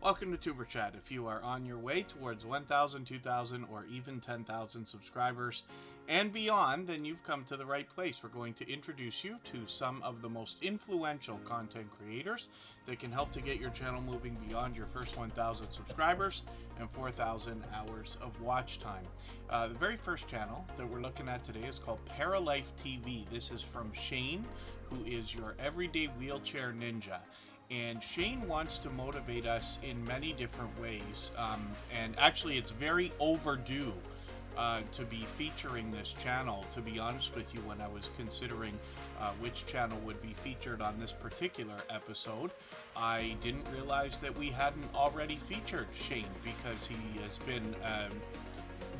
Welcome to Superchat. If you are on your way towards 1,000, 2,000, or even 10,000 subscribers and beyond, then you've come to the right place. We're going to introduce you to some of the most influential content creators that can help to get your channel moving beyond your first 1,000 subscribers and 4,000 hours of watch time. The very first channel that we're looking at today is called Paralife TV. This is from Shane, who is your everyday wheelchair ninja. And Shane wants to motivate us in many different ways. And actually, it's very overdue to be featuring this channel. To be honest with you, when I was considering which channel would be featured on this particular episode, I didn't realize that we hadn't already featured Shane, because he has been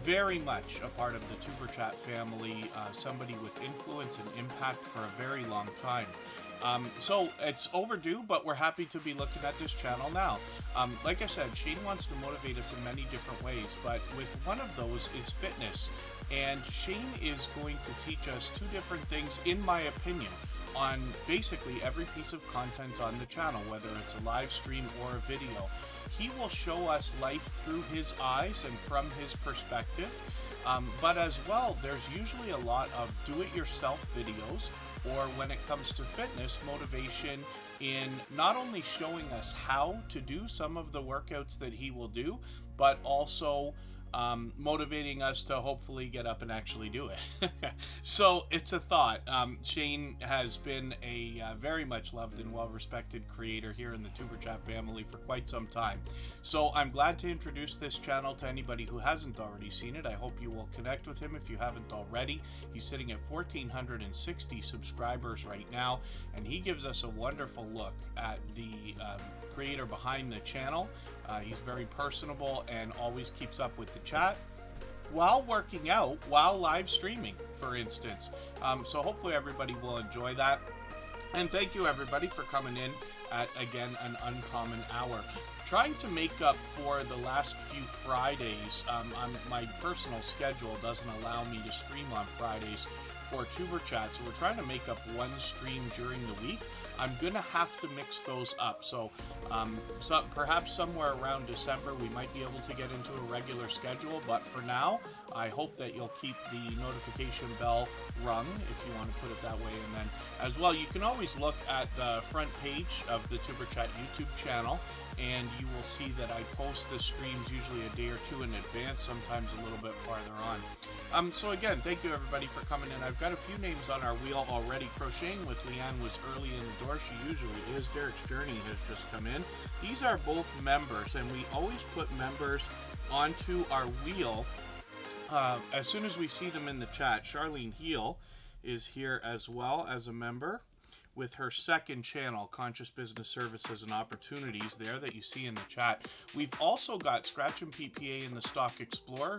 very much a part of the Superchat family, somebody with influence and impact for a very long time. So it's overdue, but we're happy to be looking at this channel now. Like I said, Shane wants to motivate us in many different ways, but with one of those is fitness. And Shane is going to teach us two different things, in my opinion, on basically every piece of content on the channel, whether it's a live stream or a video. He will show us life through his eyes and from his perspective. But as well, there's usually a lot of do-it-yourself videos, or when it comes to fitness, motivation in not only showing us how to do some of the workouts that he will do, but also motivating us to hopefully get up and actually do it. So it's a thought. Shane has been a very much loved and well-respected creator here in the Superchat family for quite some time. So I'm glad to introduce this channel to anybody who hasn't already seen it. I hope you will connect with him if you haven't already. He's sitting at 1,460 subscribers right now, and he gives us a wonderful look at the creator behind the channel. He's very personable and always keeps up with the chat while working out, while live streaming, for instance. So hopefully everybody will enjoy that. And thank you everybody for coming in at, again, an uncommon hour. Trying to make up for the last few Fridays. My personal schedule doesn't allow me to stream on Fridays for Superchat, so we're trying to make up one stream during the week. I'm gonna have to mix those up, so perhaps somewhere around December we might be able to get into a regular schedule, but for now I hope that you'll keep the notification bell rung, if you want to put it that way. And then as well, you can always look at the front page of the Superchat YouTube channel, and you will see that I post the streams usually a day or two in advance, sometimes a little bit farther on. So again, thank you everybody for coming in. I've got a few names on our wheel already. Crocheting with Leanne was early in the door. She usually is. Derek's Journey has just come in. These are both members, and we always put members onto our wheel as soon as we see them in the chat. Charlene Heal is here as well as a member, with her second channel, Conscious Business Services and Opportunities, there that you see in the chat. We've also got Scratch and PPA and the Stock Explorer,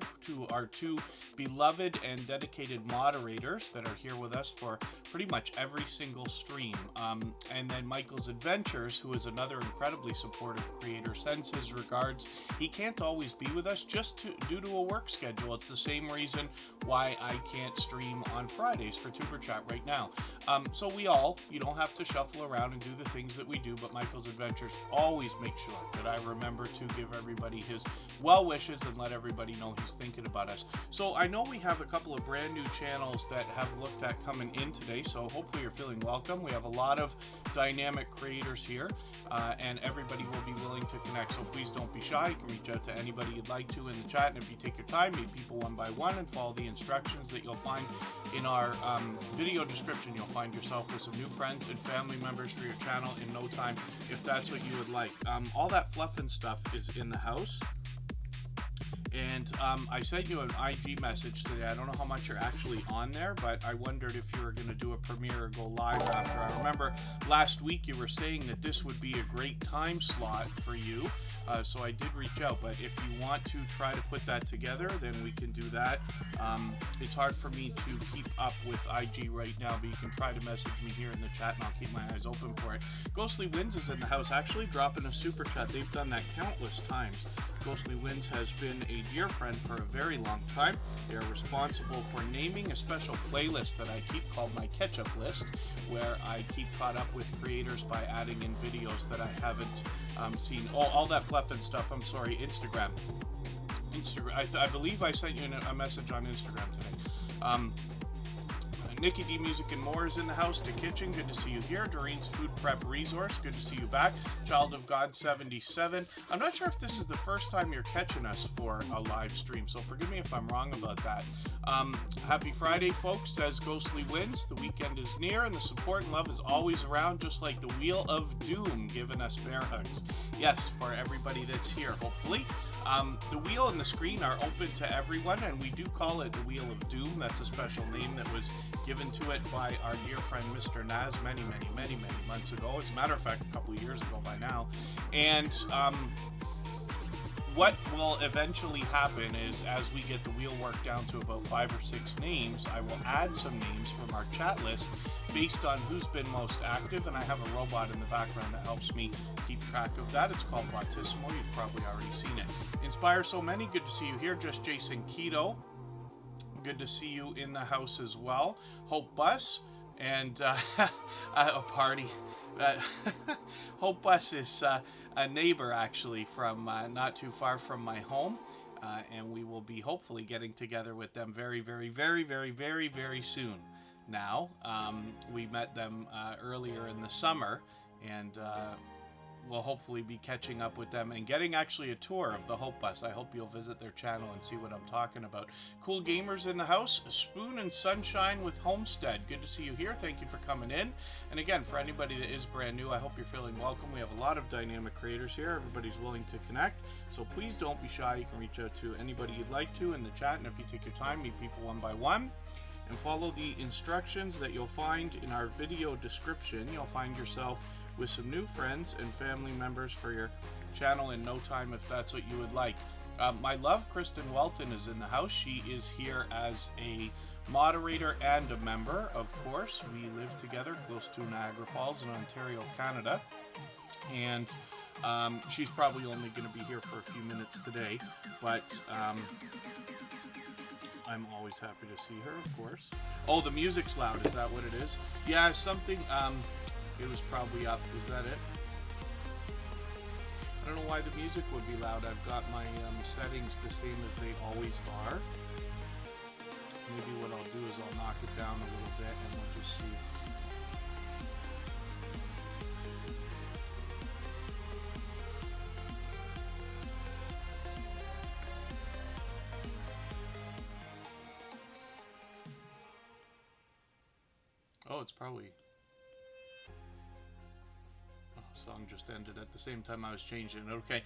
our two beloved and dedicated moderators that are here with us for pretty much every single stream. And then Michael's Adventures, who is another incredibly supportive creator, sends his regards. He can't always be with us just due to a work schedule. It's the same reason why I can't stream on Fridays for Superchat right now. So we all, you don't have to shuffle around and do the things that we do, but Michael's Adventures always make sure that I remember to give everybody his well wishes and let everybody know he's thinking about us. So I know we have a couple of brand new channels that have looked at coming in today, so hopefully you're feeling welcome. We have a lot of dynamic creators here, and everybody will be willing to connect, so please don't be shy. You can reach out to anybody you'd like to in the chat, and if you take your time, meet people one by one and follow the instructions that you'll find in our video description, you'll find yourself with some new friends and family members for your channel in no time, if that's what you would like. All that fluff and stuff is in the house. And I sent you an IG message today. I don't know how much you're actually on there, but I wondered if you were going to do a premiere or go live after. I remember last week you were saying that this would be a great time slot for you. So I did reach out, but if you want to try to put that together, then we can do that. It's hard for me to keep up with IG right now, but you can try to message me here in the chat and I'll keep my eyes open for it. Ghostly Winds is in the house, actually dropping a super chat. They've done that countless times. Ghostly Winds has been a dear friend for a very long time. They are responsible for naming a special playlist that I keep called my catch-up list, where I keep caught up with creators by adding in videos that I haven't seen. All that fluff and stuff. I'm sorry, Instagram. I believe I sent you a message on Instagram today. Nikki D Music and More is in the house. To Kitchen, good to see you here. Doreen's Food Prep Resource, good to see you back. Child of God 77. I'm not sure if this is the first time you're catching us for a live stream, so forgive me if I'm wrong about that. Happy Friday, folks, says Ghostly Winds. The weekend is near, and the support and love is always around, just like the Wheel of Doom giving us bear hugs. Yes, for everybody that's here, hopefully. The wheel and the screen are open to everyone, and we do call it the Wheel of Doom. That's a special name that was given to it by our dear friend Mr. Naz many months ago. As a matter of fact, a couple of years ago by now. And what will eventually happen is, as we get the wheel worked down to about 5 or 6 names, I will add some names from our chat list based on who's been most active, and I have a robot in the background that helps me keep track of that. It's called Bautissimo. You've probably already seen it. Inspire So Many, good to see you here. Just Jason Keto, good to see you in the house as well. Hope Bus, and a party. Hope Bus is a neighbor, actually, from not too far from my home. And we will be hopefully getting together with them very soon. Now, we met them earlier in the summer, and we'll hopefully be catching up with them and getting actually a tour of the Hope Bus. I hope you'll visit their channel and see what I'm talking about. Cool Gamers in the house. Spoon and Sunshine with Homestead. Good to see you here. Thank you for coming in. And again, for anybody that is brand new, I hope you're feeling welcome. We have a lot of dynamic creators here. Everybody's willing to connect. So please don't be shy. You can reach out to anybody you'd like to in the chat. And if you take your time, meet people one by one. And follow the instructions that you'll find in our video description. You'll find yourself with some new friends and family members for your channel in no time, if that's what you would like. My love, Kristen Welton, is in the house. She is here as a moderator and a member, of course. We live together close to Niagara Falls in Ontario, Canada. And she's probably only going to be here for a few minutes today, but I'm always happy to see her, of course. Oh, the music's loud. Is that what it is? Yeah, something... it was probably up. Is that it? I don't know why the music would be loud. I've got my settings the same as they always are. Maybe what I'll do is I'll knock it down a little bit and we'll just see. Oh, it's probably... song just ended at the same time I was changing it. Okay,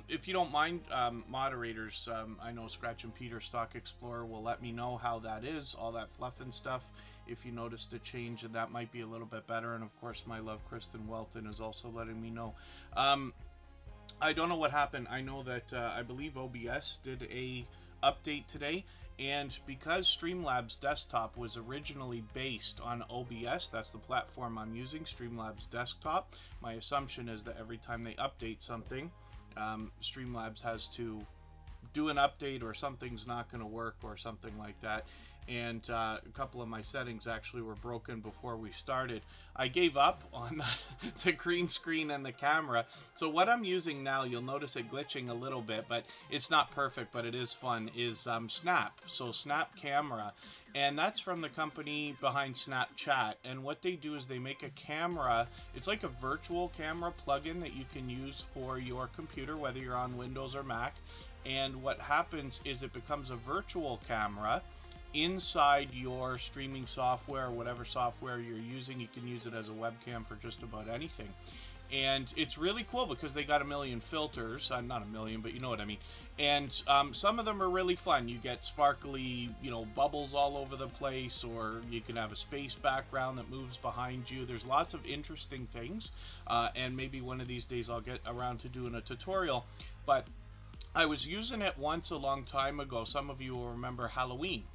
if you don't mind, moderators, I know Scratch and Peter Stock Explorer will let me know how that is, all that fluff and stuff. If you noticed a change, and that might be a little bit better. And of course, my love, Kristen Welton, is also letting me know. I don't know what happened. I know that I believe OBS did a update today. And because Streamlabs Desktop was originally based on OBS, that's the platform I'm using, Streamlabs Desktop, my assumption is that every time they update something, Streamlabs has to do an update, or something's not going to work or something like that. And a couple of my settings actually were broken before we started. I gave up on the green screen and the camera. So what I'm using now, you'll notice it glitching a little bit, but it's not perfect, but it is fun, is Snap. So Snap Camera. And that's from the company behind Snapchat. And what they do is they make a camera. It's like a virtual camera plugin that you can use for your computer, whether you're on Windows or Mac. And what happens is it becomes a virtual camera inside your streaming software, or whatever software you're using. You can use it as a webcam for just about anything. And it's really cool because they got a million filters. Not a million, but you know what I mean. And some of them are really fun. You get sparkly, bubbles all over the place, or you can have a space background that moves behind you. There's lots of interesting things. And maybe one of these days I'll get around to doing a tutorial. But I was using it once a long time ago. Some of you will remember Halloween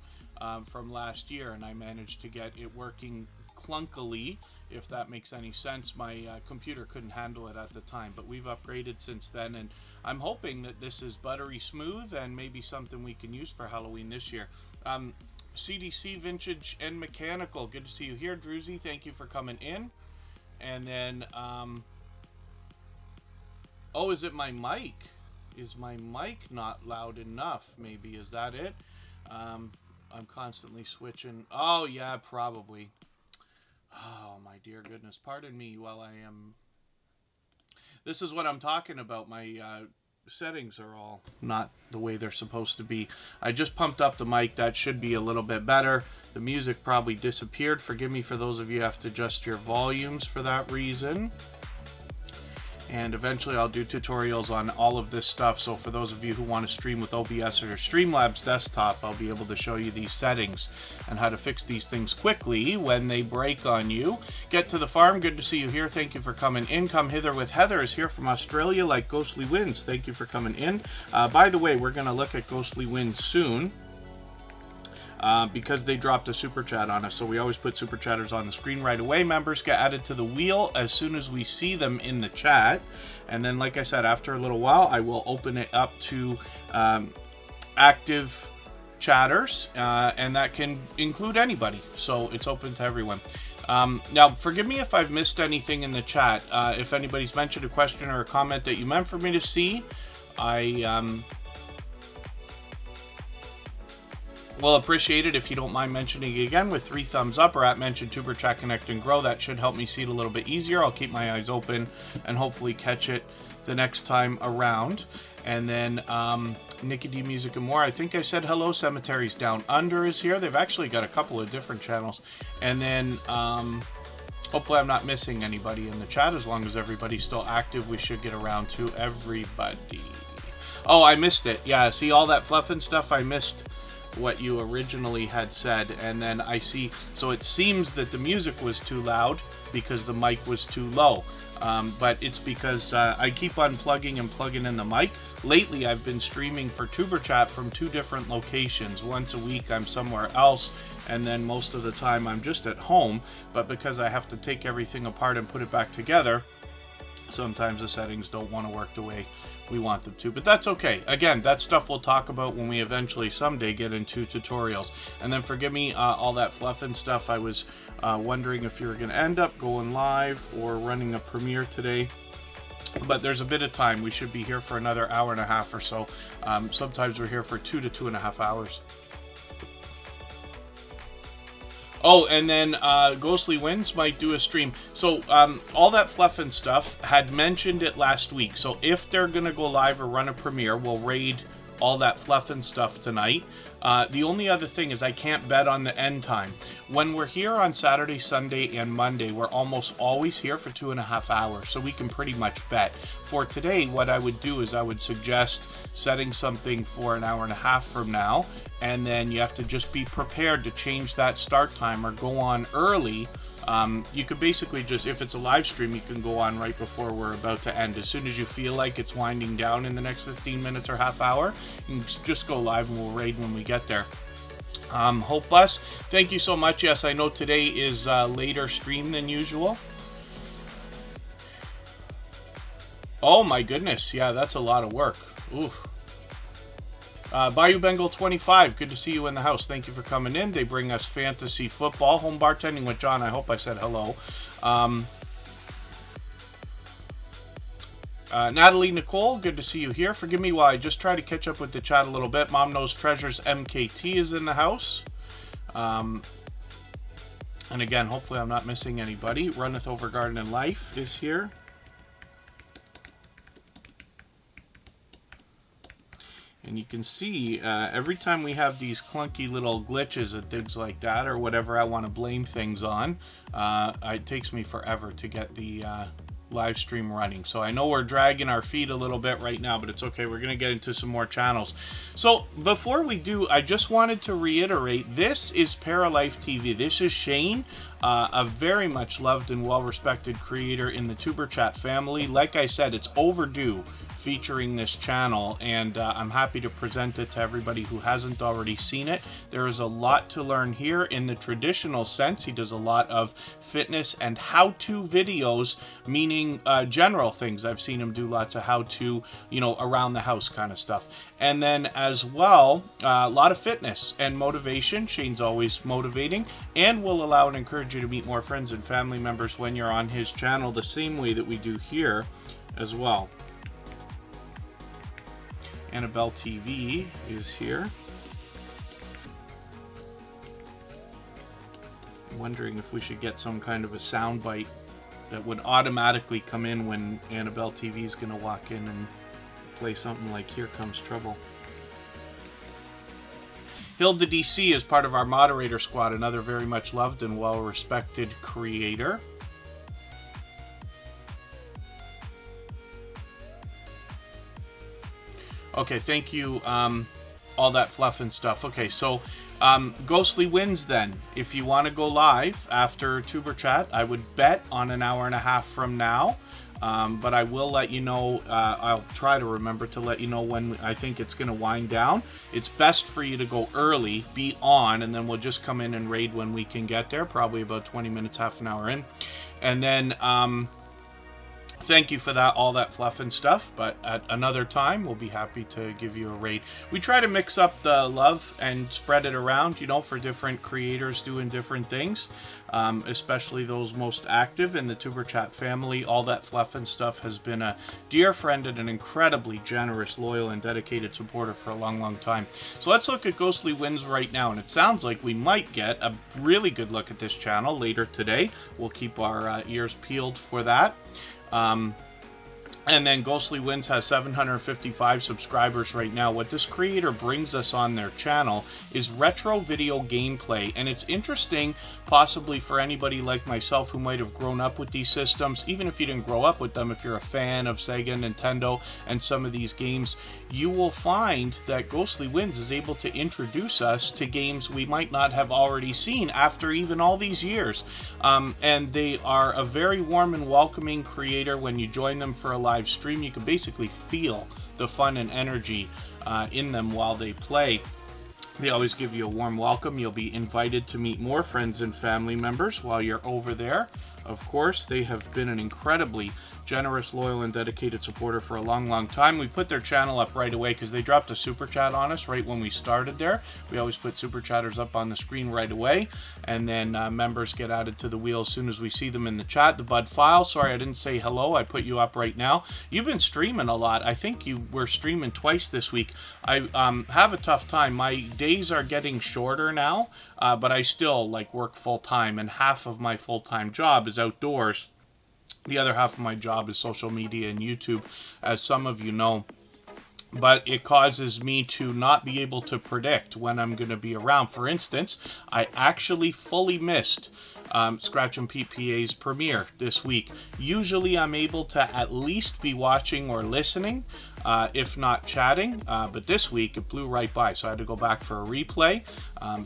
from last year, and I managed to get it working clunkily. if that makes any sense. My computer couldn't handle it at the time, but we've upgraded since then, and I'm hoping that this is buttery smooth and maybe something we can use for Halloween this year. CDC Vintage and Mechanical, good to see you here. Druzy, thank you for coming in. And then, oh, is it my mic? Is my mic not loud enough? Maybe, is that it? I'm constantly switching. Oh, yeah, probably. Oh, my dear goodness. Pardon me while I am... This is what I'm talking about. My settings are all not the way they're supposed to be. I just pumped up the mic. That should be a little bit better. The music probably disappeared. Forgive me for those of you who have to adjust your volumes for that reason. And eventually I'll do tutorials on all of this stuff. So for those of you who want to stream with OBS or Streamlabs desktop, I'll be able to show you these settings and how to fix these things quickly when they break on you. Get to the farm. Good to see you here. Thank you for coming in. Come Hither with Heather is here from Australia, like Ghostly Winds. Thank you for coming in. By the way, we're going to look at Ghostly Winds soon. Because they dropped a super chat on us, so we always put super chatters on the screen right away. Members get added to the wheel as soon as we see them in the chat, and then, like I said, after a little while, I will open it up to active chatters, and that can include anybody, so it's open to everyone. Now, forgive me if I've missed anything in the chat. If anybody's mentioned a question or a comment that you meant for me to see, we'll appreciate it if you don't mind mentioning it again with 3 thumbs up or at mention Tuber Chat Connect and Grow. That should help me see it a little bit easier. I'll keep my eyes open and hopefully catch it the next time around. And then Nikki D Music and More. I think I said hello. Cemeteries Down Under is here. They've actually got a couple of different channels. And then hopefully I'm not missing anybody in the chat. As long as everybody's still active, we should get around to everybody. Oh, I missed it. Yeah, see all that fluff and stuff? I missed what you originally had said, and then I see, so it seems that the music was too loud because the mic was too low, but it's because I keep unplugging and plugging in the mic. Lately I've been streaming for Tuber Chat from 2 different locations. Once a week I'm somewhere else, and then most of the time I'm just at home, but because I have to take everything apart and put it back together, sometimes the settings don't want to work the way we want them to, but that's okay. Again, that stuff we'll talk about when we eventually someday get into tutorials. And then forgive me, all that fluff and stuff. I was wondering if you were going to end up going live or running a premiere today, but there's a bit of time. We should be here for another hour and a half or so. Sometimes we're here for 2 to 2.5 hours. Oh, and then Ghostly Winds might do a stream. So all that fluff and stuff had mentioned it last week. So if they're going to go live or run a premiere, we'll raid all that fluff and stuff tonight. The only other thing is I can't bet on the end time. When we're here on Saturday, Sunday, and Monday, we're almost always here for 2.5 hours, so we can pretty much bet. For today, what I would do is I would suggest setting something for an hour and a half from now, and then you have to just be prepared to change that start time or go on early. You could basically just, if it's a live stream, you can go on right before we're about to end. As soon as you feel like it's winding down in the next 15 minutes or half hour, you can just go live and we'll raid when we get there. Hope Bless, thank you so much. Yes, I know today is a later stream than usual. Oh my goodness, yeah, that's a lot of work. Ooh. Bayou Bengal 25, good to see you in the house. Thank you for coming in. They bring us fantasy football. Home Bartending with John. I hope I said hello. Natalie Nicole, good to see you here. Forgive me while I just try to catch up with the chat a little bit. Mom Knows Treasures MKT is in the house. And again, hopefully I'm not missing anybody. Runneth Over Garden and Life is here. And you can see every time we have these clunky little glitches and things like that, or whatever I want to blame things on, it takes me forever to get the live stream running. So I know we're dragging our feet a little bit right now, but it's okay. We're going to get into some more channels. So before we do, I just wanted to reiterate, this is Paralife TV. This is Shane, a very much loved and well-respected creator in the Tuber Chat family. Like I said, it's overdue featuring this channel, and I'm happy to present it to everybody who hasn't already seen it. There is a lot to learn here in the traditional sense. He does a lot of fitness and how-to videos, meaning general things. I've seen him do lots of how-to, you know, around the house kind of stuff. And then as well, a lot of fitness and motivation. Shane's always motivating and will allow and encourage you to meet more friends and family members when you're on his channel, the same way that we do here as well. Annabelle TV is here. I'm wondering if we should get some kind of a sound bite that would automatically come in when Annabelle TV is going to walk in and play something like Here Comes Trouble. Hilda DC is part of our moderator squad, another very much loved and well-respected creator. Okay, thank you, all that fluff and stuff. Okay, so Ghostly wins then. If you want to go live after Tuber Chat, I would bet on an hour and a half from now. But I will let you know, I'll try to remember to let you know when I think it's going to wind down. It's best for you to go early, be on, and then we'll just come in and raid when we can get there, probably about 20 minutes, half an hour in. And then, thank you for that, all that fluff and stuff, but at another time, we'll be happy to give you a raid. We try to mix up the love and spread it around, you know, for different creators doing different things, especially those most active in the Tuber Chat family. All that fluff and stuff has been a dear friend and an incredibly generous, loyal, and dedicated supporter for a long, long time. So let's look at Ghostly Wins right now, and it sounds like we might get a really good look at this channel later today. We'll keep our ears peeled for that. And then Ghostly Wins has 755 subscribers right now. What this creator brings us on their channel is retro video gameplay, and it's interesting possibly for anybody like myself who might have grown up with these systems. Even if you didn't grow up with them, if you're a fan of Sega, Nintendo, and some of these games, you will find that Ghostly Wins is able to introduce us to games we might not have already seen after even all these years. And they are a very warm and welcoming creator. When you join them for a live stream, you can basically feel the fun and energy in them while they play. They always give you a warm welcome. You'll be invited to meet more friends and family members while you're over there. Of course, they have been an incredibly generous, loyal, and dedicated supporter for a long, long time. We put their channel up right away because they dropped a super chat on us right when we started there. We always put super chatters up on the screen right away, and then members get added to the wheel as soon as we see them in the chat. The Bud File, sorry I didn't say hello. I put you up right now. You've been streaming a lot. I think you were streaming twice this week. I have a tough time. My days are getting shorter now, but I still work full time, and half of my full-time job is outdoors. The other half of my job is social media and YouTube, as some of you know. But it causes me to not be able to predict when I'm going to be around. For instance, I actually fully missed Scratch and Pete PA's premiere this week. Usually I'm able to at least be watching or listening, if not chatting, but this week it blew right by, so I had to go back for a replay.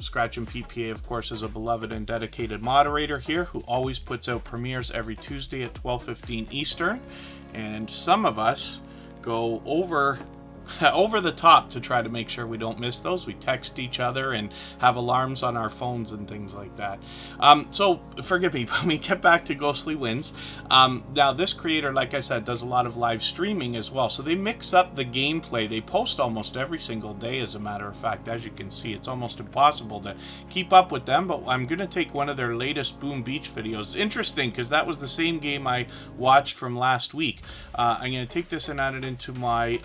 Scratch and Pete PA, of course, is a beloved and dedicated moderator here who always puts out premieres every Tuesday at 12:15 Eastern, and some of us go over the top to try to make sure we don't miss those. We text each other and have alarms on our phones and things like that. So forgive me, but we get back to Ghostly Wins. Now this creator, like I said, does a lot of live streaming as well. So they mix up the gameplay. They post almost every single day, as a matter of fact. As you can see, it's almost impossible to keep up with them, but I'm going to take one of their latest Boom Beach videos. Interesting, because that was the same game I watched from last week. I'm going to take this and add it into my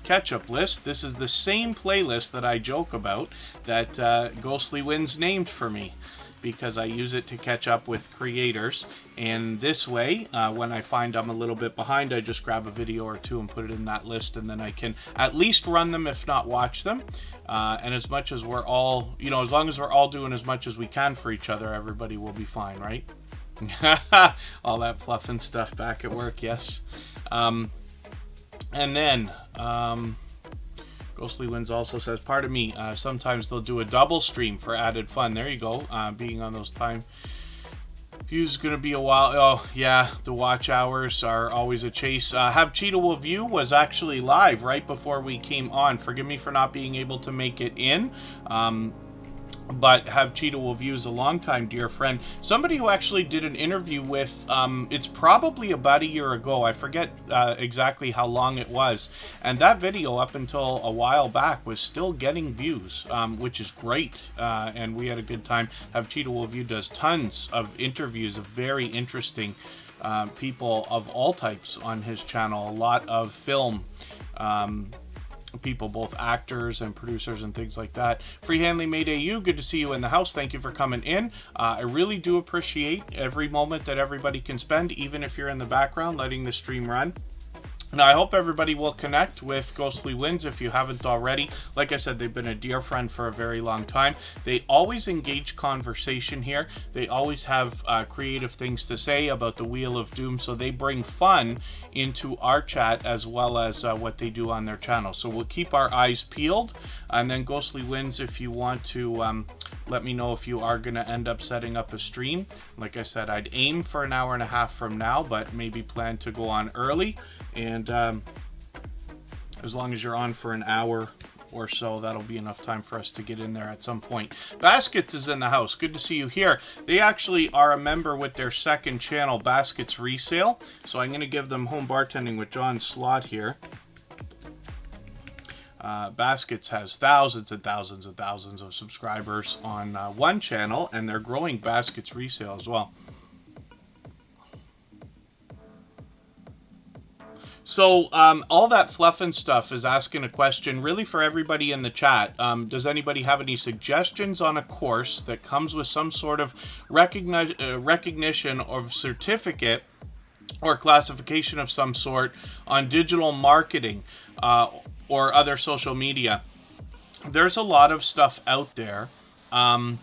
catch-up list. This is the same playlist that I joke about that Ghostly Wins named for me, because I use it to catch up with creators. And this way, when I find I'm a little bit behind, I just grab a video or two and put it in that list, and then I can at least run them, if not watch them. And as much as we're all, as long as we're all doing as much as we can for each other, everybody will be fine, right? All that fluff and stuff back at work, yes. And then, Ghostly Wins also says, pardon me, sometimes they'll do a double stream for added fun. There you go, being on those time View's gonna be a while. Oh yeah, the watch hours are always a chase. Have Cheetah Will View was actually live right before we came on. Forgive me for not being able to make it in. But Have Cheetah Will View is a longtime dear friend. Somebody who actually did an interview with, it's probably about a year ago. I forget exactly how long it was. And that video, up until a while back, was still getting views, which is great. And we had a good time. Have Cheetah Will View does tons of interviews of very interesting people of all types on his channel. A lot of film people, both actors and producers and things like that. Freehandly Made AU, good to see you in the house. Thank you for coming in. I really do appreciate every moment that everybody can spend, even if you're in the background letting the stream run. Now, I hope everybody will connect with Ghostly Winds if you haven't already. Like I said, they've been a dear friend for a very long time. They always engage conversation here. They always have creative things to say about the Wheel of Doom, so they bring fun into our chat as well as what they do on their channel. So we'll keep our eyes peeled. And then Ghostly Winds, if you want to let me know if you are going to end up setting up a stream. Like I said, I'd aim for an hour and a half from now, but maybe plan to go on early. And as long as you're on for an hour or so, that'll be enough time for us to get in there at some point. Baskets is in the house. Good to see you here. They actually are a member with their second channel, Baskets Resale. So I'm going to give them Home Bartending with John slot here. Baskets has thousands and thousands and thousands of subscribers on one channel, and they're growing Baskets Resale as well. So all that fluff and stuff is asking a question really for everybody in the chat. Does anybody have any suggestions on a course that comes with some sort of recognition or certificate or classification of some sort on digital marketing or other social media? There's a lot of stuff out there. And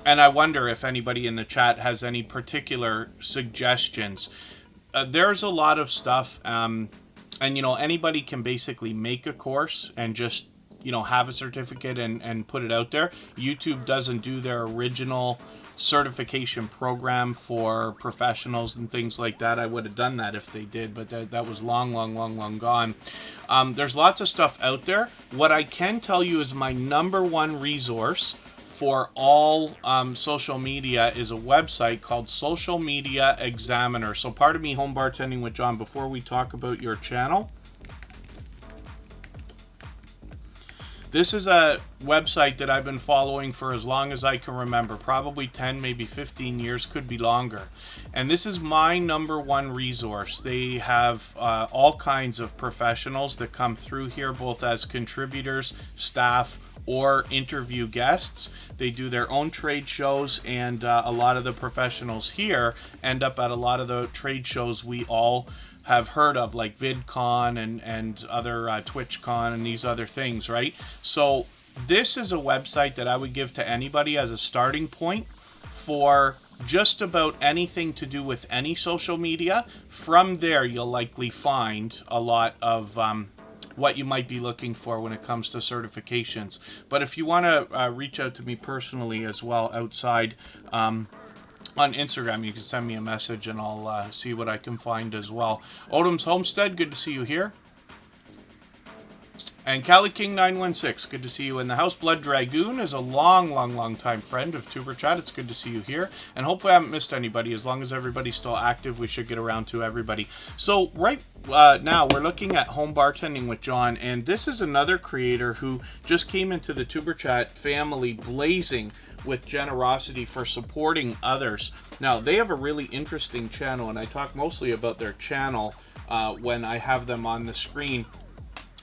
I wonder if anybody in the chat has any particular suggestions. There's a lot of stuff. And, you know, anybody can basically make a course and just, you know, have a certificate and put it out there. YouTube doesn't do their original certification program for professionals and things like that. I would have done that if they did, but that was long gone. There's lots of stuff out there. What I can tell you is my #1 resource for all social media is a website called Social Media Examiner. So pardon me, Home Bartending with John, before we talk about your channel. This is a website that I've been following for as long as I can remember, probably 10, maybe 15 years, could be longer. And this is my #1 resource. They have all kinds of professionals that come through here, both as contributors, staff, or interview guests. They do their own trade shows, and a lot of the professionals here end up at a lot of the trade shows we all have heard of, like VidCon and other TwitchCon and these other things, right? So this is a website that I would give to anybody as a starting point for just about anything to do with any social media. From there, you'll likely find a lot of what you might be looking for when it comes to certifications. But if you want to reach out to me personally as well outside on Instagram, you can send me a message and I'll see what I can find as well. Odom's Homestead, good to see you here. And Cali King 916, good to see you in the house. Blood Dragoon is a long time friend of Tuber Chat. It's good to see you here. And hopefully I haven't missed anybody. As long as everybody's still active, we should get around to everybody. So right now we're looking at Home Bartending with John. And this is another creator who just came into the Tuber Chat family blazing with generosity for supporting others. Now, they have a really interesting channel, and I talk mostly about their channel when I have them on the screen.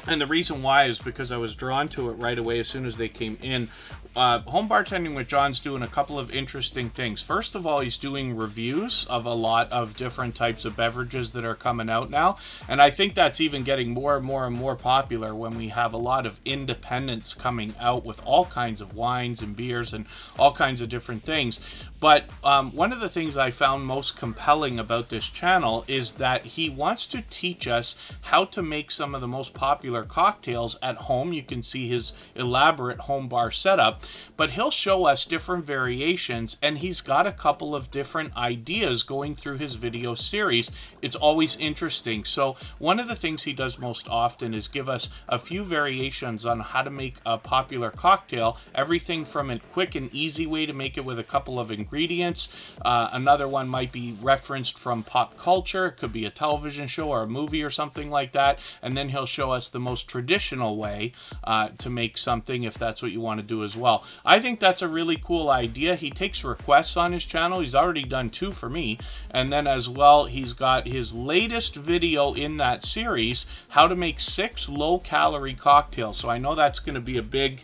And the reason why is because I was drawn to it right away as soon as they came in. Home Bartending with John's doing a couple of interesting things. First of all, he's doing reviews of a lot of different types of beverages that are coming out now. And I think that's even getting more and more popular when we have a lot of independents coming out with all kinds of wines and beers and all kinds of different things. But one of the things I found most compelling about this channel is that he wants to teach us how to make some of the most popular popular cocktails at home. You can see his elaborate home bar setup, but he'll show us different variations, and he's got a couple of different ideas going through his video series. It's always interesting. So one of the things he does most often is give us a few variations on how to make a popular cocktail. Everything from a quick and easy way to make it with a couple of ingredients. Another one might be referenced from pop culture. It could be a television show or a movie or something like that. And then he'll show us the most traditional way to make something, if that's what you want to do as well. I think that's a really cool idea. He takes requests on his channel. He's already done 2 for me. And then as well, he's got his latest video in that series, how to make 6 low-calorie cocktails. So I know that's going to be a big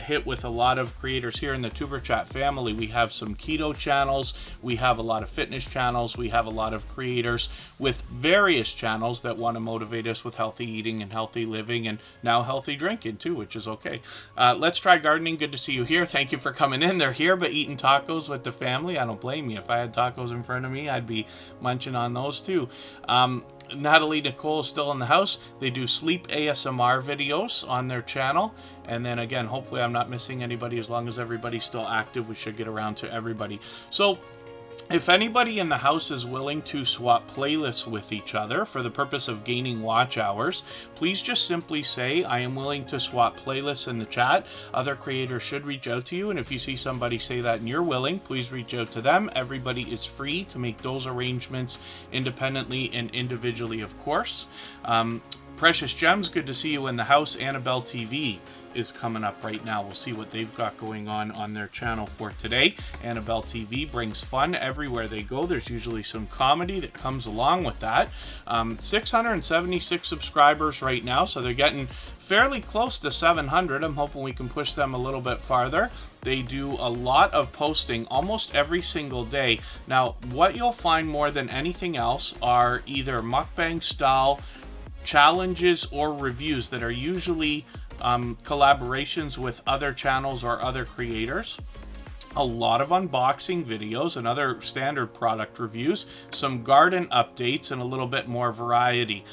hit with a lot of creators here in the Tuber Chat family. We have some keto channels, we have a lot of fitness channels, we have a lot of creators with various channels that want to motivate us with healthy eating and healthy living, and now healthy drinking too, which is okay. Let's Try Gardening, good to see you here. Thank you for coming in. They're here but eating tacos with the family. I don't blame you. If I had tacos in front of me, I'd be munching on those too. Natalie Nicole is still in the house. They do sleep ASMR videos on their channel. And then again, hopefully I'm not missing anybody. As long as everybody's still active, we should get around to everybody. So if anybody in the house is willing to swap playlists with each other for the purpose of gaining watch hours, please just simply say, I am willing to swap playlists in the chat. Other creators should reach out to you. And if you see somebody say that and you're willing, please reach out to them. Everybody is free to make those arrangements independently and individually, of course. Precious Gems, good to see you in the house. Annabelle TV is coming up right now. We'll see what they've got going on their channel for today. Annabelle TV brings fun everywhere they go. There's usually some comedy that comes along with that. 676 subscribers right now, so they're getting fairly close to 700. I'm hoping we can push them a little bit farther. They do a lot of posting almost every single day. Now, what you'll find more than anything else are either mukbang style challenges or reviews that are usually collaborations with other channels or other creators. A lot of unboxing videos and other standard product reviews, some garden updates, and a little bit more variety.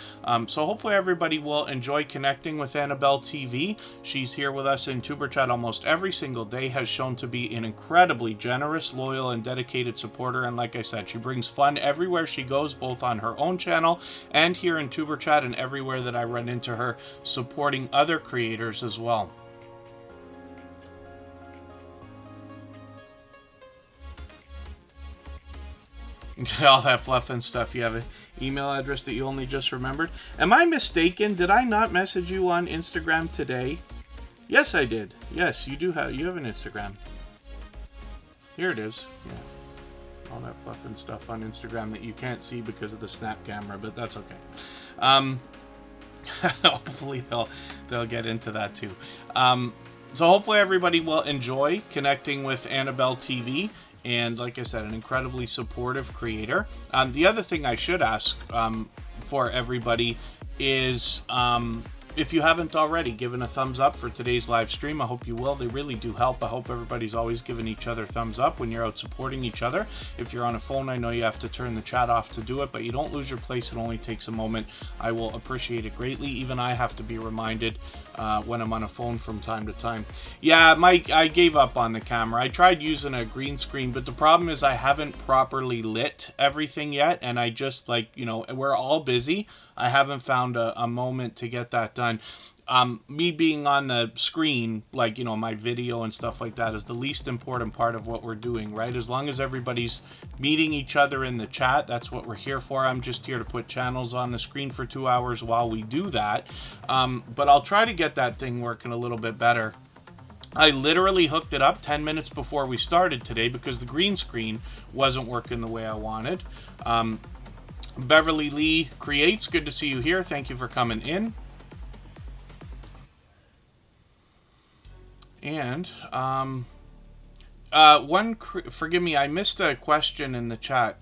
So hopefully everybody will enjoy connecting with Annabelle TV. She's here with us in Tuber Chat almost every single day, has shown to be an incredibly generous, loyal, and dedicated supporter. And like I said, she brings fun everywhere she goes, both on her own channel and here in Tuber Chat, and everywhere that I run into her, supporting other creators as well. All that fluff and stuff. You have an email address that you only just remembered. Am I mistaken? Did I not message you on Instagram today? Yes, I did. Yes, you have an Instagram. Here it is. Yeah. All that fluff and stuff on Instagram that you can't see because of the snap camera, but that's okay. Hopefully they'll get into that too. So hopefully everybody will enjoy connecting with Annabelle TV. And like I said, an incredibly supportive creator. The other thing I should ask for everybody is if you haven't already given a thumbs up for today's live stream, I hope you will. They really do help. I hope everybody's always giving each other thumbs up when you're out supporting each other. If you're on a phone, I know you have to turn the chat off to do it, but you don't lose your place. It only takes a moment. I will appreciate it greatly. Even I have to be reminded when I'm on a phone from time to time. Yeah, Mike, I gave up on the camera. I tried using a green screen, but the problem is I haven't properly lit everything yet, and I just, like, you know, we're all busy. I haven't found a moment to get that done. Me being on the screen, like, you know, my video and stuff like that is the least important part of what we're doing, right? As long as everybody's meeting each other in the chat, that's what we're here for. I'm just here to put channels on the screen for 2 hours while we do that. But I'll try to get that thing working a little bit better. I literally hooked it up 10 minutes before we started today because the green screen wasn't working the way I wanted. Beverly Lee Creates, good to see you here. Thank you for coming in. And forgive me, I missed a question in the chat.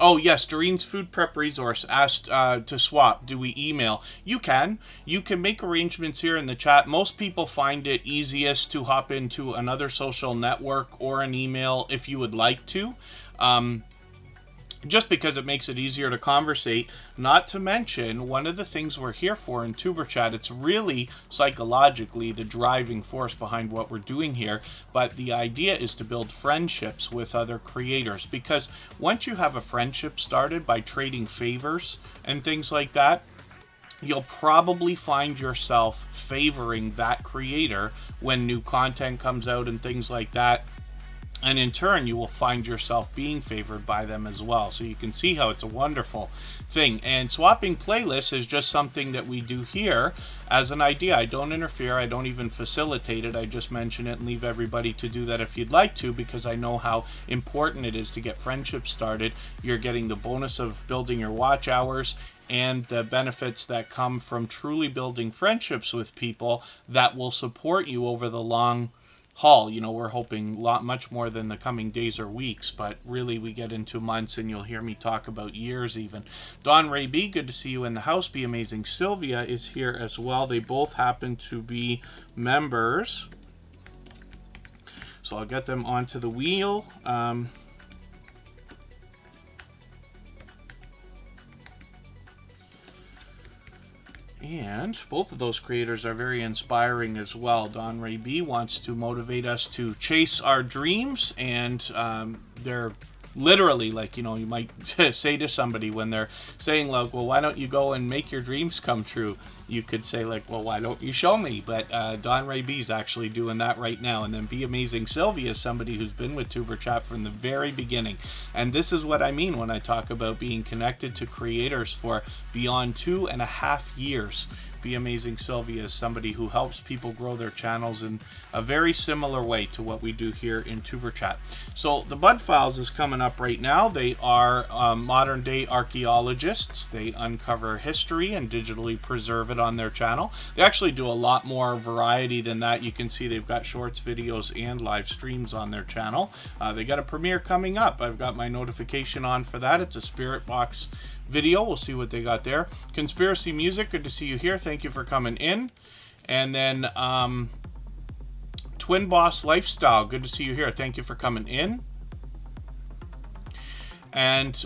Oh yes, Doreen's Food Prep Resource asked to swap. Do we email? You can make arrangements here in the chat. Most people find it easiest to hop into another social network or an email if you would like to. just because it makes it easier to conversate. Not to mention, one of the things we're here for in Tuber Chat, it's really psychologically the driving force behind what we're doing here, but the idea is to build friendships with other creators, because once you have a friendship started by trading favors and things like that, you'll probably find yourself favoring that creator when new content comes out and things like that. And in turn, you will find yourself being favored by them as well. So you can see how it's a wonderful thing. And swapping playlists is just something that we do here as an idea. I don't interfere. I don't even facilitate it. I just mention it and leave everybody to do that if you'd like to, because I know how important it is to get friendships started. You're getting the bonus of building your watch hours and the benefits that come from truly building friendships with people that will support you over the long haul. You know, we're hoping much more than the coming days or weeks, but really we get into months, and you'll hear me talk about years even. Don Ray B, good to see you in the house. Be Amazing Sylvia is here as well. They both happen to be members, so I'll get them onto the wheel. And both of those creators are very inspiring as well. Don Ray B wants to motivate us to chase our dreams, and they're literally, like, you know, you might say to somebody when they're saying, like, well, why don't you go and make your dreams come true? You could say, like, well, why don't you show me? But Don Ray B is actually doing that right now. And then Be Amazing Sylvia is somebody who's been with Tuber Chat from the very beginning. And this is what I mean when I talk about being connected to creators for beyond 2.5 years. Be Amazing Sylvia is somebody who helps people grow their channels in a very similar way to what we do here in Tuber Chat. So the Bud Files is coming up right now. They are modern day archaeologists. They uncover history and digitally preserve it on their channel. They actually do a lot more variety than that. You can see they've got shorts, videos, and live streams on their channel. They got a premiere coming up. I've got my notification on for that. It's a Spirit Box video. We'll see what they got there. Conspiracy Music, good to see you here. Thank you for coming in. And then Twin Boss Lifestyle, good to see you here. Thank you for coming in. And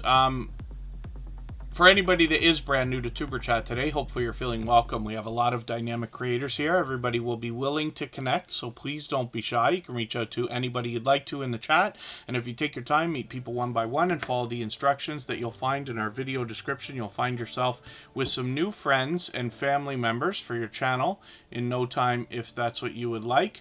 for anybody that is brand new to Tuber Chat today, hopefully you're feeling welcome. We have a lot of dynamic creators here. Everybody will be willing to connect, so please don't be shy. You can reach out to anybody you'd like to in the chat. And if you take your time, meet people one by one and follow the instructions that you'll find in our video description, you'll find yourself with some new friends and family members for your channel in no time, if that's what you would like.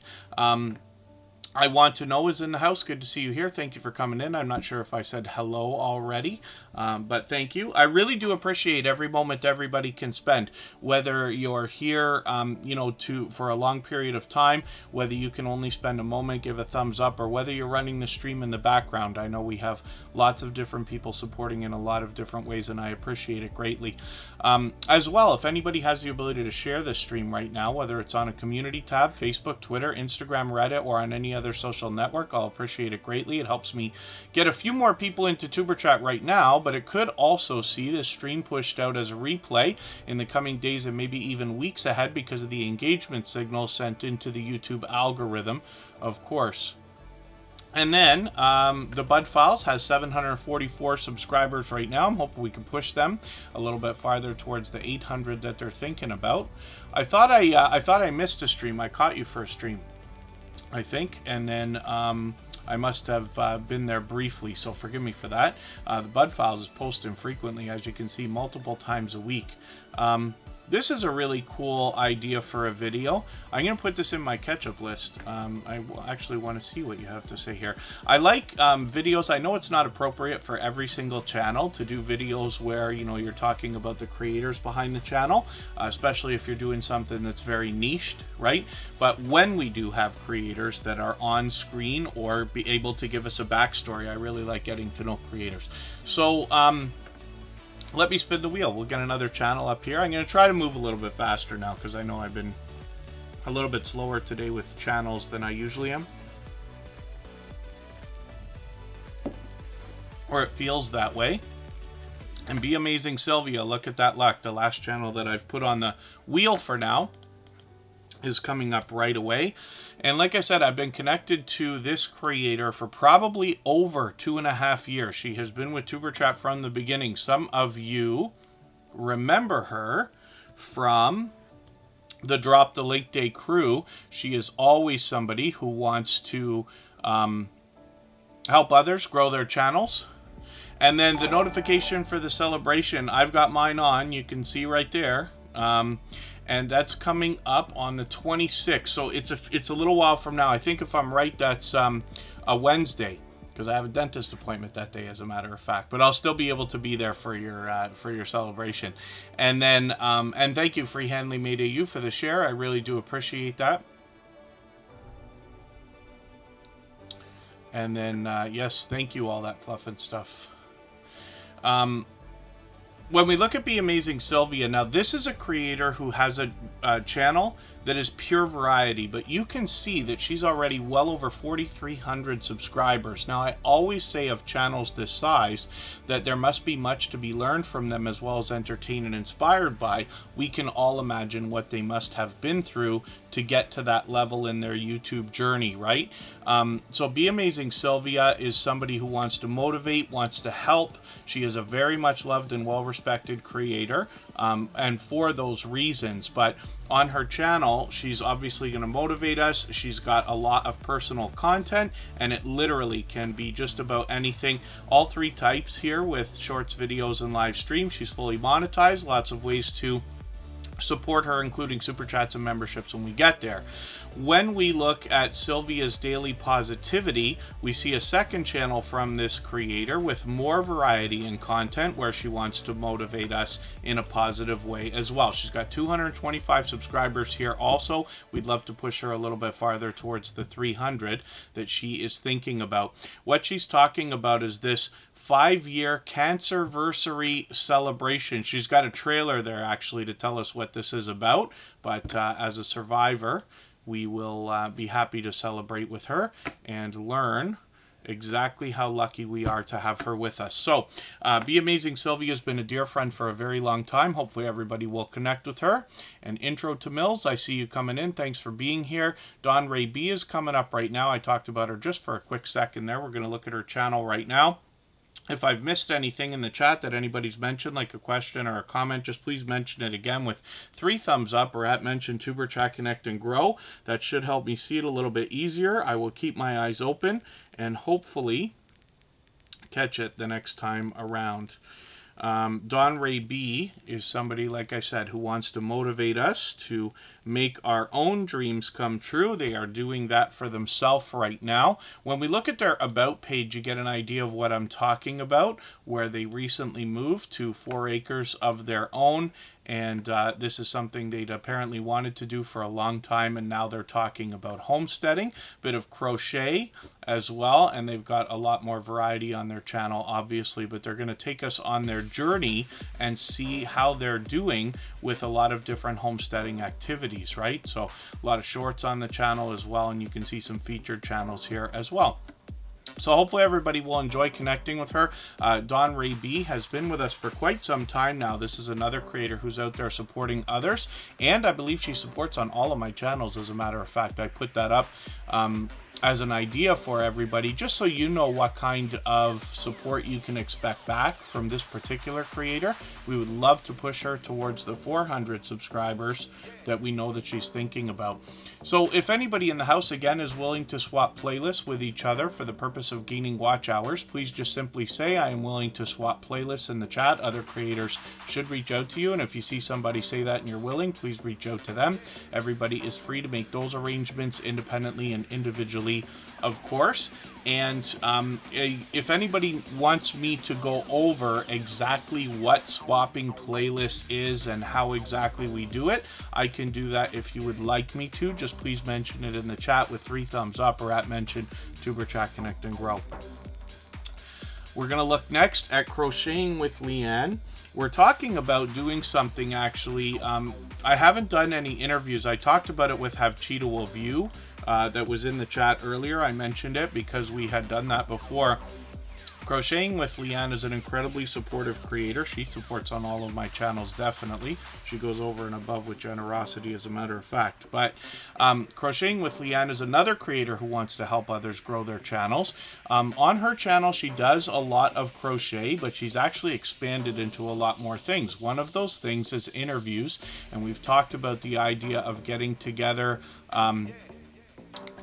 I Want to Know is in the house. Good to see you here. Thank you for coming in. I'm not sure if I said hello already, but thank you. I really do appreciate every moment everybody can spend, whether you're here, you know, for a long period of time, whether you can only spend a moment, give a thumbs up, or whether you're running the stream in the background. I know we have lots of different people supporting in a lot of different ways, and I appreciate it greatly. As well, if anybody has the ability to share this stream right now, whether it's on a community tab, Facebook, Twitter, Instagram, Reddit, or on any other social network, I'll appreciate it greatly. It helps me get a few more people into Tuber Chat right now, but it could also see this stream pushed out as a replay in the coming days and maybe even weeks ahead because of the engagement signal sent into the YouTube algorithm, of course. And then the Bud Files has 744 subscribers right now. I'm hoping we can push them a little bit farther towards the 800 that they're thinking about. I thought I missed a stream. I caught you for a stream, I think, and then I must have been there briefly, so forgive me for that. The Bud Files is posting frequently, as you can see, multiple times a week. This is a really cool idea for a video. I'm going to put this in my catch-up list. I actually want to see what you have to say here. I like videos. I know it's not appropriate for every single channel to do videos where, you know, you're talking about the creators behind the channel, especially if you're doing something that's very niched, right? But when we do have creators that are on screen or be able to give us a backstory, I really like getting to know creators. So, let me spin the wheel. We'll get another channel up here. I'm going to try to move a little bit faster now because I know I've been a little bit slower today with channels than I usually am. Or it feels that way. And Be Amazing Sylvia, look at that luck. The last channel that I've put on the wheel for now is coming up right away. And like I said, I've been connected to this creator for probably over 2.5 years. She has been with Tuber Chat from the beginning. Some of you remember her from the Drop the Late Day crew. She is always somebody who wants to help others grow their channels. And then the notification for the celebration, I've got mine on. You can see right there. And that's coming up on the 26th. So it's a little while from now. I think if I'm right, that's a Wednesday, because I have a dentist appointment that day, as a matter of fact. But I'll still be able to be there for your celebration. And then and thank you, Freehandly Made AU, for the share. I really do appreciate that. And then yes, thank you, all that fluff and stuff. When we look at Be Amazing Sylvia, now this is a creator who has a channel that is pure variety, but you can see that she's already well over 4,300 subscribers. Now, I always say of channels this size that there must be much to be learned from them, as well as entertained and inspired by. We can all imagine what they must have been through to get to that level in their YouTube journey, right? So Be Amazing Sylvia is somebody who wants to motivate, wants to help. She is a very much loved and well-respected creator, and for those reasons. But on her channel, she's obviously going to motivate us. She's got a lot of personal content, and it literally can be just about anything. All three types here with shorts, videos, and live streams. She's fully monetized. Lots of ways to support her, including super chats and memberships when we get there. When we look at Sylvia's Daily Positivity, we see a second channel from this creator with more variety in content, where she wants to motivate us in a positive way as well. She's got 225 subscribers here also. We'd love to push her a little bit farther towards the 300 that she is thinking about. What she's talking about is this 5-year Cancerversary celebration. She's got a trailer there actually to tell us what this is about, but as a survivor, we will be happy to celebrate with her and learn exactly how lucky we are to have her with us. So, Be Amazing Sylvia has been a dear friend for a very long time. Hopefully everybody will connect with her. And intro to Mills, I see you coming in. Thanks for being here. Dawn Ray B is coming up right now. I talked about her just for a quick second there. We're going to look at her channel right now. If I've missed anything in the chat that anybody's mentioned, like a question or a comment, just please mention it again with 3 thumbs up or at mention Tuber Chat Connect and Grow. That should help me see it a little bit easier. I will keep my eyes open and hopefully catch it the next time around. Don Ray B is somebody, like I said, who wants to motivate us to make our own dreams come true. They are doing that for themselves right now. When we look at their About page, you get an idea of what I'm talking about, where they recently moved to 4 acres of their own. And this is something they'd apparently wanted to do for a long time, and now they're talking about homesteading, bit of crochet as well, and they've got a lot more variety on their channel, obviously, but they're going to take us on their journey and see how they're doing with a lot of different homesteading activities, right? So a lot of shorts on the channel as well, and you can see some featured channels here as well. So hopefully everybody will enjoy connecting with her. Dawn Ray B has been with us for quite some time now. This is another creator who's out there supporting others, and I believe she supports on all of my channels. As a matter of fact, I put that up as an idea for everybody, just so you know what kind of support you can expect back from this particular creator. We would love to push her towards the 400 subscribers that we know that she's thinking about. So if anybody in the house, again, is willing to swap playlists with each other for the purpose of gaining watch hours, please just simply say, I am willing to swap playlists in the chat. Other creators should reach out to you, and if you see somebody say that and you're willing, please reach out to them. Everybody is free to make those arrangements independently and individually, of course. And if anybody wants me to go over exactly what swapping playlist is and how exactly we do it, I can do that if you would like me to. Just please mention it in the chat with 3 thumbs up or at mention Tuber Chat Connect and Grow. We're going to look next at Crocheting with Leanne. We're talking about doing something actually. I haven't done any interviews. I talked about it with Have Cheetah Will View. That was in the chat earlier. I mentioned it because we had done that before. Crocheting with Leanne is an incredibly supportive creator. She supports on all of my channels, definitely. She goes over and above with generosity, as a matter of fact. But Crocheting with Leanne is another creator who wants to help others grow their channels. On her channel, she does a lot of crochet, but she's actually expanded into a lot more things. One of those things is interviews, and we've talked about the idea of getting together,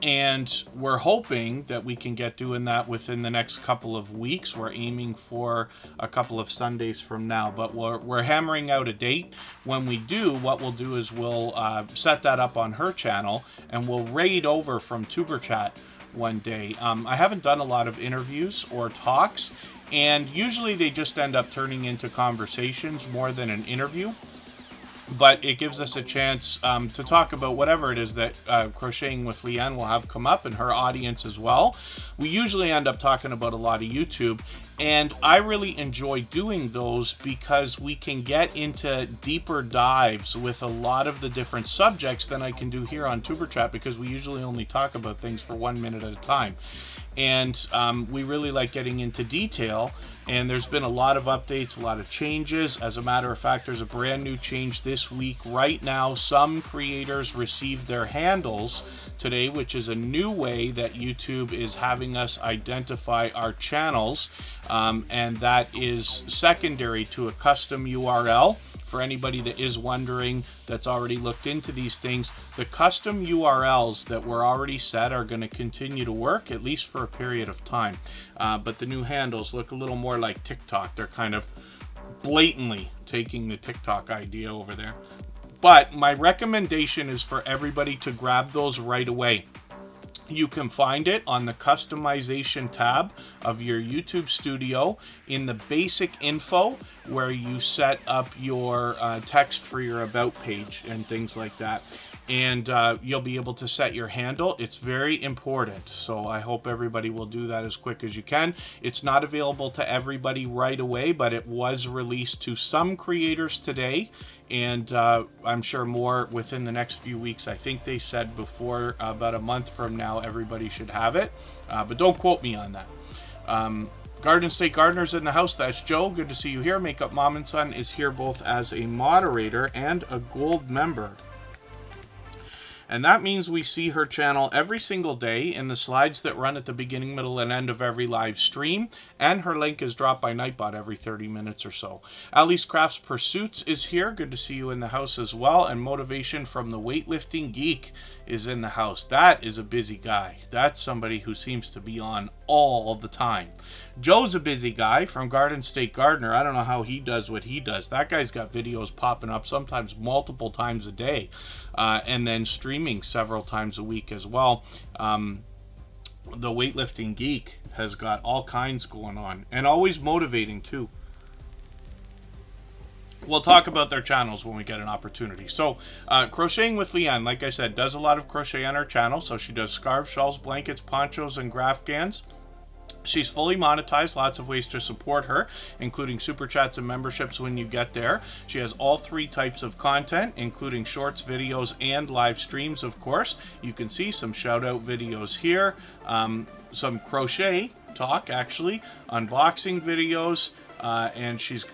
and we're hoping that we can get doing that within the next couple of weeks. We're aiming for a couple of Sundays from now, but we're hammering out a date. When we do, what we'll do is we'll set that up on her channel, and we'll raid over from Superchat one day. I haven't done a lot of interviews or talks, and usually they just end up turning into conversations more than an interview. But it gives us a chance to talk about whatever it is that Crocheting with Leanne will have come up, and her audience as well. We usually end up talking about a lot of YouTube, and I really enjoy doing those because we can get into deeper dives with a lot of the different subjects than I can do here on Tuber Chat, because we usually only talk about things for 1 minute at a time. And we really like getting into detail, and there's been a lot of updates, a lot of changes. As a matter of fact, there's a brand new change this week. Right now, some creators received their handles today, which is a new way that YouTube is having us identify our channels, and that is secondary to a custom URL. For anybody that is wondering, that's already looked into these things, the custom URLs that were already set are going to continue to work, at least for a period of time. But the new handles look a little more like TikTok. They're kind of blatantly taking the TikTok idea over there. But my recommendation is for everybody to grab those right away. You can find it on the customization tab of your YouTube studio in the basic info, where you set up your text for your about page and things like that. And you'll be able to set your handle. It's very important, so I hope everybody will do that as quick as you can. It's not available to everybody right away, but it was released to some creators today, and I'm sure more within the next few weeks. I think they said before about a month from now everybody should have it, but don't quote me on that. Garden State Gardener's in the house. That's Joe. Good to see you here. Makeup Mom and Son is here both as a moderator and a gold member. And that means we see her channel every single day in the slides that run at the beginning, middle, and end of every live stream. And her link is dropped by Nightbot every 30 minutes or so. Ali's Crafts Pursuits is here. Good to see you in the house as well. And Motivation from the Weightlifting Geek is in the house. That is a busy guy. That's somebody who seems to be on all the time. Joe's a busy guy from Garden State Gardener. I don't know how he does what he does. That guy's got videos popping up sometimes multiple times a day, and then streaming several times a week as well. The Weightlifting Geek has got all kinds going on, and always motivating too. We'll talk about their channels when we get an opportunity. So, Crocheting with Leanne, like I said, does a lot of crochet on her channel. So she does scarves, shawls, blankets, ponchos, and Graphgans. She's fully monetized, lots of ways to support her, including super chats and memberships when you get there. She has all 3 types of content, including shorts, videos, and live streams, of course. You can see some shout-out videos here, some crochet talk, actually, unboxing videos, and she's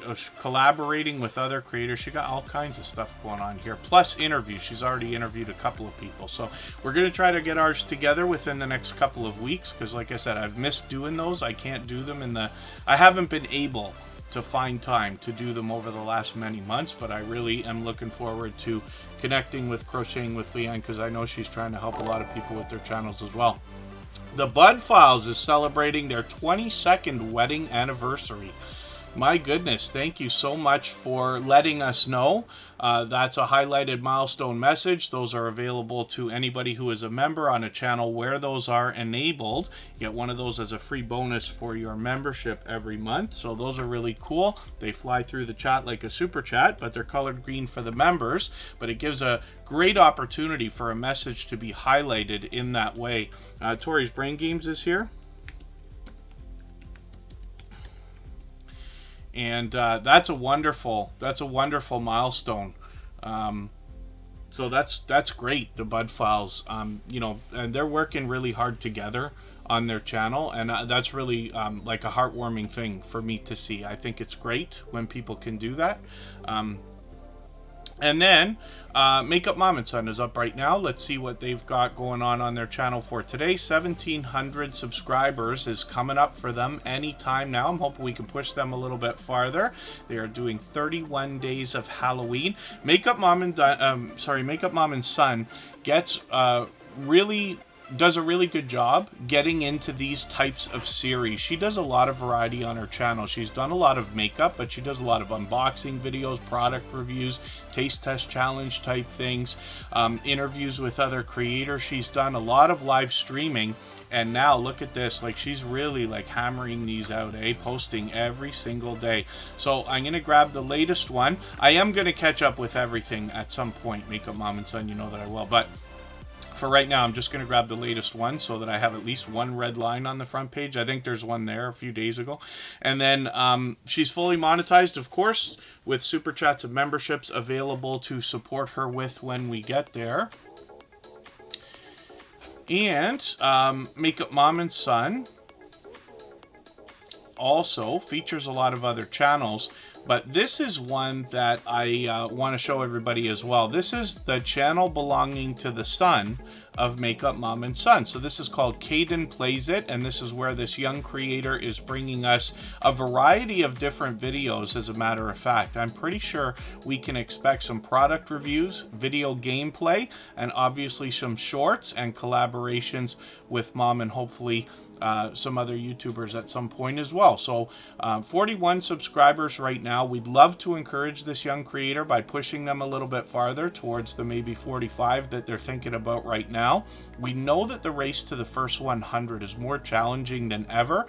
collaborating with other creators. She got all kinds of stuff going on here, plus interviews. She's already interviewed a couple of people, so we're going to try to get ours together within the next couple of weeks, because like I said, I've missed doing those. I can't do them I haven't been able to find time to do them over the last many months, but I really am looking forward to connecting with Crocheting with Leanne, because I know she's trying to help a lot of people with their channels as well. The Bud Files is celebrating their 22nd wedding anniversary. My goodness, thank you so much for letting us know. That's a highlighted milestone message. Those are available to anybody who is a member on a channel where those are enabled. You get one of those as a free bonus for your membership every month. So those are really cool. They fly through the chat like a super chat, but they're colored green for the members. But it gives a great opportunity for a message to be highlighted in that way. Tori's Brain Games is here. And that's a wonderful milestone. So that's great. The Bud Files, you know, and they're working really hard together on their channel, and that's really like a heartwarming thing for me to see. I think it's great when people can do that. And then Makeup Mom and Son is up right now. Let's see what they've got going on their channel for today. 1,700 subscribers is coming up for them anytime now. I'm hoping we can push them a little bit farther. They are doing 31 days of Halloween. Makeup Mom and Son gets does a really good job getting into these types of series. She does a lot of variety on her channel. She's done a lot of makeup, but she does a lot of unboxing videos, product reviews, taste test challenge type things, interviews with other creators. She's done a lot of live streaming, and now look at this, like she's really like hammering these out, posting every single day. So I'm gonna grab the latest one. I am gonna catch up with everything at some point, Makeup Mom and Son, you know that I will, but for right now, I'm just going to grab the latest one so that I have at least one red line on the front page. I think there's one there a few days ago. And then she's fully monetized, of course, with Super Chats and memberships available to support her with when we get there. And Makeup Mom and Son also features a lot of other channels, but this is one that I want to show everybody as well. This is the channel belonging to the son of Makeup Mom and Son. So this is called Caden Plays It, and this is where this young creator is bringing us a variety of different videos. As a matter of fact, I'm pretty sure we can expect some product reviews, video gameplay, and obviously some shorts and collaborations with Mom and hopefully some other YouTubers at some point as well. So 41 subscribers right now. We'd love to encourage this young creator by pushing them a little bit farther towards the maybe 45 that they're thinking about right now. We know that the race to the first 100 is more challenging than ever,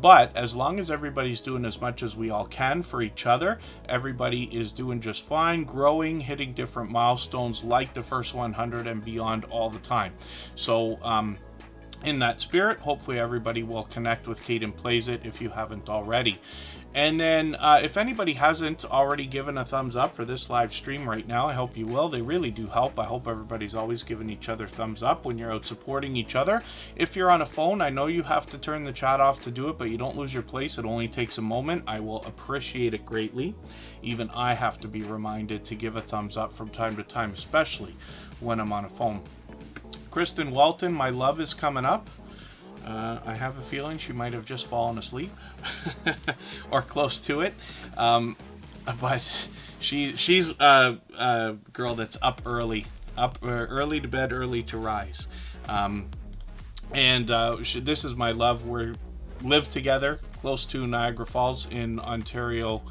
but as long as everybody's doing as much as we all can for each other, everybody is doing just fine, growing, hitting different milestones like the first 100 and beyond all the time. So in that spirit, hopefully everybody will connect with Caden Plays It if you haven't already. And then if anybody hasn't already given a thumbs up for this live stream right now, I hope you will. They really do help. I hope everybody's always giving each other thumbs up when you're out supporting each other. If you're on a phone, I know you have to turn the chat off to do it, but you don't lose your place. It only takes a moment. I will appreciate it greatly. Even I have to be reminded to give a thumbs up from time to time, especially when I'm on a phone. Kristen Welton, my love, is coming up. I have a feeling she might have just fallen asleep or close to it. But she's a girl that's up early to bed, early to rise. This is my love. We live together close to Niagara Falls in Ontario,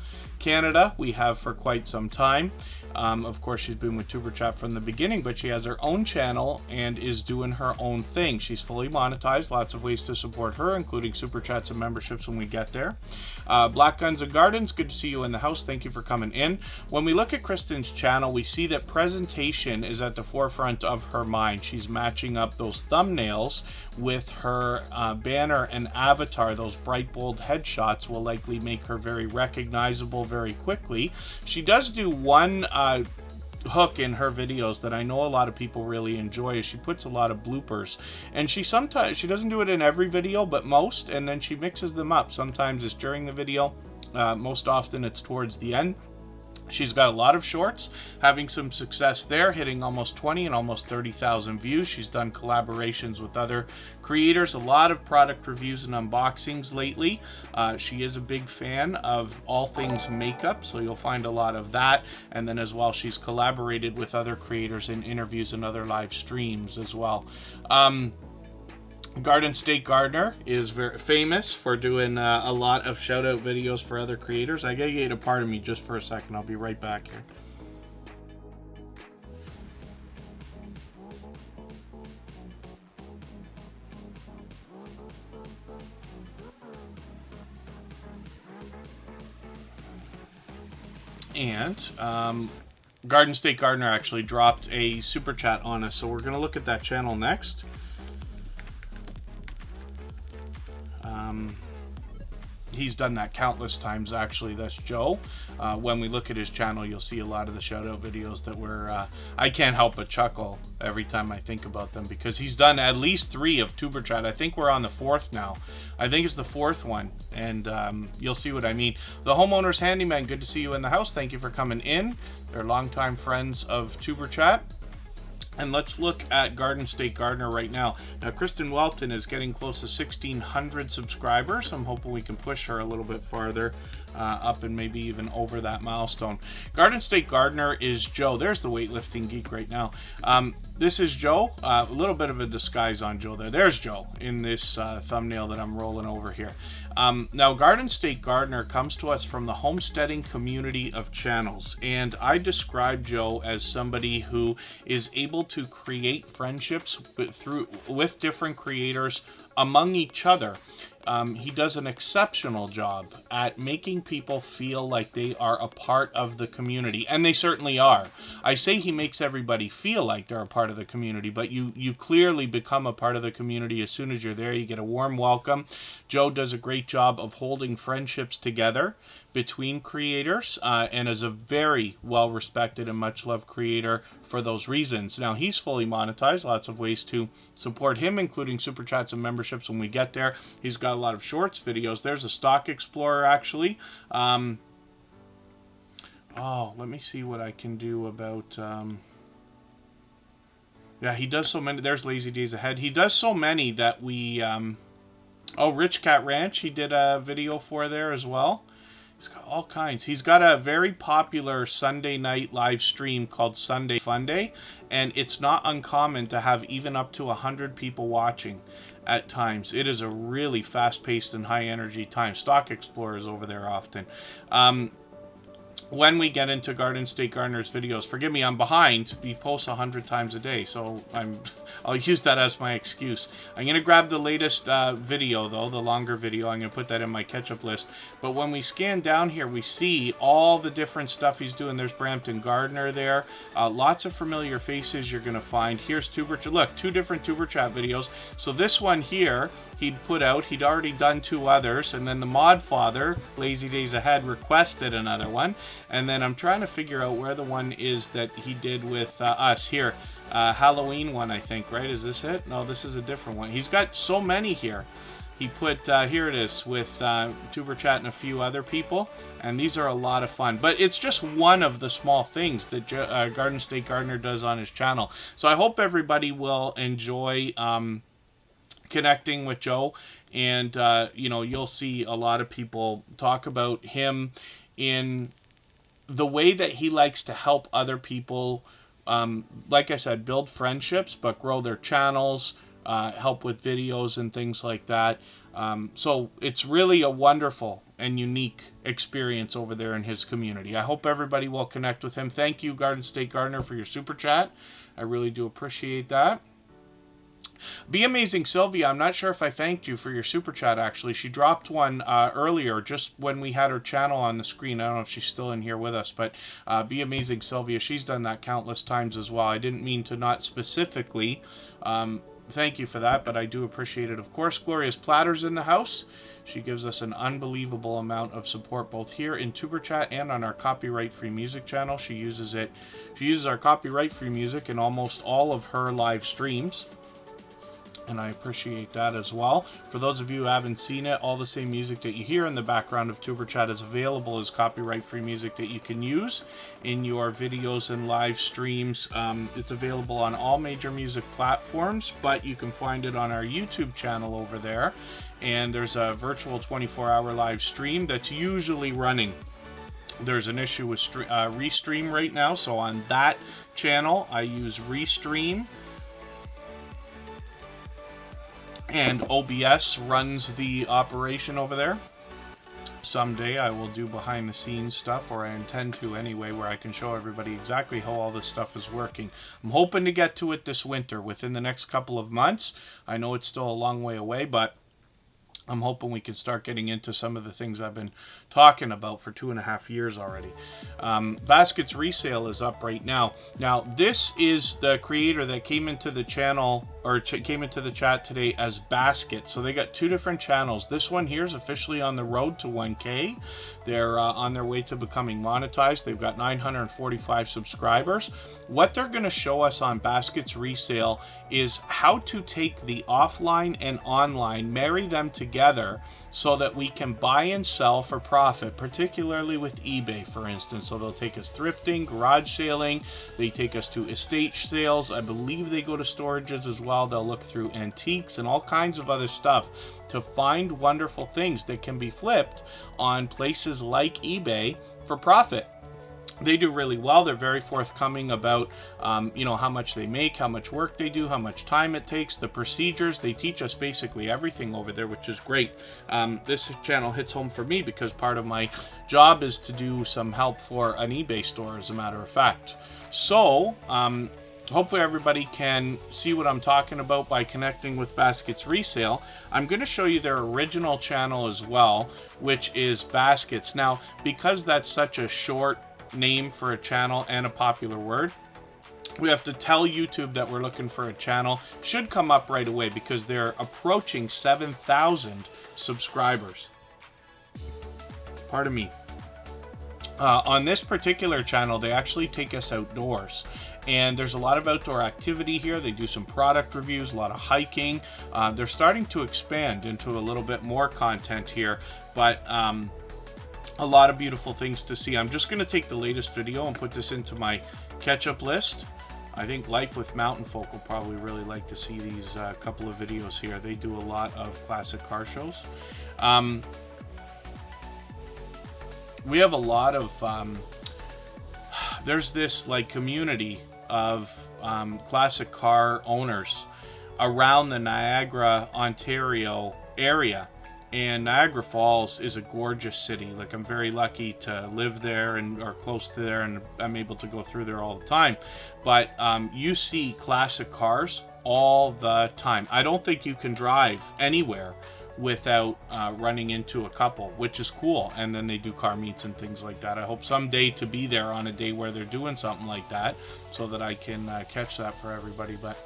Canada. We have for quite some time. Of course, she's been with Superchat from the beginning, but she has her own channel and is doing her own thing. She's fully monetized. Lots of ways to support her, including Super Chats and memberships when we get there. Black Guns and Gardens, good to see you in the house. Thank you for coming in. When we look at Kristen's channel, we see that presentation is at the forefront of her mind. She's matching up those thumbnails with her banner and avatar. Those bright, bold headshots will likely make her very recognizable very quickly. She does do one hook in her videos that I know a lot of people really enjoy. Is she puts a lot of bloopers, and she doesn't do it in every video, but most, and then she mixes them up. Sometimes it's during the video, most often it's towards the end. She's got a lot of shorts, having some success there, hitting almost 20 and almost 30,000 views. She's done collaborations with other creators, a lot of product reviews and unboxings lately. She is a big fan of all things makeup, so you'll find a lot of that. And then as well, she's collaborated with other creators in interviews and other live streams as well. Garden State Gardener is very famous for doing a lot of shout out videos for other creators. I gotta get a part of me just for a second. I'll be right back here. And Garden State Gardener actually dropped a super chat on us, so we're gonna look at that channel next. He's done that countless times, actually. That's Joe. When we look at his channel, you'll see a lot of the shout-out videos that were... I can't help but chuckle every time I think about them, because he's done at least 3 of Tuber Chat. I think we're on the 4th now. I think it's the 4th one, and you'll see what I mean. The Homeowner's Handyman, good to see you in the house. Thank you for coming in. They're longtime friends of Tuber Chat. And let's look at Garden State Gardener right now. Now, Kristen Welton is getting close to 1,600 subscribers. I'm hoping we can push her a little bit farther up and maybe even over that milestone. Garden State Gardener is Joe. There's the weightlifting geek right now. This is Joe. A little bit of a disguise on Joe there. There's Joe in this thumbnail that I'm rolling over here. Now, Garden State Gardener comes to us from the homesteading community of channels, and I describe Joe as somebody who is able to create friendships with different creators among each other. He does an exceptional job at making people feel like they are a part of the community, and they certainly are. I say he makes everybody feel like they're a part of the community, but you clearly become a part of the community as soon as you're there. You get a warm welcome. Joe does a great job of holding friendships together between creators, and is a very well-respected and much-loved creator for those reasons. Now, he's fully monetized. Lots of ways to support him, including super chats and memberships when we get there. He's got a lot of shorts videos. There's a stock explorer, actually. Oh, let me see what I can do about... yeah, he does so many. There's Lazy Days Ahead. He does so many that we... Oh, Rich Cat Ranch, he did a video for there as well. He's got all kinds. He's got a very popular Sunday night live stream called Sunday Funday, and it's not uncommon to have even up to 100 people watching at times. It is a really fast-paced and high-energy time. Stock Explorers over there often. When we get into Garden State Gardener's videos, forgive me, I'm behind. He posts 100 times a day, so I'll use that as my excuse. I'm going to grab the latest video, though, the longer video. I'm going to put that in my catch-up list. But when we scan down here, we see all the different stuff he's doing. There's Brampton Gardener there. Lots of familiar faces you're going to find. Here's Tuber Chat. Look, 2 different Tuber Chat videos. So this one here, he'd put out. He'd already done 2 others. And then the Mod Father, Lazy Days Ahead, requested another one. And then I'm trying to figure out where the one is that he did with us here. Halloween one, I think, right? Is this it? No, this is a different one. He's got so many here. He put, here it is, with Tuber Chat and a few other people. And these are a lot of fun. But it's just one of the small things that Garden State Gardener does on his channel. So I hope everybody will enjoy connecting with Joe. And, you know, you'll see a lot of people talk about him in the way that he likes to help other people, like I said, build friendships, but grow their channels, help with videos and things like that. So it's really a wonderful and unique experience over there in his community. I hope everybody will connect with him. Thank you, Garden State Gardener, for your super chat. I really do appreciate that. Be Amazing Sylvia, I'm not sure if I thanked you for your super chat, actually. She dropped one earlier, just when we had her channel on the screen. I don't know if she's still in here with us, but Be Amazing Sylvia, she's done that countless times as well. I didn't mean to not specifically thank you for that, but I do appreciate it. Of course, Glorious Platters in the house. She gives us an unbelievable amount of support both here in Tuber Chat and on our copyright-free music channel. She uses our copyright-free music in almost all of her live streams, and I appreciate that as well. For those of you who haven't seen it, all the same music that you hear in the background of Tuber Chat is available as copyright-free music that you can use in your videos and live streams. It's available on all major music platforms, but you can find it on our YouTube channel over there. And there's a virtual 24-hour live stream that's usually running. There's an issue with Restream right now, so on that channel, I use Restream. And OBS runs the operation over there. Someday I will do behind the scenes stuff, or I intend to anyway, where I can show everybody exactly how all this stuff is working. I'm hoping to get to it this winter, within the next couple of months. I know it's still a long way away, but I'm hoping we can start getting into some of the things I've been talking about for 2.5 years already. Baskets Resale is up right now. Now, this is the creator that came into the channel, or came into the chat today as Basket. So they got 2 different channels. This one here is officially on the road to 1K. They're on their way to becoming monetized. They've got 945 subscribers. What they're going to show us on Baskets Resale is how to take the offline and online, marry them together so that we can buy and sell for profit, particularly with eBay, for instance. So they'll take us thrifting, garage sailing, they take us to estate sales. I believe they go to storages as well. They'll look through antiques and all kinds of other stuff to find wonderful things that can be flipped on places like eBay for profit. They do really well. They're very forthcoming about, how much they make, how much work they do, how much time it takes, the procedures. They teach us basically everything over there, which is great. This channel hits home for me because part of my job is to do some help for an eBay store, as a matter of fact. So, hopefully everybody can see what I'm talking about by connecting with Baskets Resale. I'm going to show you their original channel as well, which is Baskets. Now, because that's such a short name for a channel and a popular word, we have to tell YouTube that we're looking for a channel. Should come up right away because they're approaching 7,000 subscribers. Pardon me. On this particular channel, they actually take us outdoors. And there's a lot of outdoor activity here. They do some product reviews, a lot of hiking. They're starting to expand into a little bit more content here, but a lot of beautiful things to see. I'm just going to take the latest video and put this into my catch-up list. I think Life with Mountain Folk will probably really like to see these couple of videos here. They do a lot of classic car shows. We have a lot of... there's this like community of classic car owners around the Niagara, Ontario area. And Niagara Falls is a gorgeous city. Like, I'm very lucky to live there and or close to there, and I'm able to go through there all the time. But you see classic cars all the time. I don't think you can drive anywhere without running into a couple, which is cool. And then they do car meets and things like that. I hope someday to be there on a day where they're doing something like that so that I can catch that for everybody. But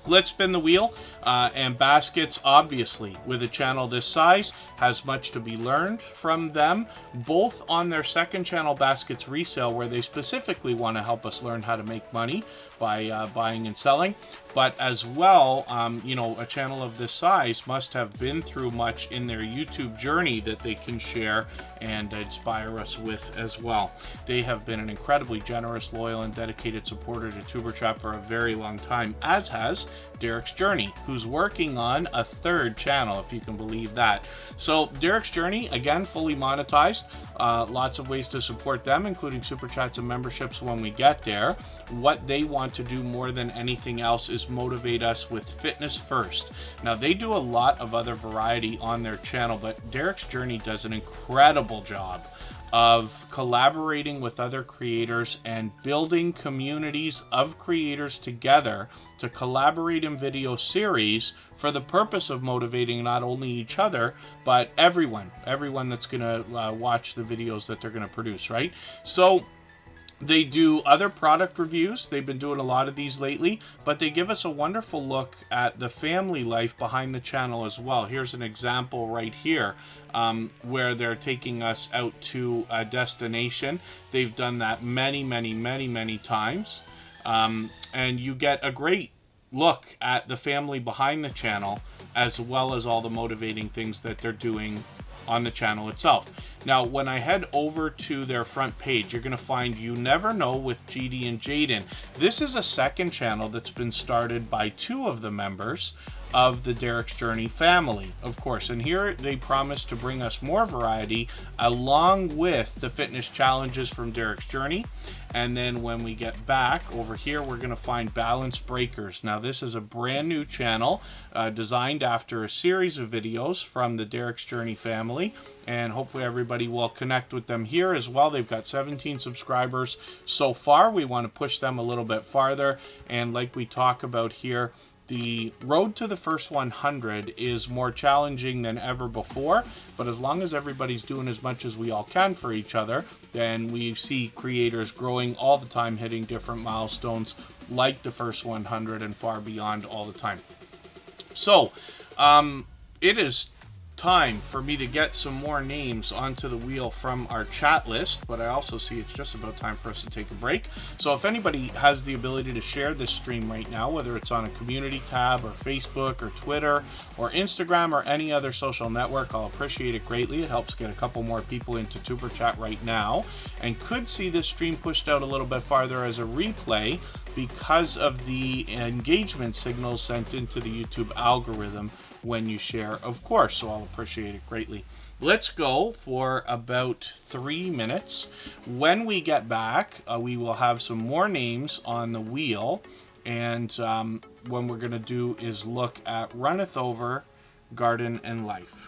let's spin the wheel. And Baskets, obviously, with a channel this size, has much to be learned from them, both on their second channel, Baskets Resale, where they specifically want to help us learn how to make money by buying and selling, but as well, a channel of this size must have been through much in their YouTube journey that they can share and inspire us with as well. They have been an incredibly generous, loyal, and dedicated supporter to Superchat for a very long time, as has Derek's Journey, who's working on a third channel, if you can believe that. So Derek's Journey, again, fully monetized. Lots of ways to support them, including super chats and memberships when we get there. What they want to do more than anything else is motivate us with fitness first. Now, they do a lot of other variety on their channel, but Derek's Journey does an incredible job of collaborating with other creators and building communities of creators together to collaborate in video series for the purpose of motivating not only each other, but everyone that's going to watch the videos that they're going to produce, right? So they do other product reviews. They've been doing a lot of these lately, but they give us a wonderful look at the family life behind the channel as well. Here's an example right here where they're taking us out to a destination. They've done that many, many, many, many times. And you get a great look at the family behind the channel, as well as all the motivating things that they're doing on the channel itself. Now, when I head over to their front page, you're going to find You Never Know with GD and Jaden. This is a second channel that's been started by 2 of the members of the Derek's Journey family, of course. And here they promise to bring us more variety along with the fitness challenges from Derek's Journey. And then when we get back over here, we're going to find Balance Breakers. Now, this is a brand new channel designed after a series of videos from the Derek's Journey family. And hopefully everybody will connect with them here as well. They've got 17 subscribers so far. We want to push them a little bit farther. And like we talk about here, The road to the first 100 is more challenging than ever before, but as long as everybody's doing as much as we all can for each other, then we see creators growing all the time, hitting different milestones like the first 100 and far beyond all the time. So, it is time for me to get some more names onto the wheel from our chat list, but I also see it's just about time for us to take a break. So if anybody has the ability to share this stream right now, whether it's on a community tab or Facebook or Twitter or Instagram or any other social network, I'll appreciate it greatly. It helps get a couple more people into Tuber Chat right now, and could see this stream pushed out a little bit farther as a replay because of the engagement signals sent into the YouTube algorithm when you share, of course, so I'll appreciate it greatly. Let's go for about 3 minutes. When we get back, we will have some more names on the wheel, and what we're going to do is look at Runneth Over, Garden and Life.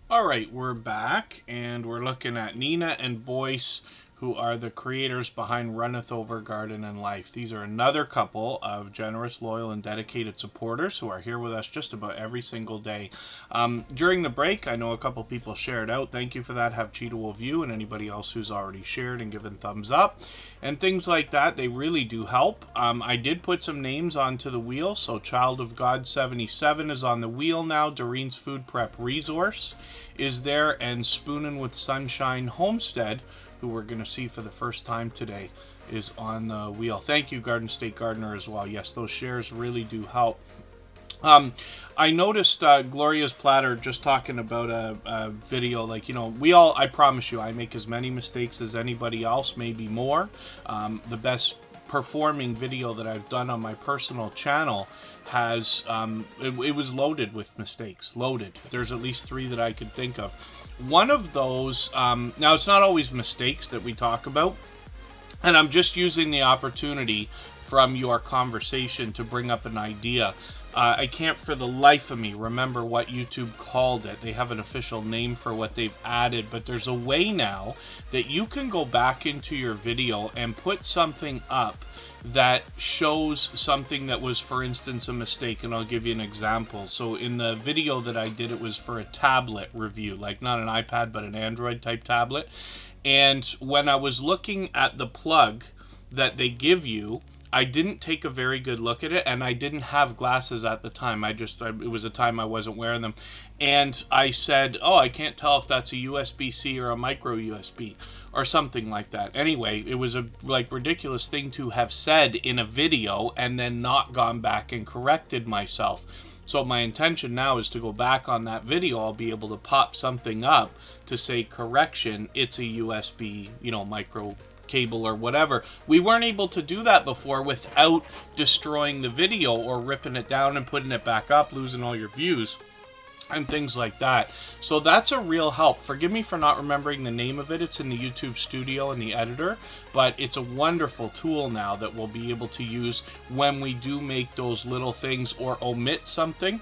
All right, we're back, and we're looking at Nina and Boyce, who are the creators behind Runneth Over Garden and Life. These are another couple of generous, loyal, and dedicated supporters who are here with us just about every single day. During the break, I know a couple people shared out. Thank you for that. Have Cheetah will view, and anybody else who's already shared and given thumbs up. And things like that, they really do help. I did put some names onto the wheel. So Child of God 77 is on the wheel now. Doreen's Food Prep Resource is there. And Spoonin' with Sunshine Homestead, who we're going to see for the first time today, is on the wheel. Thank you, Garden State Gardener, as well. Yes, those shares really do help. I noticed Gloria's Platter just talking about a video, like, you know, I promise you, I make as many mistakes as anybody else, maybe more. The best performing video that I've done on my personal channel has, it was loaded with mistakes, loaded. There's at least 3 that I could think of. One of those, now it's not always mistakes that we talk about, and I'm just using the opportunity from your conversation to bring up an idea. I can't for the life of me remember what YouTube called it. They have an official name for what they've added, but there's a way now that you can go back into your video and put something up that shows something that was, for instance, a mistake, and I'll give you an example. So in the video that I did, it was for a tablet review, like not an iPad, but an Android type tablet. And when I was looking at the plug that they give you, I didn't take a very good look at it, and I didn't have glasses at the time. It was a time I wasn't wearing them. And I said, oh, I can't tell if that's a USB-C or a micro USB or something like that. Anyway, it was a ridiculous thing to have said in a video and then not gone back and corrected myself. So my intention now is to go back on that video. I'll be able to pop something up to say, correction, it's a USB, micro cable or whatever. We weren't able to do that before without destroying the video or ripping it down and putting it back up, losing all your views and things like that. So that's a real help. Forgive me for not remembering the name of it. It's in the YouTube studio and the editor, but it's a wonderful tool now that we'll be able to use when we do make those little things or omit something.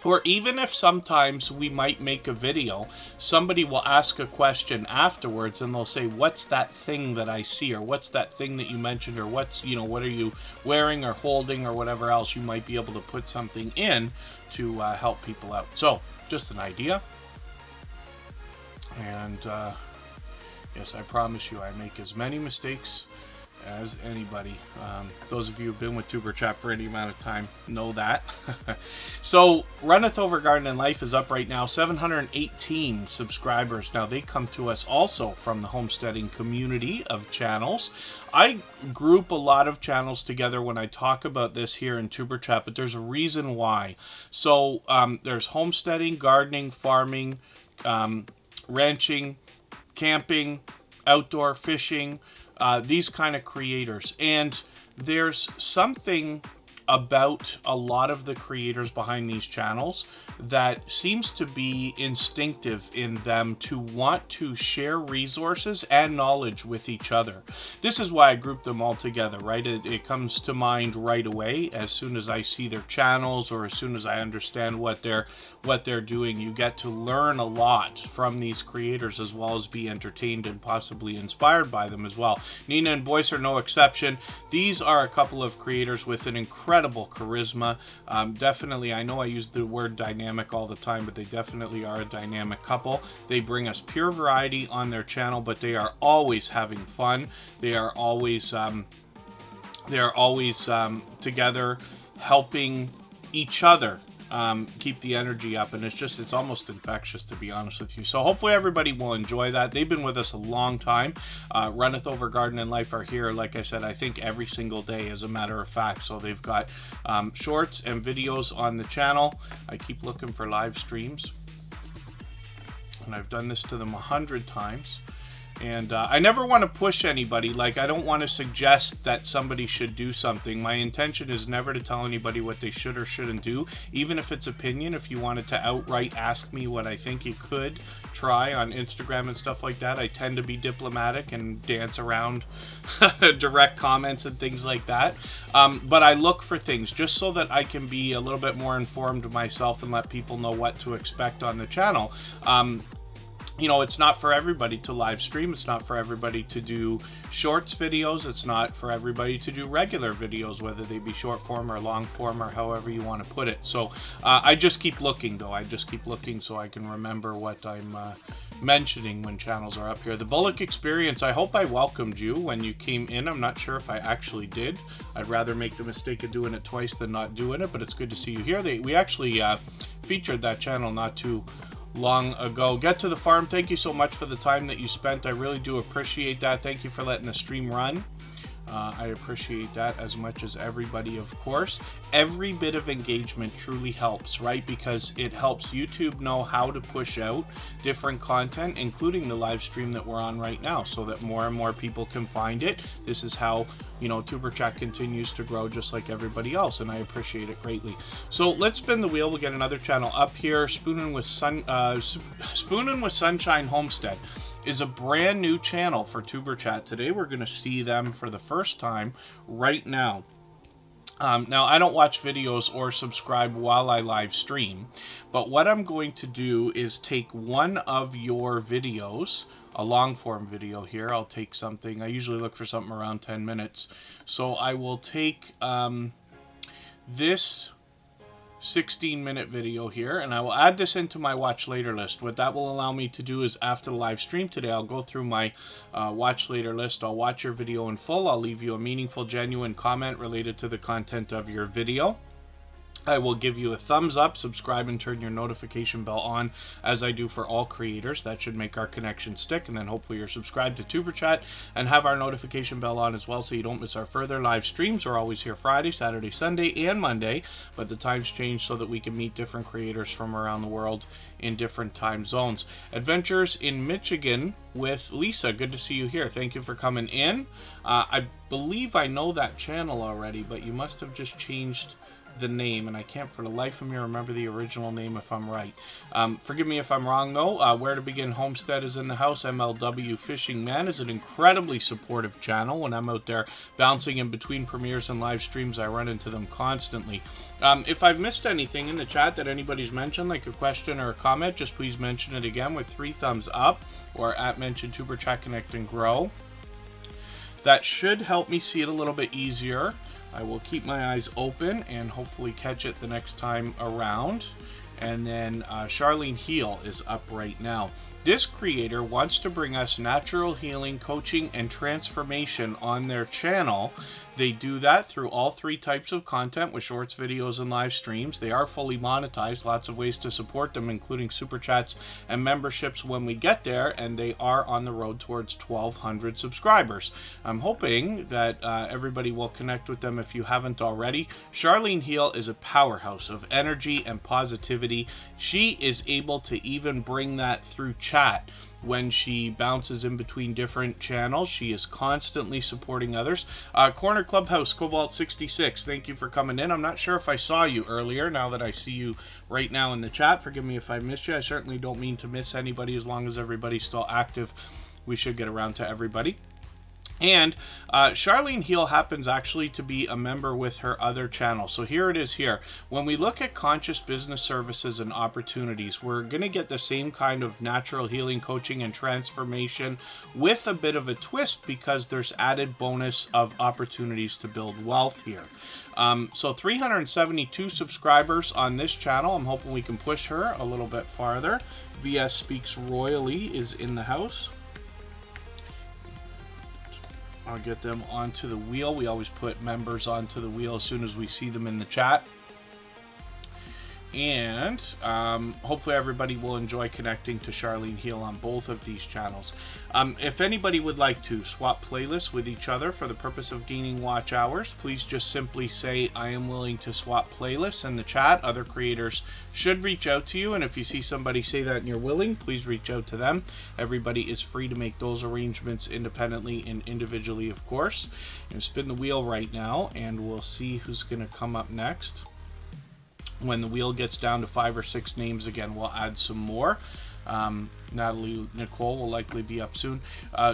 Or even if sometimes we might make a video, somebody will ask a question afterwards and they'll say, what's that thing that I see? Or what's that thing that you mentioned? Or what's, what are you wearing or holding or whatever else? You might be able to put something in to help people out. So, just an idea. And yes, I promise you, I make as many mistakes as anybody. Those of you who've been with Tuber Chat for any amount of time know that. So Runneth Over Garden and Life is up right now, 718 subscribers. Now they come to us also from the homesteading community of channels. I group a lot of channels together when I talk about this here in Tuber Chat, but there's a reason why. So there's homesteading, gardening, farming, ranching, camping, outdoor fishing, these kind of creators. And there's something about a lot of the creators behind these channels that seems to be instinctive in them to want to share resources and knowledge with each other. This is why I group them all together, right? It comes to mind right away as soon as I see their channels or as soon as I understand what they're doing. You get to learn a lot from these creators as well as be entertained and possibly inspired by them as well. Nina and Boyce are no exception. These are a couple of creators with an incredible charisma. Definitely, I know I use the word dynamic all the time, but they definitely are a dynamic couple. They bring us pure variety on their channel, but they are always having fun. They are always together helping each other keep the energy up, and it's almost infectious, to be honest with you. So hopefully everybody will enjoy that. They've been with us a long time. Runneth Over Garden and Life are here, like I said, I think every single day, as a matter of fact. So they've got shorts and videos on the channel. I keep looking for live streams, and I've done this to them 100 times. And I never want to push anybody. Like, I don't want to suggest that somebody should do something. My intention is never to tell anybody what they should or shouldn't do. Even if it's opinion, if you wanted to outright ask me what I think you could try on Instagram and stuff like that, I tend to be diplomatic and dance around direct comments and things like that. But I look for things just so that I can be a little bit more informed myself and let people know what to expect on the channel. you know, it's not for everybody to live stream. It's not for everybody to do shorts videos. It's not for everybody to do regular videos, whether they be short form or long form or however you want to put it. So I just keep looking, though. I just keep looking so I can remember what I'm mentioning when channels are up here. The Bullock Experience, I hope I welcomed you when you came in. I'm not sure if I actually did. I'd rather make the mistake of doing it twice than not doing it, but it's good to see you here. We actually featured that channel not too long ago. Get to the Farm, thank you so much for the time that you spent. I really do appreciate that. Thank you for letting the stream run. I appreciate that as much as everybody, of course. Every bit of engagement truly helps, right? Because it helps YouTube know how to push out different content, including the live stream that we're on right now, so that more and more people can find it. This is how, you know, Tuber Chat continues to grow just like everybody else, and I appreciate it greatly. So let's spin the wheel. We'll get another channel up here. Spoonin' with Sunshine Homestead is a brand new channel for Tuber Chat. Today we're going to see them for the first time right now. Now, I don't watch videos or subscribe while I live stream, but what I'm going to do is take one of your videos, a long form video here. I'll take something, I usually look for something around 10 minutes. So I will take this 16-minute video here, and I will add this into my watch later list. What that will allow me to do is after the live stream today, I'll go through my watch later list. I'll watch your video in full. I'll leave you a meaningful, genuine comment related to the content of your video. I will give you a thumbs up, subscribe, and turn your notification bell on, as I do for all creators. That should make our connection stick, and then hopefully you're subscribed to Tuber Chat and have our notification bell on as well, so you don't miss our further live streams. We're always here Friday, Saturday, Sunday, and Monday, but the times change so that we can meet different creators from around the world in different time zones. Adventures in Michigan with Lisa, good to see you here. Thank you for coming in. I believe I know that channel already, but you must have just changed the name, and I can't for the life of me remember the original name if I'm right. Forgive me if I'm wrong, though. Where to Begin Homestead is in the house. MLW Fishing Man is an incredibly supportive channel. When I'm out there bouncing in between premieres and live streams, I run into them constantly. If I've missed anything in the chat that anybody's mentioned, like a question or a comment, just please mention it again with 3 thumbs up, or at mention Tuber Chat Connect and Grow. That should help me see it a little bit easier. I will keep my eyes open and hopefully catch it the next time around. And then Charlene Heal is up right now. This creator wants to bring us natural healing, coaching, and transformation on their channel. They do that through all 3 types of content with shorts, videos, and live streams. They are fully monetized, lots of ways to support them, including super chats and memberships when we get there, and they are on the road towards 1,200 subscribers. I'm hoping that everybody will connect with them if you haven't already. Charlene Heal is a powerhouse of energy and positivity. She is able to even bring that through chat. When she bounces in between different channels, she is constantly supporting others. Corner Clubhouse Cobalt 66, thank you for coming in. I'm not sure if I saw you earlier. Now that I see you right now in the chat, forgive me if I missed you. I certainly don't mean to miss anybody. As long as everybody's still active, we should get around to everybody. And Charlene Heal happens actually to be a member with her other channel. So here it is here. When we look at conscious business services and opportunities, we're going to get the same kind of natural healing, coaching, and transformation with a bit of a twist, because there's added bonus of opportunities to build wealth here. So 372 subscribers on this channel. I'm hoping we can push her a little bit farther. VS Speaks Royally is in the house. I'll get them onto the wheel. We always put members onto the wheel as soon as we see them in the chat. And hopefully everybody will enjoy connecting to Charlene Heal on both of these channels. If anybody would like to swap playlists with each other for the purpose of gaining watch hours, please just simply say, I am willing to swap playlists in the chat. Other creators should reach out to you, and if you see somebody say that and you're willing, please reach out to them. Everybody is free to make those arrangements independently and individually, of course. I'm going to spin the wheel right now, and we'll see who's going to come up next. When the wheel gets down to 5 or 6 names again, we'll add some more. Natalie Nicole will likely be up soon.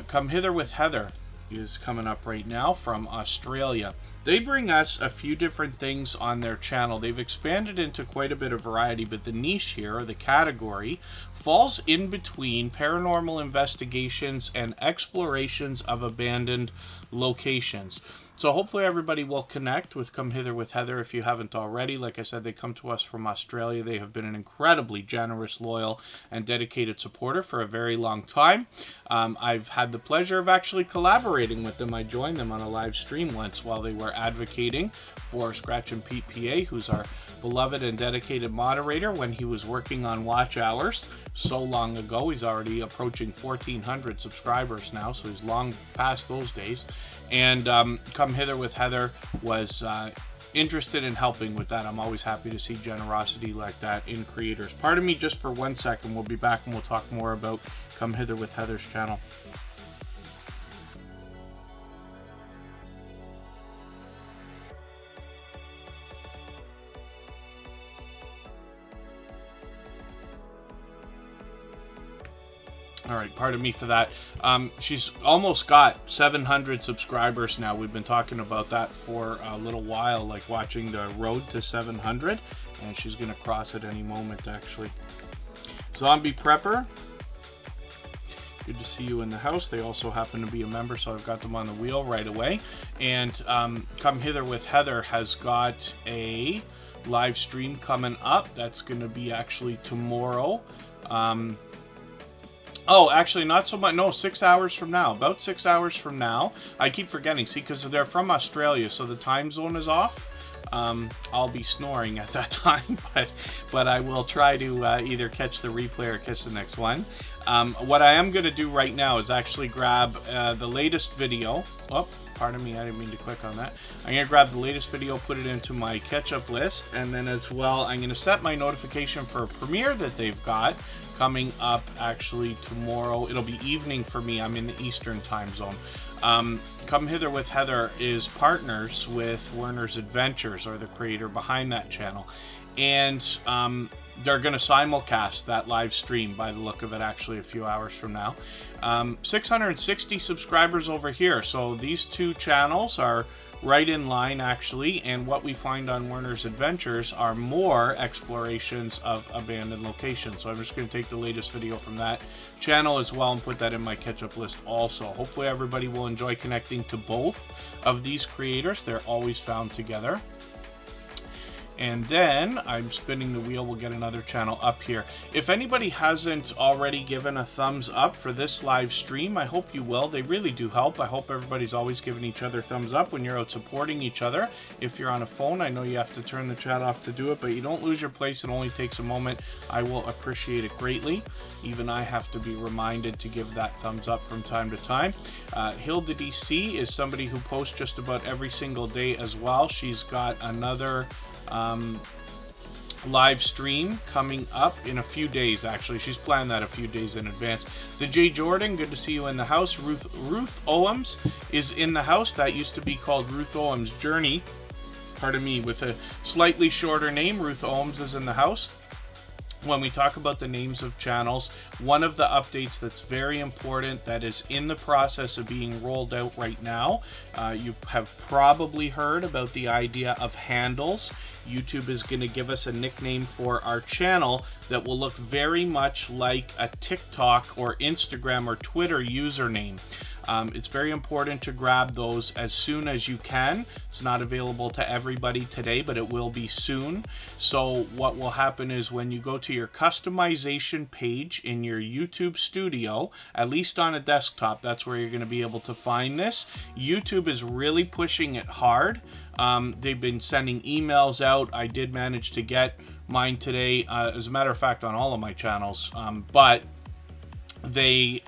Come Hither with Heather is coming up right now from Australia. They bring us a few different things on their channel. They've expanded into quite a bit of variety, but the niche here, or the category, falls in between paranormal investigations and explorations of abandoned locations. So hopefully everybody will connect with Come Hither with Heather if you haven't already. Like I said, they come to us from Australia. They have been an incredibly generous, loyal, and dedicated supporter for a very long time. I've had the pleasure of actually collaborating with them. I joined them on a live stream once while they were advocating for Scratch and Pete PA, who's our beloved and dedicated moderator, when he was working on watch hours so long ago. He's already approaching 1,400 subscribers now, so he's long past those days. And Come Hither with Heather was interested in helping with that. I'm always happy to see generosity like that in creators. Pardon me just for 1 second. We'll be back and we'll talk more about Come Hither with Heather's channel. All right, pardon me for that. She's almost got 700 subscribers now. We've been talking about that for a little while, like watching the road to 700, and she's going to cross at any moment, actually. Zombie Prepper, good to see you in the house. They also happen to be a member, so I've got them on the wheel right away. And Come Hither with Heather has got a live stream coming up. That's going to be actually tomorrow. Oh, actually, not so much. No, 6 hours from now. About 6 hours from now. I keep forgetting, see, because they're from Australia, so the time zone is off. I'll be snoring at that time, but I will try to either catch the replay or catch the next one. What I am going to do right now is actually grab the latest video. Oh, pardon me, I didn't mean to click on that. I'm going to grab the latest video, put it into my catch-up list, and then as well, I'm going to set my notification for a premiere that they've got coming up actually tomorrow. It'll be evening for me. I'm in the Eastern time zone. Come Hither with Heather is partners with Werner's Adventures, or the creator behind that channel. And they're going to simulcast that live stream, by the look of it, actually a few hours from now. 660 subscribers over here. So these two channels are right in line, actually, and what we find on Werner's Adventures are more explorations of abandoned locations. So I'm just going to take the latest video from that channel as well and put that in my catch-up list also. Hopefully everybody will enjoy connecting to both of these creators. They're always found together. And then I'm spinning the wheel. We'll get another channel up here. If anybody hasn't already given a thumbs up for this live stream, I hope you will. They really do help. I hope everybody's always giving each other thumbs up when you're out supporting each other. If you're on a phone, I know you have to turn the chat off to do it, but you don't lose your place. It only takes a moment. I will appreciate it greatly. Even I have to be reminded to give that thumbs up from time to time. Hilda DC is somebody who posts just about every single day as well. She's got another live stream coming up in a few days. Actually, she's planned that a few days in advance. The J Jordan, good to see you in the house. Ruth Oams is in the house. That used to be called Ruth Oams Journey, pardon me, with a slightly shorter name. Ruth Oams is in the house. When we talk about the names of channels, one of the updates that's very important that is in the process of being rolled out right now, you have probably heard about the idea of handles. YouTube is going to give us a nickname for our channel that will look very much like a TikTok or Instagram or Twitter username. It's very important to grab those as soon as you can. It's not available to everybody today, but it will be soon. So what will happen is when you go to your customization page in your YouTube studio, at least on a desktop, that's where you're going to be able to find this. YouTube is really pushing it hard. They've been sending emails out. I did manage to get mine today, as a matter of fact, on all of my channels. But they...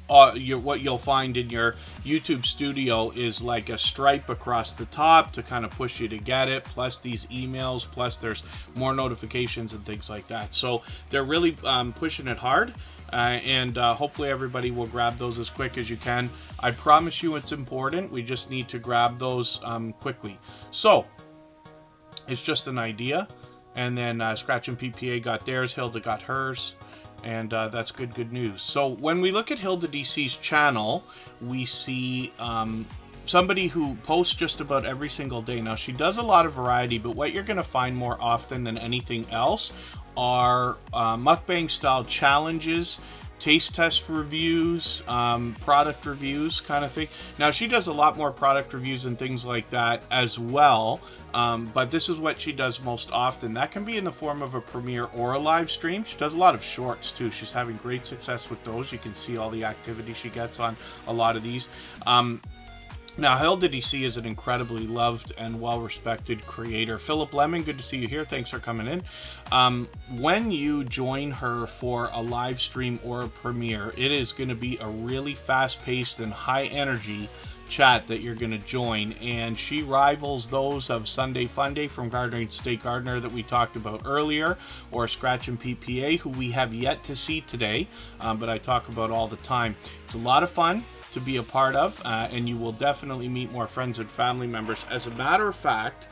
what you'll find in your YouTube studio is like a stripe across the top to kind of push you to get it, plus these emails, plus there's more notifications and things like that. So they're really pushing it hard, and hopefully everybody will grab those as quick as you can. I promise you it's important. We just need to grab those quickly. So it's just an idea. And then Scratch and PPA got theirs, Hilda got hers. And that's good news. So when we look at Hilda DC's channel, we see somebody who posts just about every single day. Now, she does a lot of variety, but what you're going to find more often than anything else are mukbang style challenges, taste test reviews, product reviews kind of thing. Now, she does a lot more product reviews and things like that as well, but this is what she does most often. That can be in the form of a premiere or a live stream. She does a lot of shorts too. She's having great success with those. You can see all the activity she gets on a lot of these. Now, Hilda DC is an incredibly loved and well-respected creator. Philip Lemon, good to see you here. Thanks for coming in. When you join her for a live stream or a premiere, it is going to be a really fast-paced and high-energy chat that you're going to join, and she rivals those of Sunday Funday from Gardening State Gardener that we talked about earlier, or Scratch and PPA, who we have yet to see today, but I talk about all the time. It's a lot of fun to be a part of, and you will definitely meet more friends and family members. As a matter of fact,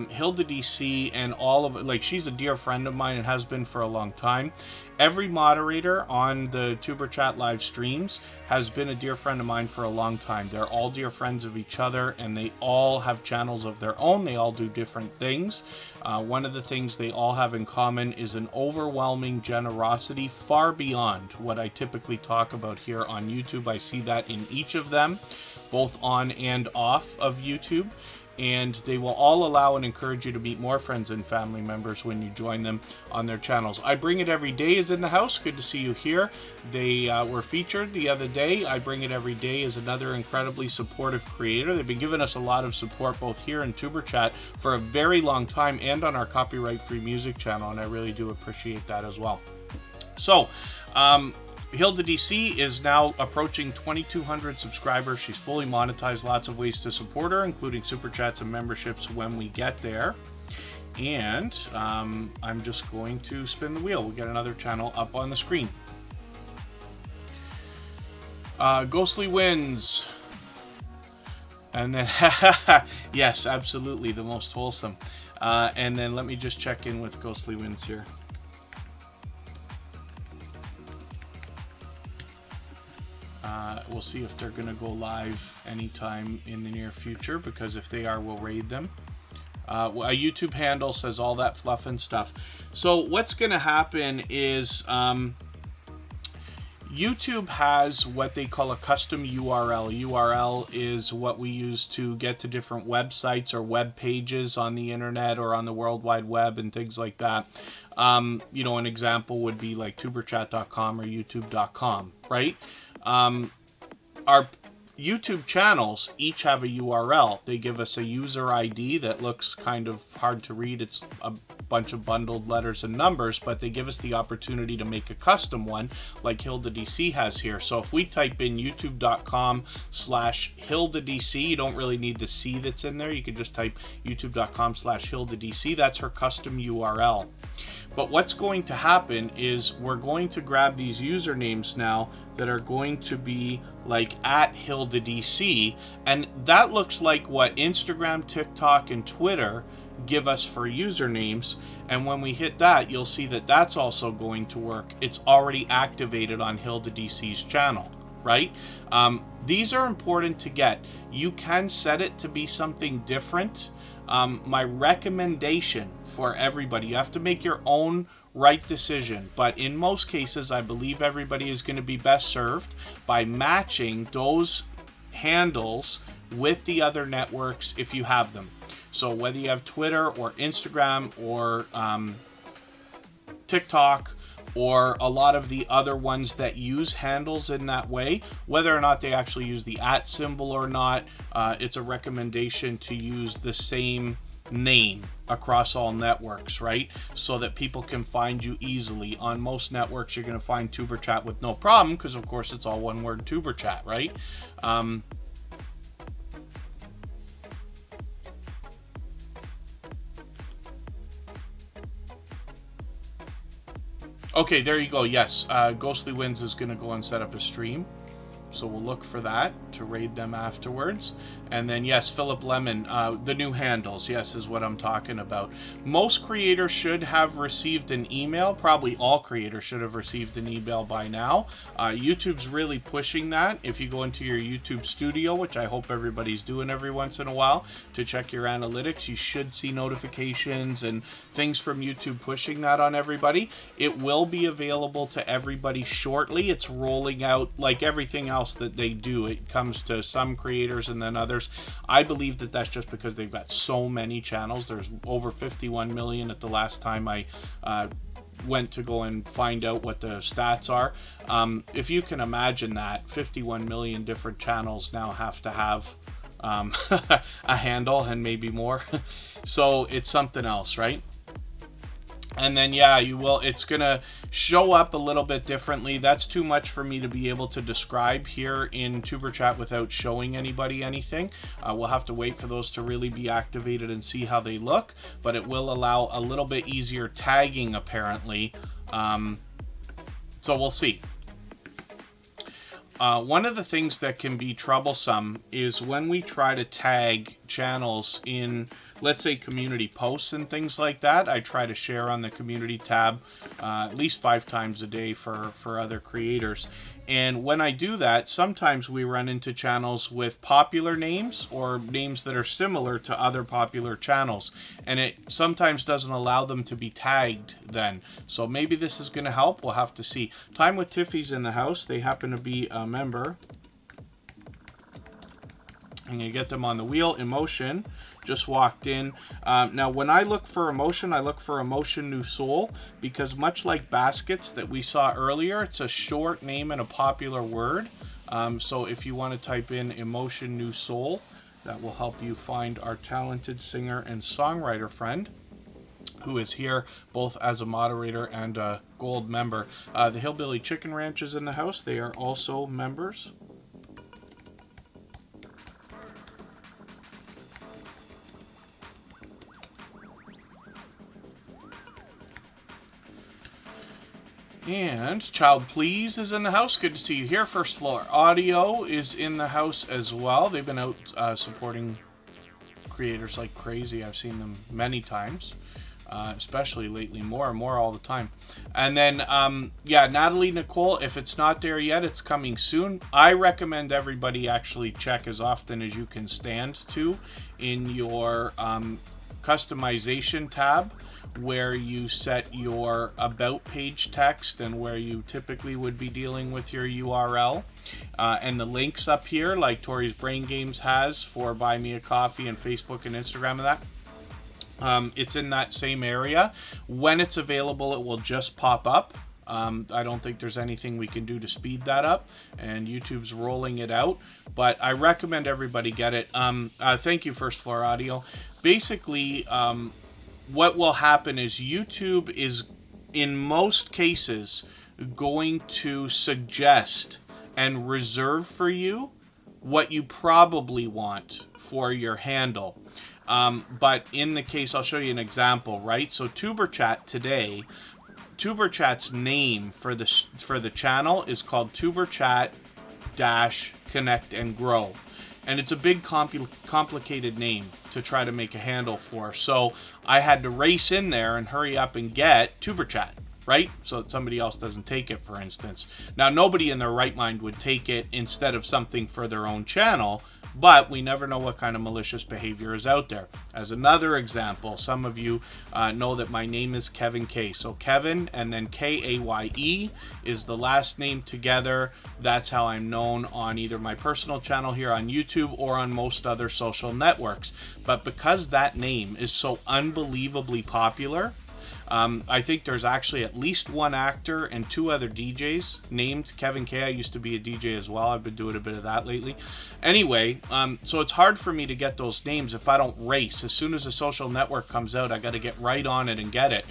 Hilda DC and all of it, like, she's a dear friend of mine and has been for a long time. Every moderator on the Tuber Chat live streams has been a dear friend of mine for a long time. They're all dear friends of each other, and they all have channels of their own. They all do different things. One of the things they all have in common is an overwhelming generosity far beyond what I typically talk about here on YouTube. I see that in each of them, both on and off of YouTube. And they will all allow and encourage you to meet more friends and family members when you join them on their channels. I Bring It Every Day is in the house. Good to see you here. They were featured the other day. I Bring It Every Day is another incredibly supportive creator. They've been giving us a lot of support both here in Tuber Chat for a very long time and on our copyright-free music channel, and I really do appreciate that as well. So, Hilda DC is now approaching 2,200 subscribers. She's fully monetized. Lots of ways to support her, including super chats and memberships when we get there. And I'm just going to spin the wheel. We'll get another channel up on the screen. Ghostly Wins. And then, yes, absolutely, the most wholesome. And then let me just check in with Ghostly Wins here. We'll see if they're going to go live anytime in the near future, because if they are, we'll raid them. A YouTube handle says all that fluff and stuff. So what's going to happen is YouTube has what they call a custom URL. URL is what we use to get to different websites or web pages on the internet or on the World Wide Web and things like that. You know, an example would be like tuberchat.com or youtube.com, right? Our YouTube channels each have a URL. They give us a user ID that looks kind of hard to read. It's a bunch of bundled letters and numbers, but they give us the opportunity to make a custom one like Hilda DC has here. So if we type in youtube.com/Hilda DC, you don't really need the C that's in there. You can just type youtube.com/Hilda DC. That's her custom URL. But what's going to happen is we're going to grab these usernames now that are going to be like @Hilda DC, and that looks like what Instagram, TikTok, and Twitter give us for usernames. And when we hit that, you'll see that that's also going to work. It's already activated on Hilda DC's channel, right? These are important to get. You can set it to be something different. My recommendation for everybody, you have to make your own right decision, but in most cases I believe everybody is going to be best served by matching those handles with the other networks if you have them. So whether you have Twitter or Instagram or TikTok or a lot of the other ones that use handles in that way, whether or not they actually use the @ symbol or not, it's a recommendation to use the same name across all networks, right? So that people can find you easily. On most networks, you're going to find Tuber Chat with no problem, because of course it's all one word, Tuber Chat, right? Okay, there you go. Yes, Ghostly Winds is going to go and set up a stream. So we'll look for that to raid them afterwards. And then, yes, Philip Lemon, the new handles, yes, is what I'm talking about. Most creators should have received an email. Probably all creators should have received an email by now. YouTube's really pushing that. If you go into your YouTube studio, which I hope everybody's doing every once in a while, to check your analytics, you should see notifications and things from YouTube pushing that on everybody. It will be available to everybody shortly. It's rolling out like everything else that they do. It comes to some creators and then others. I believe that that's just because they've got so many channels. There's over 51 million at the last time I went to go and find out what the stats are. If you can imagine that, 51 million different channels now have to have a handle and maybe more. So it's something else, right? And then, yeah, you will, it's going to show up a little bit differently. That's too much for me to be able to describe here in Tuber Chat without showing anybody anything. We'll have to wait for those to really be activated and see how they look, but it will allow a little bit easier tagging, apparently. So we'll see. One of the things that can be troublesome is when we try to tag channels in, let's say, community posts and things like that. I try to share on the community tab at least 5 times a day for other creators. And when I do that, sometimes we run into channels with popular names or names that are similar to other popular channels. And it sometimes doesn't allow them to be tagged then. So maybe this is going to help. We'll have to see. Time with Tiffy's in the house. They happen to be a member. And you get them on the wheel. Emotion just walked in. Now, when I look for emotion, I look for emotion new soul, because much like baskets that we saw earlier, it's a short name and a popular word. So if you want to type in emotion new soul, that will help you find our talented singer and songwriter friend, who is here both as a moderator and a gold member. The Hillbilly Chicken Ranch is in the house. They are also members. And Child Please is in the house. Good to see you here. First Floor Audio is in the house as well. They've been out supporting creators like crazy. I've seen them many times, especially lately, more and more all the time. And then, yeah, Natalie Nicole, if it's not there yet, it's coming soon. I recommend everybody actually check as often as you can stand to in your customization tab, where you set your about page text and where you typically would be dealing with your URL. And the links up here, like Tori's Brain Games has for Buy Me a Coffee and Facebook and Instagram and that. It's in that same area. When it's available, it will just pop up. I don't think there's anything we can do to speed that up, and YouTube's rolling it out. But I recommend everybody get it. Thank you, First Floor Audio. Basically, what will happen is YouTube is, in most cases, going to suggest and reserve for you what you probably want for your handle. But in the case, I'll show you an example, right? So TuberChat today, TuberChat's name for the channel is called TuberChat-Connect and Grow. And it's a big complicated name to try to make a handle for. So I had to race in there and hurry up and get TuberChat, right? So that somebody else doesn't take it, for instance. Now, nobody in their right mind would take it instead of something for their own channel, but we never know what kind of malicious behavior is out there. As another example, some of you know that my name is Kevin K. So Kevin and then K-A-Y-E is the last name together. That's how I'm known on either my personal channel here on YouTube or on most other social networks. But because that name is so unbelievably popular, I think there's actually at least one actor and 2 other DJs named Kevin K. I used to be a DJ as well. I've been doing a bit of that lately. Anyway, so it's hard for me to get those names if I don't race. As soon as a social network comes out, I got to get right on it and get it.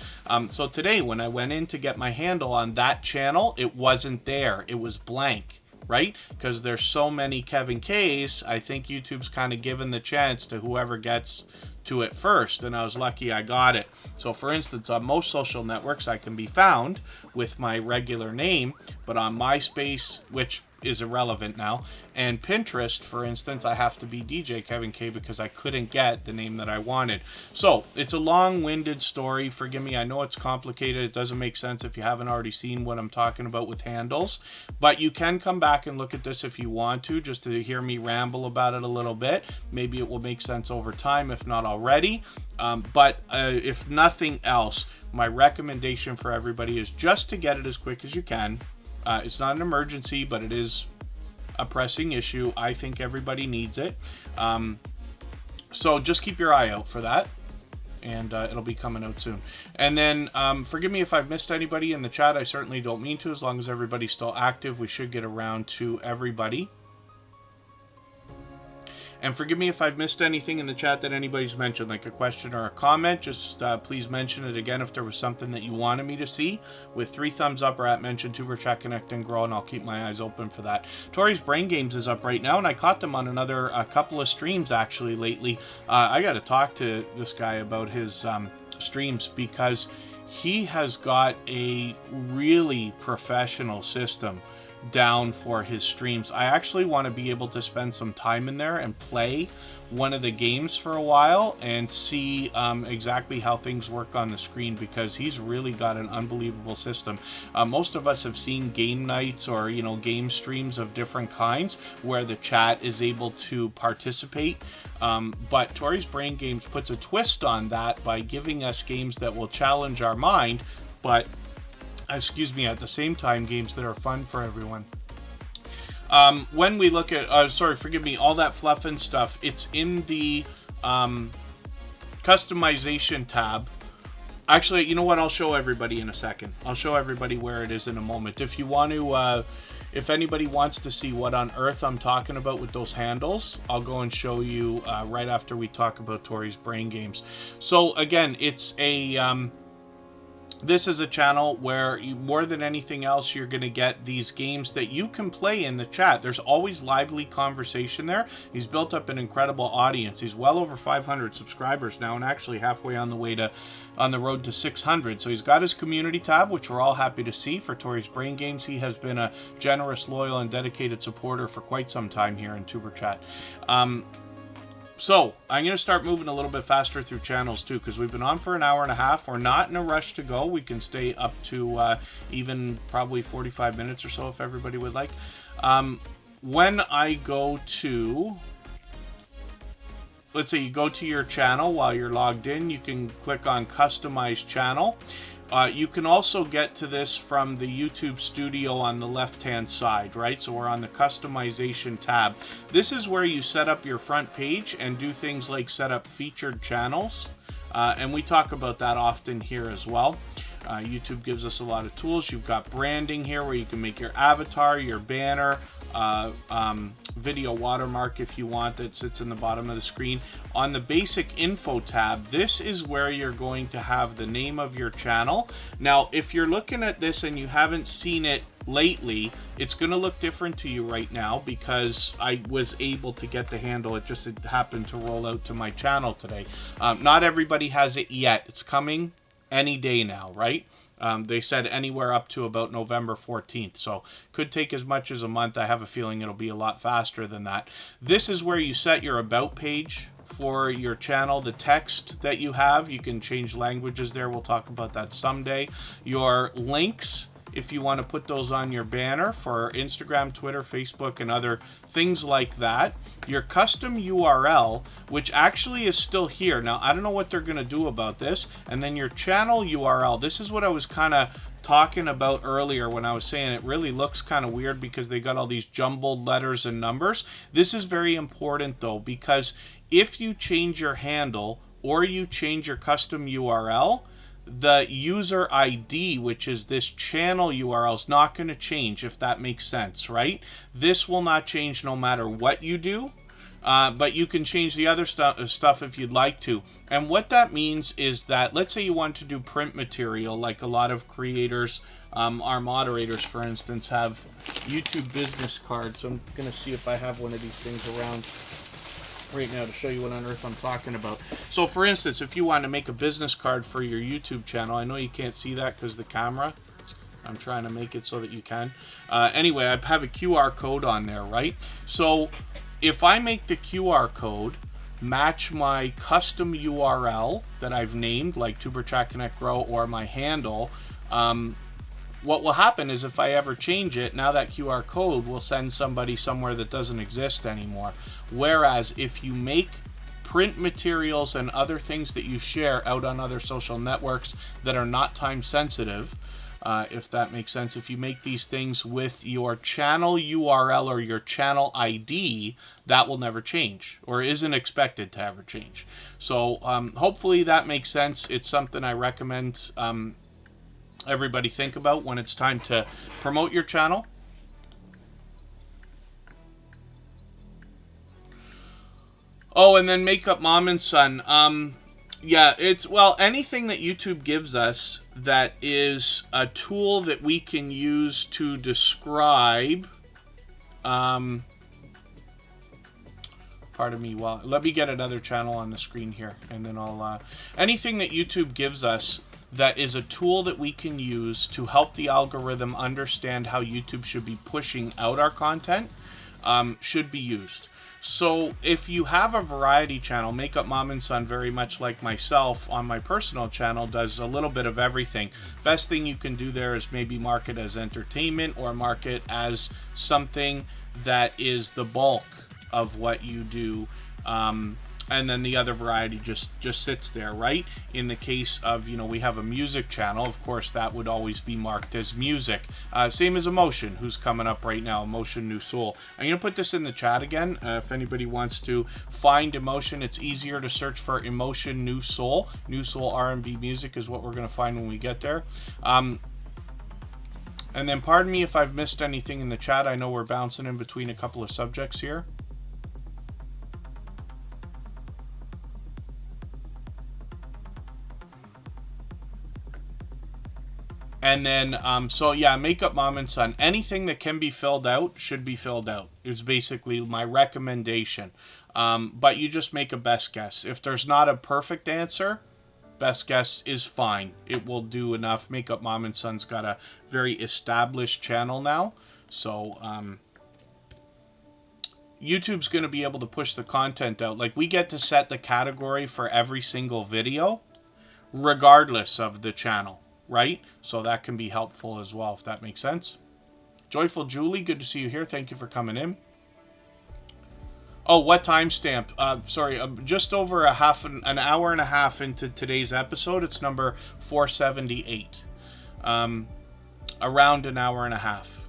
So today, when I went in to get my handle on that channel, it wasn't there. It was blank, right? Because there's so many Kevin K's, I think YouTube's kind of given the chance to whoever gets to it first, and I was lucky I got it. So for instance, on most social networks I can be found with my regular name, but on MySpace, which is irrelevant now, and Pinterest, for instance, I have to be DJ Kevin K because I couldn't get the name that I wanted. So it's a long-winded story. Forgive me, I know it's complicated. It doesn't make sense if you haven't already seen what I'm talking about with handles, but you can come back and look at this if you want to, just to hear me ramble about it a little bit. Maybe it will make sense over time, if not already. But if nothing else, my recommendation for everybody is just to get it as quick as you can. It's not an emergency, but it is a pressing issue. I think everybody needs it. So just keep your eye out for that, and it'll be coming out soon. And then forgive me if I've missed anybody in the chat. I certainly don't mean to. As long as everybody's still active, we should get around to everybody. And forgive me if I've missed anything in the chat that anybody's mentioned, like a question or a comment. Just please mention it again if there was something that you wanted me to see. With 3 thumbs up or at mention Tuber Chat, Connect, and Grow, and I'll keep my eyes open for that. Tori's Brain Games is up right now, and I caught them on a couple of streams actually lately. I got to talk to this guy about his streams, because he has got a really professional system down for his streams. I actually want to be able to spend some time in there and play one of the games for a while and see exactly how things work on the screen, because he's really got an unbelievable system. Most of us have seen game nights or game streams of different kinds where the chat is able to participate, but Tori's Brain Games puts a twist on that by giving us games that will challenge our mind, but excuse me, at the same time, games that are fun for everyone. When we look at, sorry, forgive me, all that fluff and stuff, it's in the customization tab. Actually, you know what? I'll show everybody in a second. I'll show everybody where it is in a moment. If you want to, if anybody wants to see what on earth I'm talking about with those handles, I'll go and show you right after we talk about Tori's Brain Games. So again, it's a... this is a channel where more than anything else, you're going to get these games that you can play in the chat. There's always lively conversation there. He's built up an incredible audience. He's well over 500 subscribers now, and actually halfway on the road to 600. So he's got his community tab, which we're all happy to see for Tori's Brain Games. He has been a generous, loyal, and dedicated supporter for quite some time here in Tuber Chat. So, I'm going to start moving a little bit faster through channels, too, because we've been on for an hour and a half. We're not in a rush to go. We can stay up to even probably 45 minutes or so, if everybody would like. When I go to... let's say you go to your channel while you're logged in, you can click on Customize Channel. You can also get to this from the YouTube studio on the left-hand side, right? So we're on the customization tab. This is where you set up your front page and do things like set up featured channels. And we talk about that often here as well. YouTube gives us a lot of tools. You've got branding here where you can make your avatar, your banner, video watermark if you want, that sits in the bottom of the screen. On the basic info tab, this is where you're going to have the name of your channel. Now, if you're looking at this and you haven't seen it lately, it's going to look different to you right now because I was able to get the handle. It just happened to roll out to my channel today. Not everybody has it yet. It's coming any day now, right? They said anywhere up to about November 14th, so could take as much as a month. I have a feeling it'll be a lot faster than that. This is where you set your about page for your channel. The text that you have, you can change languages there. We'll talk about that someday. Your links, if you want to put those on your banner for Instagram, Twitter, Facebook, and other things like that. Your custom URL, which actually is still here. Now, I don't know what they're going to do about this. And then your channel URL. This is what I was kind of talking about earlier when I was saying it really looks kind of weird because they got all these jumbled letters and numbers. This is very important, though, because if you change your handle or you change your custom URL, the user ID, which is this channel URL, is not going to change, if that makes sense, right? This will not change no matter what you do, but you can change the other stuff if you'd like to. And what that means is that, let's say you want to do print material, like a lot of creators, our moderators, for instance, have YouTube business cards. So I'm going to see if I have one of these things around right now to show you what on earth I'm talking about. So for instance, if you want to make a business card for your YouTube channel, I know you can't see that because the camera, I'm trying to make it so that you can. Anyway, I have a QR code on there, right? So if I make the QR code match my custom URL that I've named, like Tuberchat Connect Grow, or my handle, what will happen is if I ever change it, now that QR code will send somebody somewhere that doesn't exist anymore. Whereas if you make print materials and other things that you share out on other social networks that are not time sensitive, if that makes sense, if you make these things with your channel URL or your channel ID, that will never change or isn't expected to ever change. So hopefully that makes sense. It's something I recommend everybody think about when it's time to promote your channel. Oh, and then Makeup Mom and Son. Yeah, it's, well, anything that YouTube gives us that is a tool that we can use to describe, pardon me, well, let me get another channel on the screen here, and then I'll, anything that YouTube gives us that is a tool that we can use to help the algorithm understand how YouTube should be pushing out our content, should be used. So if you have a variety channel, Makeup Mom and Son, very much like myself on my personal channel, does a little bit of everything. Best thing you can do there is maybe mark it as entertainment or mark it as something that is the bulk of what you do. And then the other variety just sits there, right? In the case of, you know, we have a music channel, of course, that would always be marked as music. Same as Emotion, who's coming up right now, Emotion New Soul. I'm going to put this in the chat again. If anybody wants to find Emotion, it's easier to search for Emotion New Soul. New Soul R&B music is what we're going to find when we get there. And then pardon me if I've missed anything in the chat. I know we're bouncing in between a couple of subjects here. And then, so yeah, Makeup Mom and Son. Anything that can be filled out should be filled out. Is basically my recommendation. But you just make a best guess. If there's not a perfect answer, best guess is fine. It will do enough. Makeup Mom and Son's got a very established channel now. So, YouTube's going to be able to push the content out. Like, we get to set the category for every single video, regardless of the channel. Right? So that can be helpful as well, if that makes sense. Joyful Julie, good to see you here. Thank you for coming in. Oh, what timestamp? Sorry, just over an hour and a half into today's episode. It's number 478. Around an hour and a half.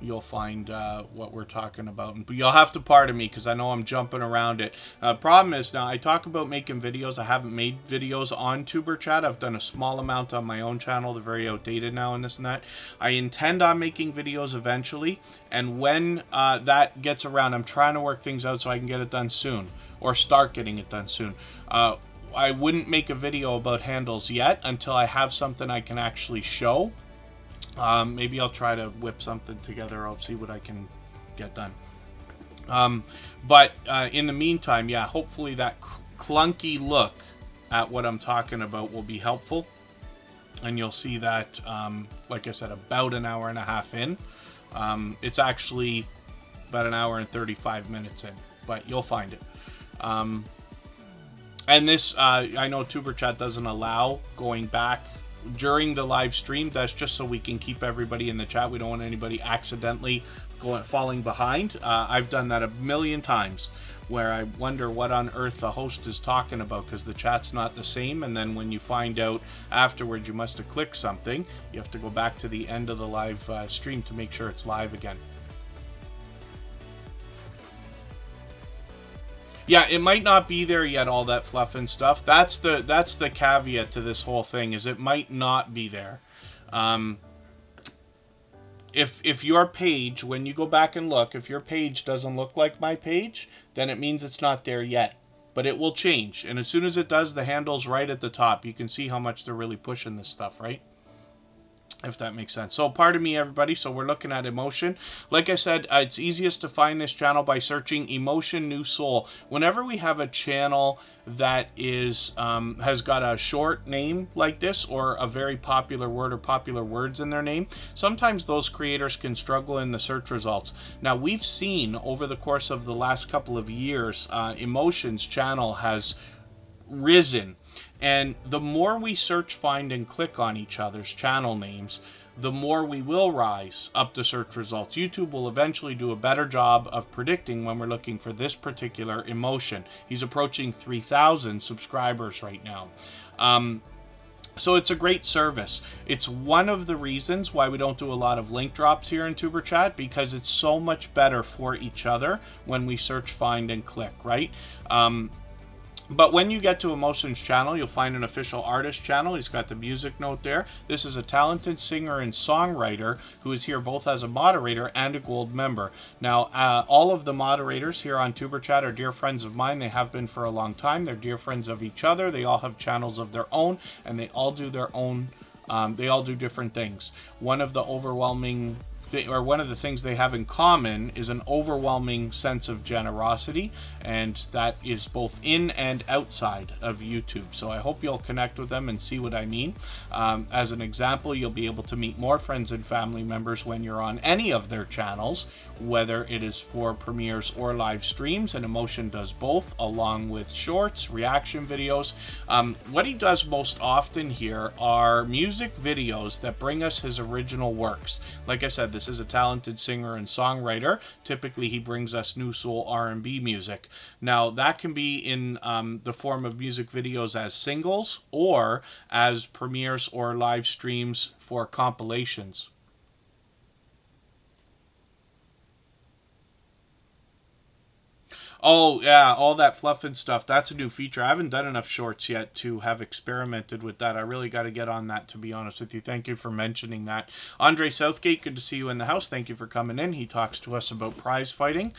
You'll find what we're talking about. But you'll have to pardon me because I know I'm jumping around it. Problem is, now I talk about making videos. I haven't made videos on Tuberchat. I've done a small amount on my own channel. They're very outdated now and this and that. I intend on making videos eventually. And when that gets around, I'm trying to work things out so I can get it done soon. Or start getting it done soon. I wouldn't make a video about handles yet until I have something I can actually show. Maybe I'll try to whip something together. I'll see what I can get done. But in the meantime, yeah, hopefully that clunky look at what I'm talking about will be helpful. And you'll see that, like I said, about an hour and a half in. It's actually about an hour and 35 minutes in, but you'll find it. And this, I know Tuberchat doesn't allow going back during the live stream. That's just so we can keep everybody in the chat. We don't want anybody accidentally falling behind. I've done that a million times where I wonder what on earth the host is talking about because the chat's not the same, and then when you find out afterwards you must have clicked something, you have to go back to the end of the live stream to make sure it's live again. Yeah, it might not be there yet, all that fluff and stuff. That's the caveat to this whole thing, is it might not be there. If your page, when you go back and look, if your page doesn't look like my page, then it means it's not there yet. But it will change, and as soon as it does, the handle's right at the top. You can see how much they're really pushing this stuff, right? if that makes sense. So pardon me, everybody. So we're looking at emotion. Like I said, it's easiest to find this channel by searching Emotion New Soul. Whenever we have a channel that is has got a short name like this, or a very popular word or popular words in their name, sometimes those creators can struggle in the search results. Now, we've seen over the course of the last couple of years, Emotion's channel has risen. And the more we search, find, and click on each other's channel names, the more we will rise up the search results. YouTube will eventually do a better job of predicting when we're looking for this particular emotion. He's approaching 3,000 subscribers right now. So it's a great service. It's one of the reasons why we don't do a lot of link drops here in Tuber Chat, because it's so much better for each other when we search, find, and click, right? But when you get to Emotion's channel, you'll find an official artist channel. He's got the music note there. This is a talented singer and songwriter who is here both as a moderator and a gold member. Now, all of the moderators here on Tuber Chat are dear friends of mine. They have been for a long time. They're dear friends of each other. They all have channels of their own, and they all do their own, they all do different things. One of the things they have in common is an overwhelming sense of generosity, and that is both in and outside of YouTube. So I hope you'll connect with them and see what I mean. As an example, you'll be able to meet more friends and family members when you're on any of their channels, whether it is for premieres or live streams, and Emotion does both, along with shorts, reaction videos. What he does most often here are music videos that bring us his original works. Like I said, this is a talented singer and songwriter. Typically, he brings us new soul R&B music. Now, that can be in the form of music videos as singles, or as premieres or live streams for compilations. Oh, yeah, all that fluff and stuff. That's a new feature. I haven't done enough shorts yet to have experimented with that. I really got to get on that, to be honest with you. Thank you for mentioning that. Andre Southgate, good to see you in the house. Thank you for coming in. He talks to us about prize fighting.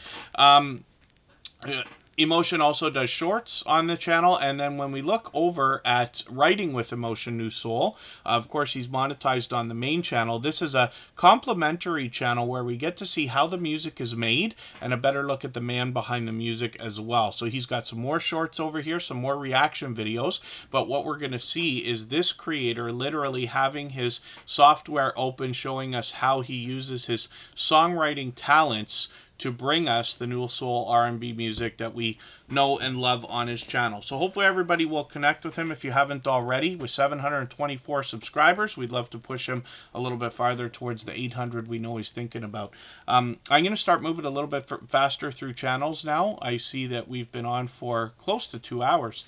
Emotion also does shorts on the channel, and then when we look over at Writing with Emotion New Soul, of course he's monetized on the main channel. This is a complimentary channel where we get to see how the music is made and a better look at the man behind the music as well. So he's got some more shorts over here, some more reaction videos, but what we're going to see is this creator literally having his software open, showing us how he uses his songwriting talents to bring us the new soul R&B music that we know and love on his channel. So hopefully everybody will connect with him if you haven't already. With 724 subscribers, we'd love to push him a little bit farther towards the 800 we know he's thinking about. I'm going to start moving a little bit faster through channels now. I see that we've been on for close to 2 hours.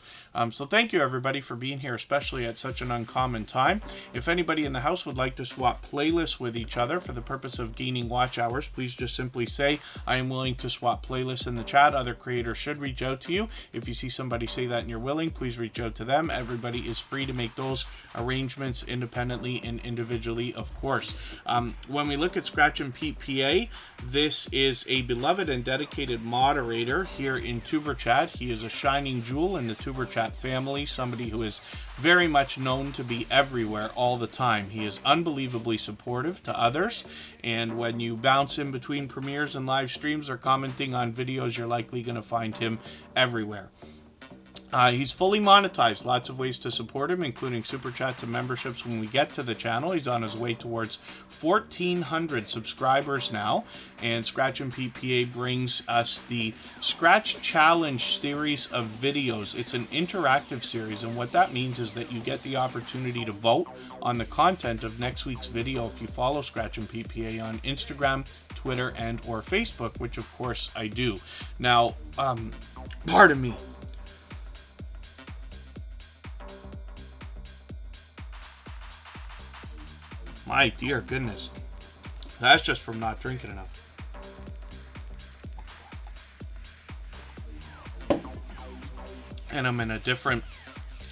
So thank you everybody for being here, especially at such an uncommon time. If anybody in the house would like to swap playlists with each other for the purpose of gaining watch hours, please just simply say, I am willing to swap playlists in the chat. Other creators should reach out to you. If you see somebody say that and you're willing, please reach out to them. Everybody is free to make those arrangements independently and individually, of course. When we look at Scratch and Pete PA, this is a beloved and dedicated moderator here in Tuber Chat. He is a shining jewel in the Tuber Chat family, somebody who is very much known to be everywhere all the time. He is unbelievably supportive to others, and when you bounce in between premieres and live streams or commenting on videos, you're likely going to find him everywhere. He's fully monetized. Lots of ways to support him, including super chats and memberships when we get to the channel. He's on his way towards 1,400 subscribers now, and Scratch and PPA brings us the Scratch Challenge series of videos. It's an interactive series, and what that means is that you get the opportunity to vote on the content of next week's video if you follow Scratch and PPA on Instagram, Twitter, and or Facebook, which of course I do. Now, pardon me. My dear goodness. That's just from not drinking enough. And I'm in a different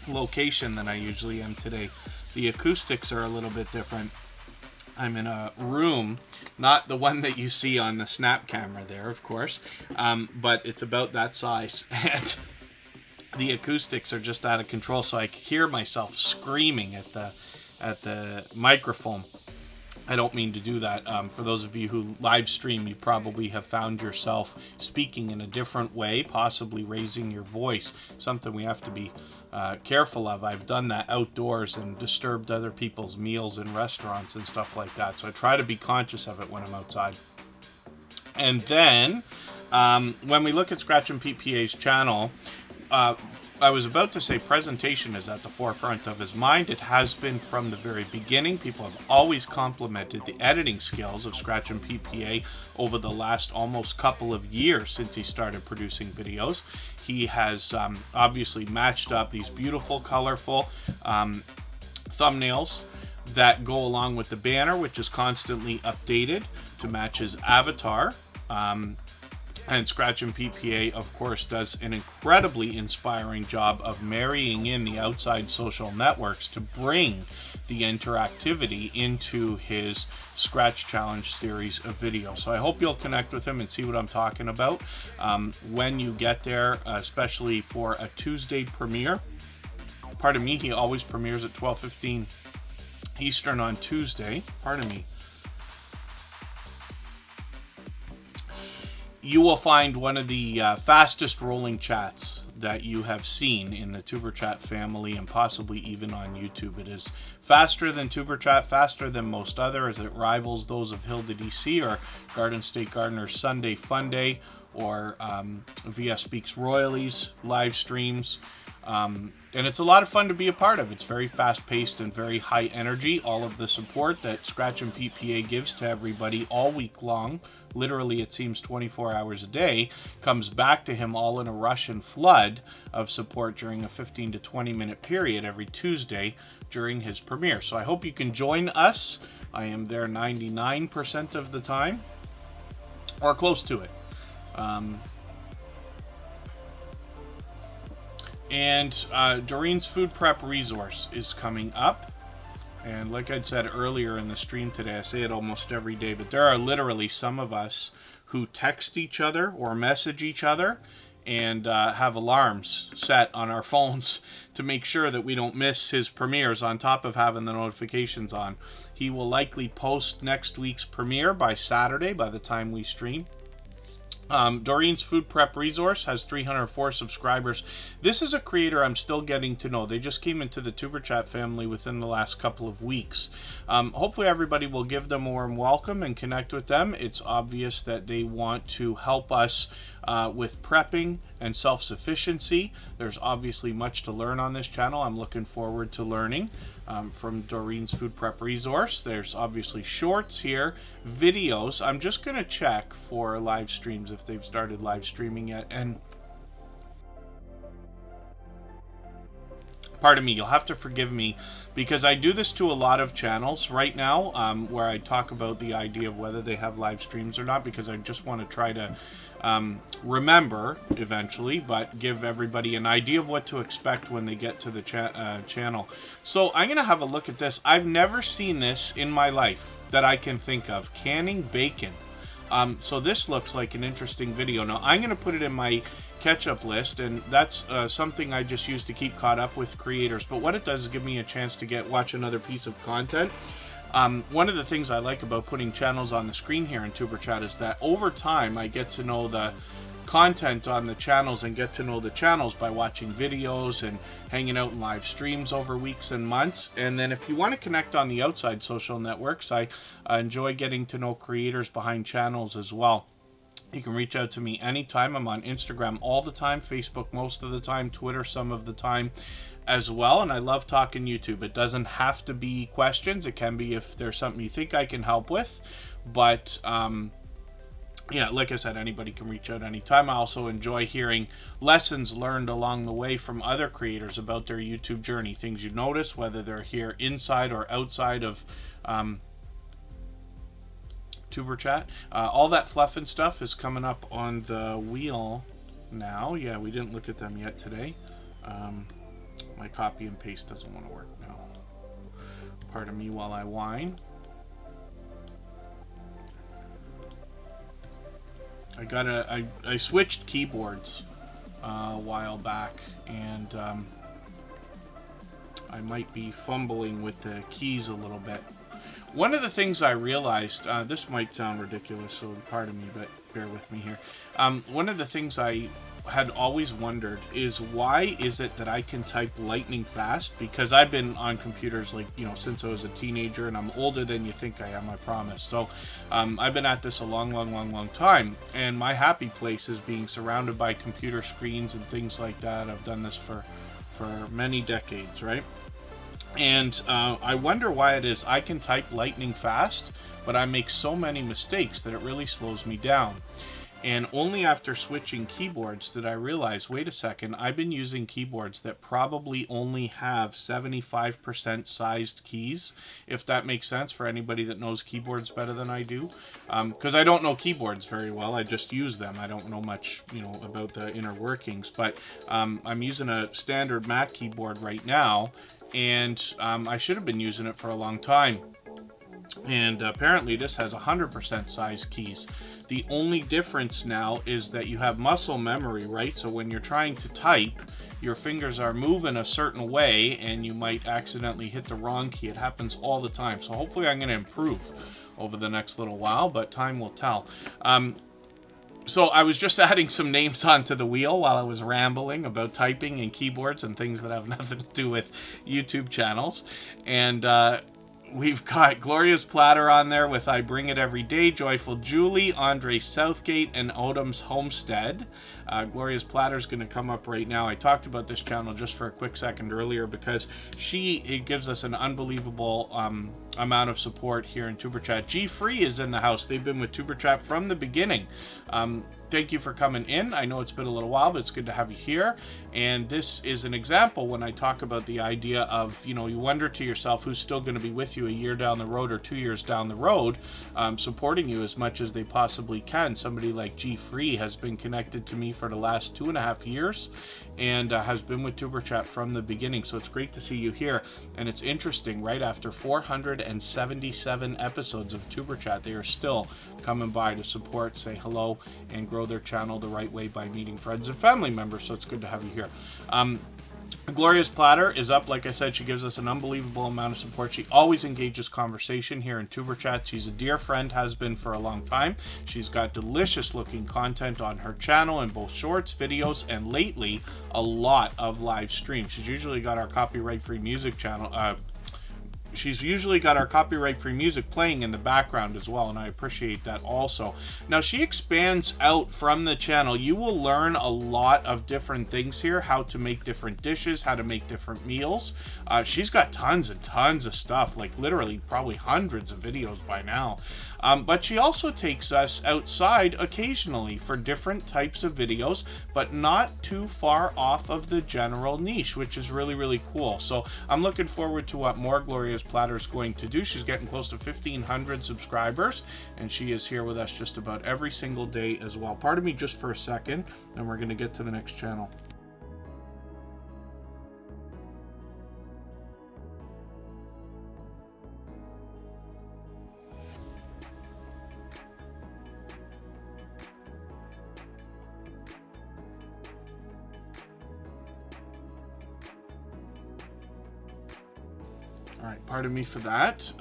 location than I usually am today. The acoustics are a little bit different. I'm in a room, not the one that you see on the snap camera there, of course, but it's about that size. And the acoustics are just out of control, so I hear myself screaming at the microphone. I don't mean to do that. For those of you who live stream, you probably have found yourself speaking in a different way, possibly raising your voice, something we have to be careful of. I've done that outdoors and disturbed other people's meals in restaurants and stuff like that, so I try to be conscious of it when I'm outside. And then, when we look at Scratch and PPA's channel, I was about to say presentation is at the forefront of his mind. It has been from the very beginning. People have always complimented the editing skills of Scratch and PPA over the last almost couple of years since he started producing videos. He has obviously matched up these beautiful, colorful thumbnails that go along with the banner, which is constantly updated to match his avatar. And Scratch and PPA, of course, does an incredibly inspiring job of marrying in the outside social networks to bring the interactivity into his Scratch Challenge series of videos. So I hope you'll connect with him and see what I'm talking about when you get there, especially for a Tuesday premiere. Pardon me, he always premieres at 12:15 Eastern on Tuesday. Pardon me. You will find one of the fastest rolling chats that you have seen in the Tuber Chat family and possibly even on YouTube. It is faster than Tuber Chat, faster than most others. It rivals those of Hilda DC or Garden State Gardener's Sunday Fun Day or VS Speaks Royalies live streams. And it's a lot of fun to be a part of. It's very fast-paced and very high energy. All of the support that Scratch and PPA gives to everybody all week long, literally it seems 24 hours a day, comes back to him all in a rush and flood of support during a 15 to 20 minute period every Tuesday during his premiere. So I hope you can join us. I am there 99% of the time, or close to it. And Doreen's food prep resource is coming up. And like I'd said earlier in the stream today, I say it almost every day, but there are literally some of us who text each other or message each other and have alarms set on our phones to make sure that we don't miss his premieres on top of having the notifications on. He will likely post next week's premiere by Saturday by the time we stream. Doreen's food prep resource has 304 subscribers. This is a creator I'm still getting to know. They just came into the Tuber Chat family within the last couple of weeks. Hopefully everybody will give them a warm welcome and connect with them. It's obvious that they want to help us with prepping and self-sufficiency. There's obviously much to learn on this channel. I'm looking forward to learning from Doreen's food prep resource. There's obviously shorts here, videos. I'm just going to check for live streams if they've started live streaming yet. And pardon me, you'll have to forgive me because I do this to a lot of channels right now where I talk about the idea of whether they have live streams or not, because I just want to try to remember eventually, but give everybody an idea of what to expect when they get to the channel. So I'm going to have a look at this. I've never seen this in my life that I can think of. Canning bacon. So this looks like an interesting video. Now I'm going to put it in my catch-up list, and that's something I just use to keep caught up with creators. But what it does is give me a chance to watch another piece of content. One of the things I like about putting channels on the screen here in Tuber Chat is that over time I get to know the content on the channels and get to know the channels by watching videos and hanging out in live streams over weeks and months. And then if you want to connect on the outside social networks, I enjoy getting to know creators behind channels as well. You can reach out to me anytime. I'm on Instagram all the time, Facebook most of the time, Twitter some of the time as well, and I love talking YouTube. It doesn't have to be questions. It can be if there's something you think I can help with, but yeah, like I said, anybody can reach out anytime. I also enjoy hearing lessons learned along the way from other creators about their YouTube journey, things you notice, whether they're here inside or outside of Tuber Chat. All that fluff and stuff is coming up on the wheel now. Yeah, we didn't look at them yet today. My copy and paste doesn't want to work now. Pardon me while I whine. I switched keyboards a while back, and I might be fumbling with the keys a little bit. One of the things I realized, this might sound ridiculous, so pardon me, but bear with me here. One of the things I had always wondered is, why is it that I can type lightning fast? Because I've been on computers, like, you know, since I was a teenager, and I'm older than you think I am, I promise. So I've been at this a long time, and my happy place is being surrounded by computer screens and things like that. I've done this for many decades, right? And I wonder why it is I can type lightning fast, but I make so many mistakes that it really slows me down. And only after switching keyboards did I realize, wait a second, I've been using keyboards that probably only have 75% sized keys, if that makes sense for anybody that knows keyboards better than I do. Because I don't know keyboards very well, I just use them. I don't know much, you know, about the inner workings. But I'm using a standard Mac keyboard right now, and I should have been using it for a long time. And apparently this has 100% size keys. The only difference now is that you have muscle memory, right? So when you're trying to type, your fingers are moving a certain way and you might accidentally hit the wrong key. It happens all the time. So hopefully I'm going to improve over the next little while, but time will tell. So I was just adding some names onto the wheel while I was rambling about typing and keyboards and things that have nothing to do with YouTube channels. And we've got Gloria's Platter on there with I Bring It Every Day, Joyful Julie, Andre Southgate, and Odom's Homestead. Gloria's Platter is going to come up right now. I talked about this channel just for a quick second earlier because it gives us an unbelievable amount of support here in Superchat. G Free is in the house. They've been with Superchat from the beginning. Thank you for coming in. I know it's been a little while, but it's good to have you here. And this is an example when I talk about the idea of, you know, you wonder to yourself who's still going to be with you a year down the road or 2 years down the road, supporting you as much as they possibly can. Somebody like G Free has been connected to me for the last 2.5 years and has been with Superchat from the beginning. So it's great to see you here. And it's interesting, right after 477 episodes of Superchat, they are still coming by to support, say hello, and grow their channel the right way by meeting friends and family members. So it's good to have you here. Gloria's Platter is up. Like I said, she gives us an unbelievable amount of support. She always engages conversation here in Superchat. She's a dear friend, has been for a long time. She's got delicious looking content on her channel in both shorts, videos, and lately a lot of live streams. She's usually got our copyright-free music channel. She's usually got our copyright-free music playing in the background as well, and I appreciate that also. Now, she expands out from the channel. You will learn a lot of different things here, how to make different dishes, how to make different meals. She's got tons and tons of stuff, like literally probably hundreds of videos by now. But she also takes us outside occasionally for different types of videos, but not too far off of the general niche, which is really, really cool. So I'm looking forward to what more Gloria's Platter is going to do. She's getting close to 1,500 subscribers, and she is here with us just about every single day as well. Pardon me just for a second, and we're going to get to the next channel. Alright, pardon me for that.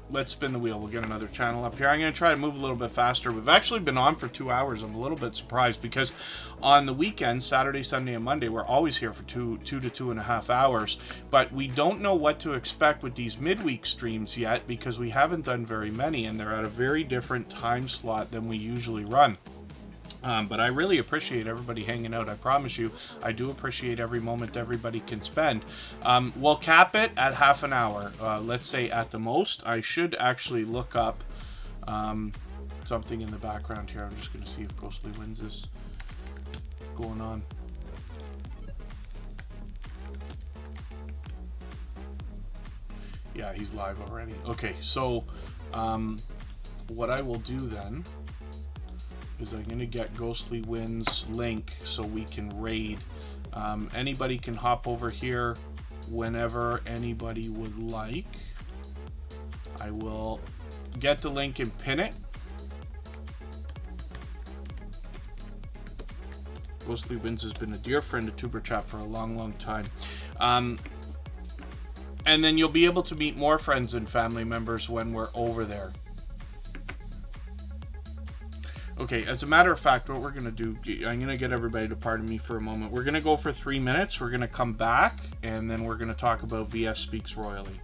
Let's spin the wheel. We'll get another channel up here. I'm going to try to move a little bit faster. We've actually been on for 2 hours. I'm a little bit surprised because on the weekends, Saturday, Sunday, and Monday, we're always here for two to 2.5 hours. But we don't know what to expect with these midweek streams yet because we haven't done very many, and they're at a very different time slot than we usually run. But I really appreciate everybody hanging out. I promise you, I do appreciate every moment everybody can spend. We'll cap it at half an hour. Let's say at the most. I should actually look up something in the background here. I'm just going to see if Ghostly Winds is going on. Yeah, he's live already. Okay, so what I will do then is I'm going to get Ghostly Winds link so we can raid. Anybody can hop over here whenever anybody would like. I will get the link and pin it. Ghostly Winds has been a dear friend of Superchat for a long, long time. And then you'll be able to meet more friends and family members when we're over there. Okay, as a matter of fact, what we're going to do, I'm going to get everybody to pardon me for a moment. We're going to go for 3 minutes. We're going to come back, and then we're going to talk about VS Speaks Royally.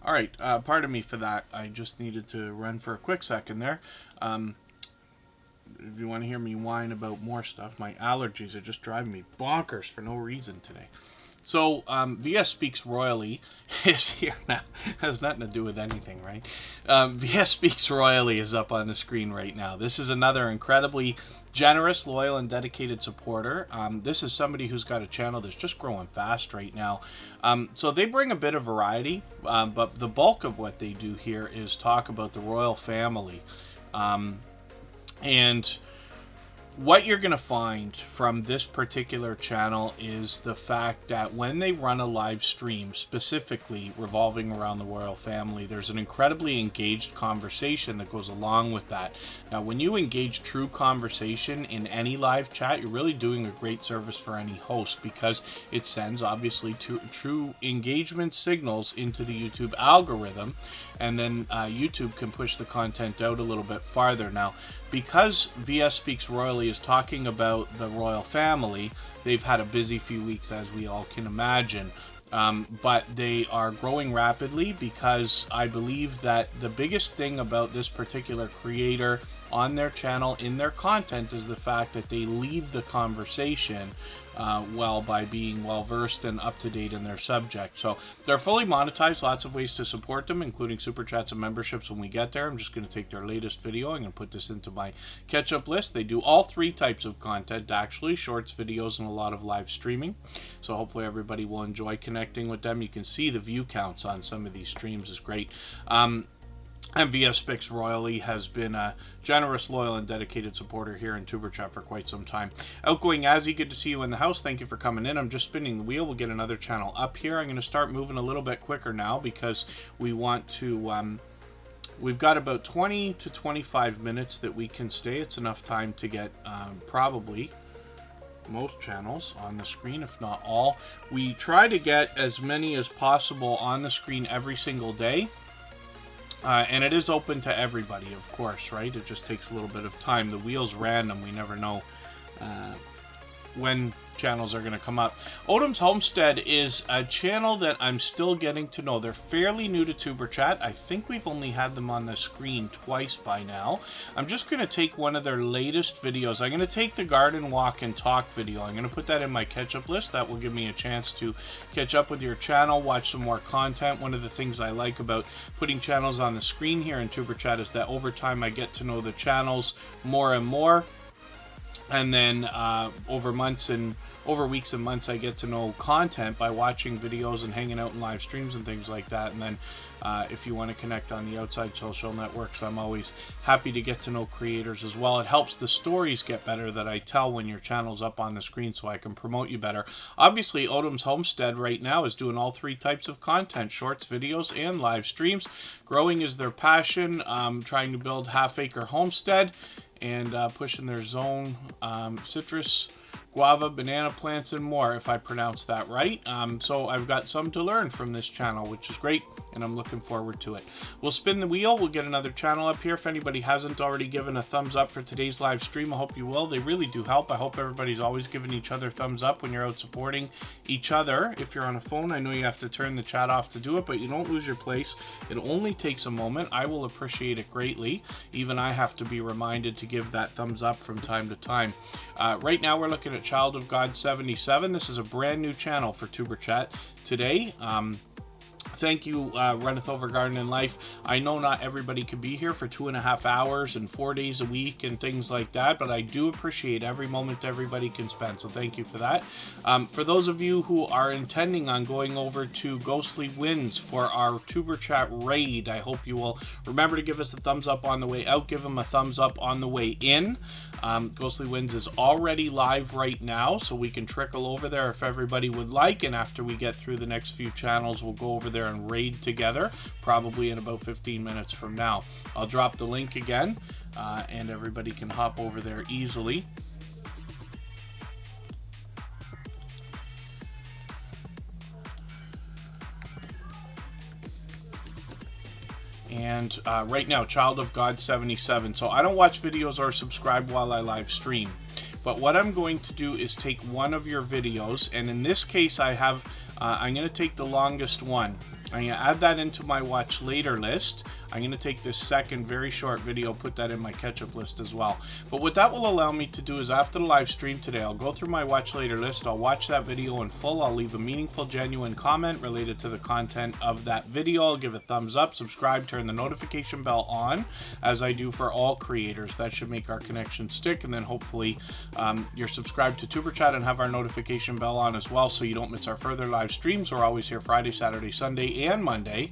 All right, pardon me for that. I just needed to run for a quick second there. If you want to hear me whine about more stuff, my allergies are just driving me bonkers for no reason today. So, VS Speaks Royally is here now. Has nothing to do with anything, right? VS Speaks Royally is up on the screen right now. This is another incredibly generous, loyal, and dedicated supporter. This is somebody who's got a channel that's just growing fast right now. So they bring a bit of variety, but the bulk of what they do here is talk about the royal family. And what you're going to find from this particular channel is the fact that when they run a live stream specifically revolving around the royal family, there's an incredibly engaged conversation that goes along with that. Now, when you engage true conversation in any live chat, you're really doing a great service for any host, because it sends obviously true engagement signals into the YouTube algorithm, and then YouTube can push the content out a little bit farther. Now, because VS Speaks Royally is talking about the royal family, they've had a busy few weeks, as we all can imagine. but they are growing rapidly because I believe that the biggest thing about this particular creator on their channel in their content is the fact that they lead the conversation well by being well versed and up to date in their subject. So they're fully monetized, lots of ways to support them, including super chats and memberships when we get there. I'm just going to take their latest video. I'm going to put this into my catch up list. They do all three types of content, actually, shorts, videos, and a lot of live streaming. So hopefully everybody will enjoy connecting with them. You can see the view counts on some of these streams is great. MVS Picks Royally has been a generous, loyal, and dedicated supporter here in Tuber Chat for quite some time. Outgoing Ozzy, good to see you in the house. Thank you for coming in. I'm just spinning the wheel. We'll get another channel up here. I'm going to start moving a little bit quicker now because we want to... we've got about 20 to 25 minutes that we can stay. It's enough time to get probably most channels on the screen, if not all. We try to get as many as possible on the screen every single day. And it is open to everybody, of course, right? It just takes a little bit of time. The wheel's random. We never know when channels are going to come up. Odom's Homestead is a channel that I'm still getting to know. They're fairly new to Tuber Chat. I think we've only had them on the screen twice by now. I'm just going to take one of their latest videos. I'm going to take the garden walk and talk video. I'm going to put that in my catch-up list. That will give me a chance to catch up with your channel, watch some more content. One of the things I like about putting channels on the screen here in Tuber Chat is that over time I get to know the channels more and more. And then over weeks and months, I get to know content by watching videos and hanging out in live streams and things like that. And then if you want to connect on the outside social networks, I'm always happy to get to know creators as well. It helps the stories get better that I tell when your channel's up on the screen so I can promote you better. Obviously, Odom's Homestead right now is doing all three types of content, shorts, videos, and live streams. Growing is their passion, trying to build half-acre homestead and pushing their zone, citrus, guava, banana plants, and more, if I pronounce that right. So I've got some to learn from this channel, which is great, and I'm looking forward to it. We'll spin the wheel. We'll get another channel up here. If anybody hasn't already given a thumbs up for today's live stream, I hope you will. They really do help. I hope everybody's always giving each other thumbs up when you're out supporting each other. If you're on a phone, I know you have to turn the chat off to do it, but you don't lose your place. It only takes a moment. I will appreciate it greatly. Even I have to be reminded to give that thumbs up from time to time. Right now, we're looking at Child of God 77. This is a brand new channel for Tuber Chat today. Thank you, Runneth Over Garden and Life. I know not everybody can be here for 2.5 hours and 4 days a week and things like that, but I do appreciate every moment everybody can spend, so thank you for that. For those of you who are intending on going over to Ghostly Winds for our Tuber Chat raid, I hope you will remember to give us a thumbs up on the way out, give them a thumbs up on the way in. Ghostly Winds is already live right now, so we can trickle over there if everybody would like, and after we get through the next few channels, we'll go over there and raid together, probably in about 15 minutes from now. I'll drop the link again, and everybody can hop over there easily. And right now, Child of God 77. So I don't watch videos or subscribe while I live stream. But what I'm going to do is take one of your videos, and in this case I have, I'm going to take the longest one. I'm going to add that into my watch later list. I'm going to take this second very short video, put that in my catch-up list as well. But what that will allow me to do is after the live stream today, I'll go through my watch later list, I'll watch that video in full, I'll leave a meaningful, genuine comment related to the content of that video, I'll give a thumbs up, subscribe, turn the notification bell on, as I do for all creators. That should make our connection stick, and then hopefully you're subscribed to Tuber Chat and have our notification bell on as well, so you don't miss our further live streams. We're always here Friday, Saturday, Sunday, and Monday.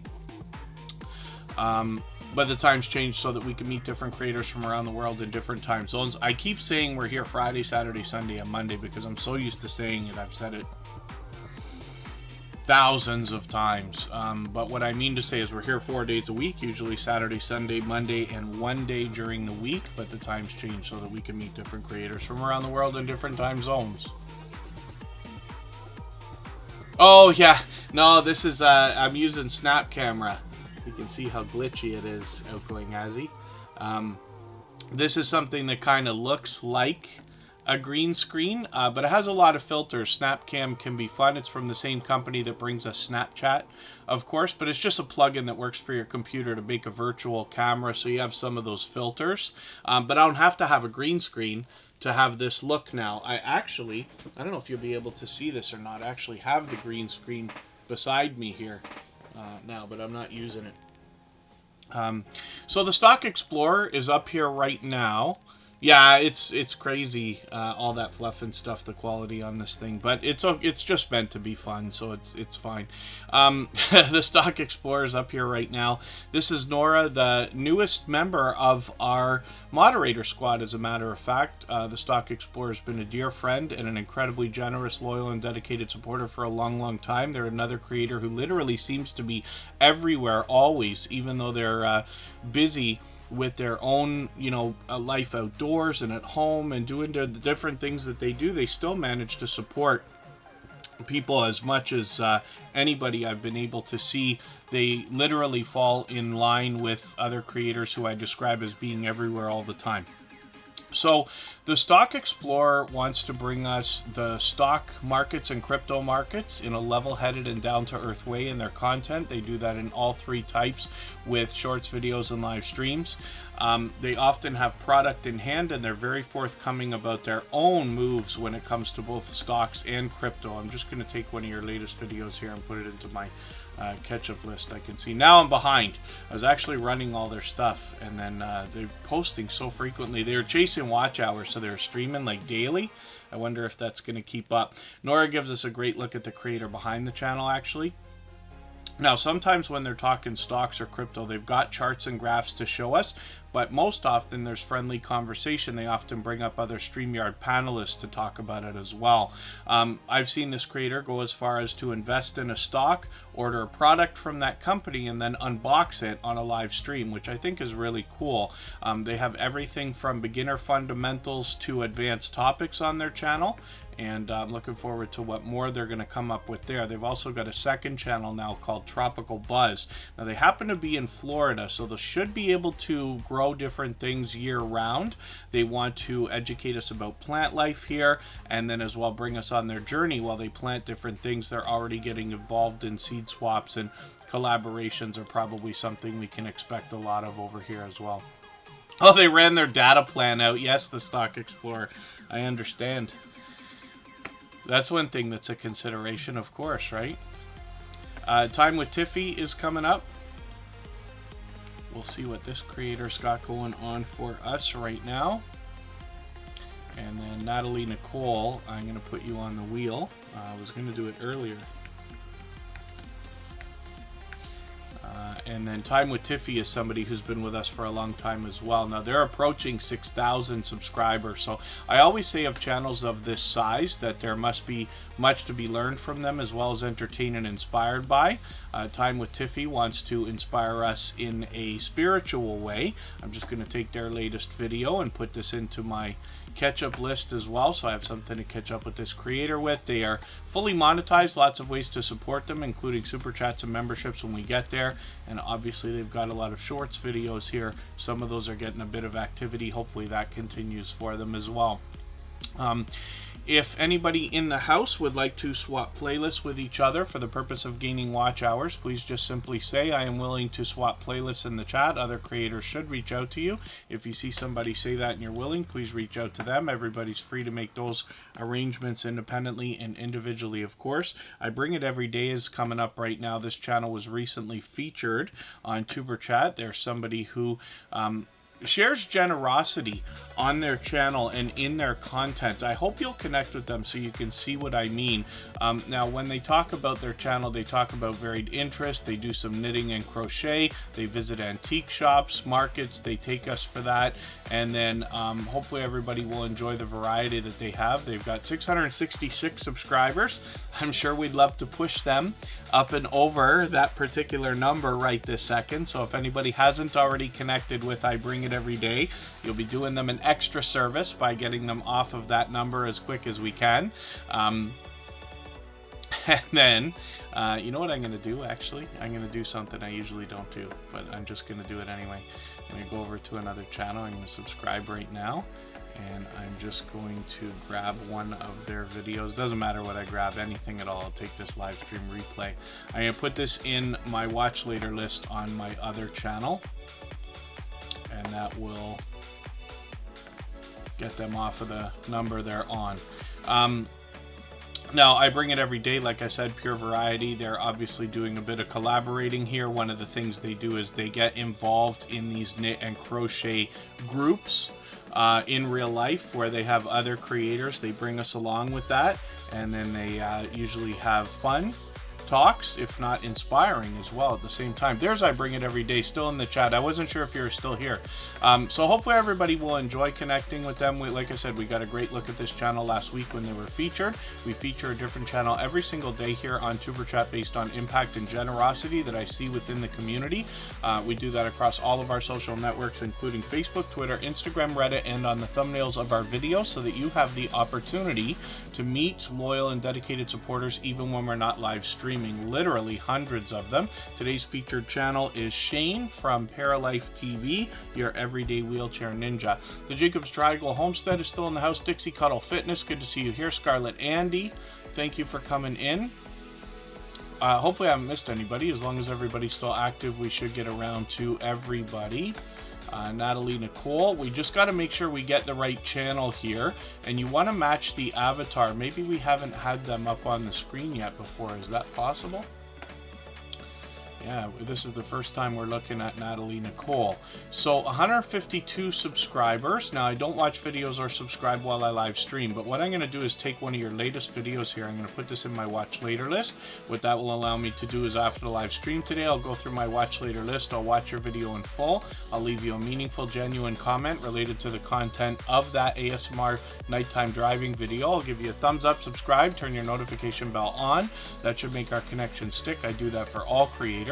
But the times change so that we can meet different creators from around the world in different time zones. I keep saying we're here Friday, Saturday, Sunday, and Monday because I'm so used to saying it. I've said it thousands of times. But what I mean to say is we're here 4 days a week, usually Saturday, Sunday, Monday, and 1 day during the week. But the times change so that we can meet different creators from around the world in different time zones. Oh, yeah. No, this is, I'm using Snap Camera. You can see how glitchy it is, Outgoing Ozzy. This is something that kind of looks like a green screen, but it has a lot of filters. Snapcam can be fun. It's from the same company that brings us Snapchat, of course, but it's just a plugin that works for your computer to make a virtual camera, so you have some of those filters. But I don't have to have a green screen to have this look now. I don't know if you'll be able to see this or not, I actually have the green screen beside me here now, but I'm not using it. So the Stock Explorer is up here right now. Yeah, it's crazy, all that fluff and stuff, the quality on this thing, but it's just meant to be fun, so it's fine. The Stock Explorer is up here right now. This is Nora, the newest member of our moderator squad, as a matter of fact. The Stock Explorer has been a dear friend and an incredibly generous, loyal, and dedicated supporter for a long time. They're another creator who literally seems to be everywhere, always, even though they're busy with their own, life outdoors and at home and doing the different things that they do. They still manage to support people as much as anybody I've been able to see. They literally fall in line with other creators who I describe as being everywhere all the time. So the Stock Explorer wants to bring us the stock markets and crypto markets in a level-headed and down-to-earth way in their content. They do that in all three types with shorts, videos, and live streams. They often have product in hand, and they're very forthcoming about their own moves when it comes to both stocks and crypto. I'm just going to take one of your latest videos here and put it into my catch-up list. I can see now I'm behind. I was actually running all their stuff, and then they're posting so frequently. They were chasing watch hours, so they're streaming like daily. I wonder if that's going to keep up. Nora gives us a great look at the creator behind the channel, actually. Now, sometimes when they're talking stocks or crypto, they've got charts and graphs to show us, but most often there's friendly conversation. They often bring up other StreamYard panelists to talk about it as well. I've seen this creator go as far as to invest in a stock, order a product from that company, and then unbox it on a live stream, which I think is really cool. They have everything from beginner fundamentals to advanced topics on their channel, and I'm looking forward to what more they're going to come up with there. They've also got a second channel now called Tropical Buzz. Now, they happen to be in Florida, so they should be able to grow different things year-round. They want to educate us about plant life here, and then as well bring us on their journey while they plant different things. They're already getting involved in seed swaps, and collaborations are probably something we can expect a lot of over here as well. Oh, they ran their data plan out. Yes, the Stock Explorer. I understand. That's one thing that's a consideration, of course, right? Time with Tiffy is coming up. We'll see what this creator's got going on for us right now. And then Natalie Nicole, I'm going to put you on the wheel. I was going to do it earlier. And then Time with Tiffy is somebody who's been with us for a long time as well. Now, they're approaching 6,000 subscribers, so I always say of channels of this size that there must be much to be learned from them, as well as entertained and inspired by. Time with Tiffy wants to inspire us in a spiritual way. I'm just going to take their latest video and put this into my catch-up list as well, so I have something to catch up with this creator with. They are fully monetized, lots of ways to support them, including super chats and memberships when we get there, and obviously they've got a lot of shorts videos here. Some of those are getting a bit of activity. Hopefully that continues for them as well. If anybody in the house would like to swap playlists with each other for the purpose of gaining watch hours, please just simply say, I am willing to swap playlists in the chat. Other creators should reach out to you. If you see somebody say that and you're willing, please reach out to them. Everybody's free to make those arrangements independently and individually, of course. I Bring It Every Day is coming up right now. This channel was recently featured on Superchat. There's somebody who shares generosity on their channel and in their content. I hope you'll connect with them so you can see what I mean. Now, when they talk about their channel, they talk about varied interests. They do some knitting and crochet. They visit antique shops, markets. They take us for that. And then hopefully everybody will enjoy the variety that they have. They've got 666 subscribers. I'm sure we'd love to push them up and over that particular number right this second. So if anybody hasn't already connected with I Bring It Every Day, you'll be doing them an extra service by getting them off of that number as quick as we can. And then, you know what I'm going to do, actually? I'm going to do something I usually don't do, but I'm just going to do it anyway. I'm going to go over to another channel. I'm going to subscribe right now. And I'm just going to grab one of their videos. Doesn't matter what I grab, anything at all. I'll take this live stream replay. I'm going to put this in my watch later list on my other channel. And that will get them off of the number they're on. Now, I bring it every day, like I said, pure variety. They're obviously doing a bit of collaborating here. One of the things they do is they get involved in these knit and crochet groups in real life where they have other creators. They bring us along with that, and then they usually have fun talks, if not inspiring as well at the same time. There's I Bring It Every Day, still in the chat. I wasn't sure if you were still here. So hopefully everybody will enjoy connecting with them. Like I said, we got a great look at this channel last week when they were featured. We feature a different channel every single day here on Tuber Chat based on impact and generosity that I see within the community. We do that across all of our social networks, including Facebook, Twitter, Instagram, Reddit, and on the thumbnails of our videos, so that you have the opportunity to meet loyal and dedicated supporters even when we're not live streaming. Literally hundreds of them. Today's featured channel is Shane from Paralife TV, your everyday wheelchair ninja. The Jacob's Triangle Homestead is still in the house. Dixie, Cuddle Fitness, good to see you here. Scarlett Andy, thank you for coming in. Hopefully I haven't missed anybody. As long as everybody's still active, we should get around to everybody. Natalie Nicole, we just got to make sure we get the right channel here, and you want to match the avatar. Maybe we haven't had them up on the screen yet before. Is that possible? Yeah, this is the first time we're looking at Natalie Nicole. So 152 subscribers. Now, I don't watch videos or subscribe while I live stream, but what I'm going to do is take one of your latest videos here. I'm going to put this in my watch later list. What that will allow me to do is after the live stream today, I'll go through my watch later list. I'll watch your video in full. I'll leave you a meaningful, genuine comment related to the content of that ASMR nighttime driving video. I'll give you a thumbs up, subscribe, turn your notification bell on. That should make our connection stick. I do that for all creators.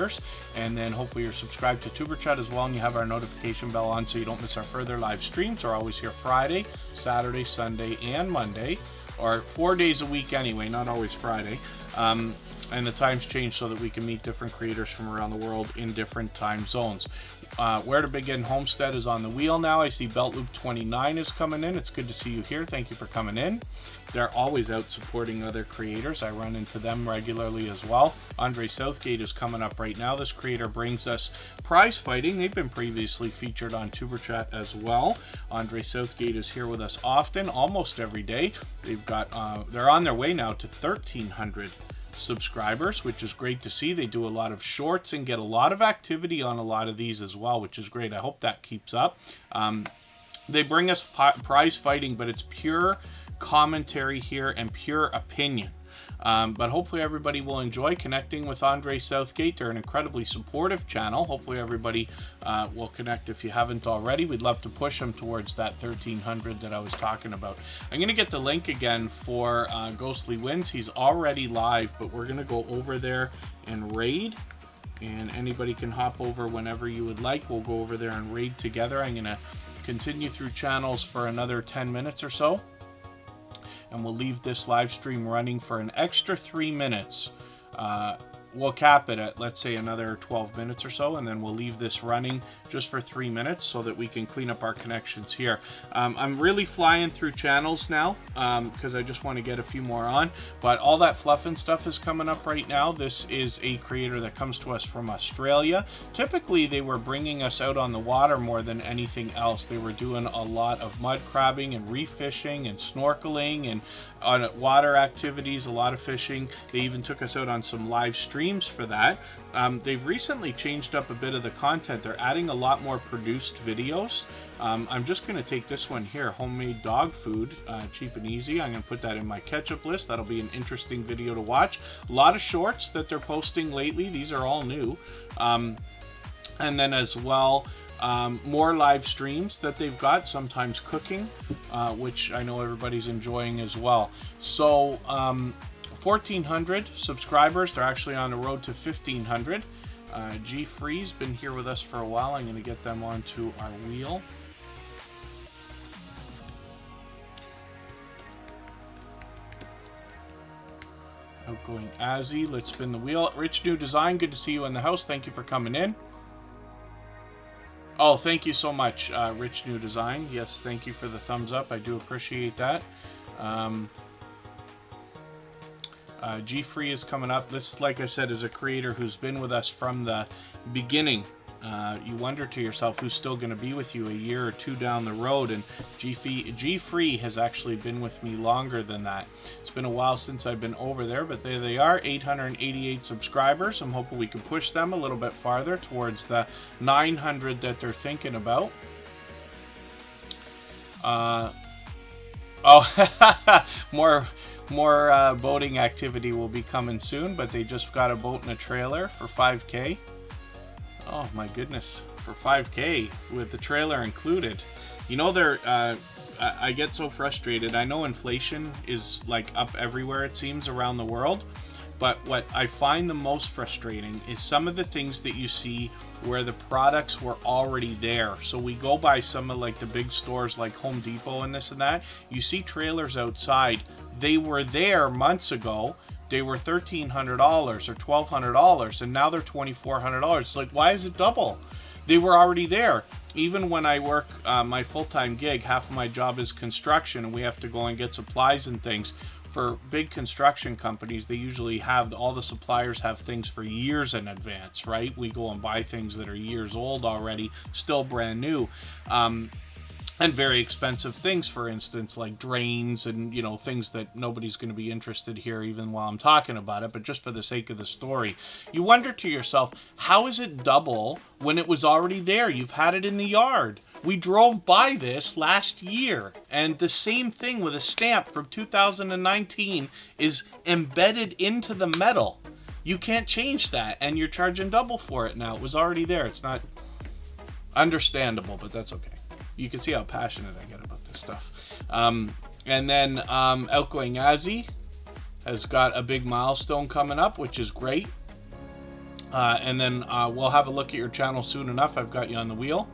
And then hopefully you're subscribed to Tuber Chat as well, and you have our notification bell on so you don't miss our further live streams. We're always here Friday, Saturday, Sunday, and Monday, or 4 days a week anyway, not always Friday. And the times change so that we can meet different creators from around the world in different time zones. Where to Begin Homestead is on the wheel now. I see Belt Loop 29 is coming in. It's good to see you here. Thank you for coming in. They're always out supporting other creators. I run into them regularly as well. Andre Southgate is coming up right now. This creator brings us prize fighting. They've been previously featured on Tuber Chat as well. Andre Southgate is here with us often, almost every day. They've got they're on their way now to 1,300 subscribers, which is great to see. They do a lot of shorts and get a lot of activity on a lot of these as well, which is great. I hope that keeps up. They bring us prize fighting, but it's pure commentary here and pure opinion. But hopefully everybody will enjoy connecting with Andre Southgate. They're an incredibly supportive channel. Hopefully everybody will connect if you haven't already. We'd love to push them towards that 1,300 that I was talking about. I'm going to get the link again for Ghostly Winds. He's already live, but we're going to go over there and raid. And anybody can hop over whenever you would like. We'll go over there and raid together. I'm going to continue through channels for another 10 minutes or so. And we'll leave this live stream running for an extra 3 minutes. We'll cap it at, let's say, another 12 minutes or so, and then we'll leave this running just for 3 minutes so that we can clean up our connections here. I'm really flying through channels now because I just want to get a few more on, but all that fluff and stuff is coming up right now. This is a creator that comes to us from Australia. Typically, they were bringing us out on the water more than anything else. They were doing a lot of mud crabbing and reef fishing and snorkeling and on water activities, a lot of fishing. They even took us out on some live streams for that. They've recently changed up a bit of the content. They're adding a lot more produced videos. I'm just going to take this one here, homemade dog food, cheap and easy. I'm going to put that in my ketchup list. That'll be an interesting video to watch. A lot of shorts that they're posting lately. These are all new. And then as well, more live streams that they've got, sometimes cooking, which I know everybody's enjoying as well. So 1,400 subscribers. They're actually on the road to 1,500. G Free's been here with us for a while. I'm going to get them onto our wheel. Outgoing Ozzy, let's spin the wheel. Rich New Design, good to see you in the house. Thank you for coming in. Oh, thank you so much, Rich New Design. Yes, thank you for the thumbs up. I do appreciate that. G-Free is coming up. This, like I said, is a creator who's been with us from the beginning. You wonder to yourself who's still going to be with you a year or two down the road, and G-Free has actually been with me longer than that. It's been a while since I've been over there, but there they are, 888 subscribers. I'm hoping we can push them a little bit farther towards the 900 that they're thinking about. More boating activity will be coming soon, but they just got a boat and a trailer for 5K. Oh my goodness, for 5K with the trailer included. You know, I get so frustrated. I know inflation is like up everywhere, it seems, around the world. But what I find the most frustrating is some of the things that you see where the products were already there. So we go by some of like the big stores like Home Depot and this and that. You see trailers outside. They were there months ago. They were $1,300 or $1,200, and now they're $2,400. It's like, why is it double? They were already there. Even when I work my full-time gig, half of my job is construction, and we have to go and get supplies and things. For big construction companies, they usually have, all the suppliers have things for years in advance, right? We go and buy things that are years old already, still brand new. And very expensive things, for instance, like drains and, you know, things that nobody's going to be interested here even while I'm talking about it, but just for the sake of the story. You wonder to yourself, how is it double when it was already there? You've had it in the yard. We drove by this last year, and the same thing with a stamp from 2019 is embedded into the metal. You can't change that, and you're charging double for it now. It was already there. It's not understandable, but that's okay. You can see how passionate I get about this stuff. And then Outgoing Ozzy has got a big milestone coming up, which is great. And then we'll have a look at your channel soon enough. I've got you on the wheel.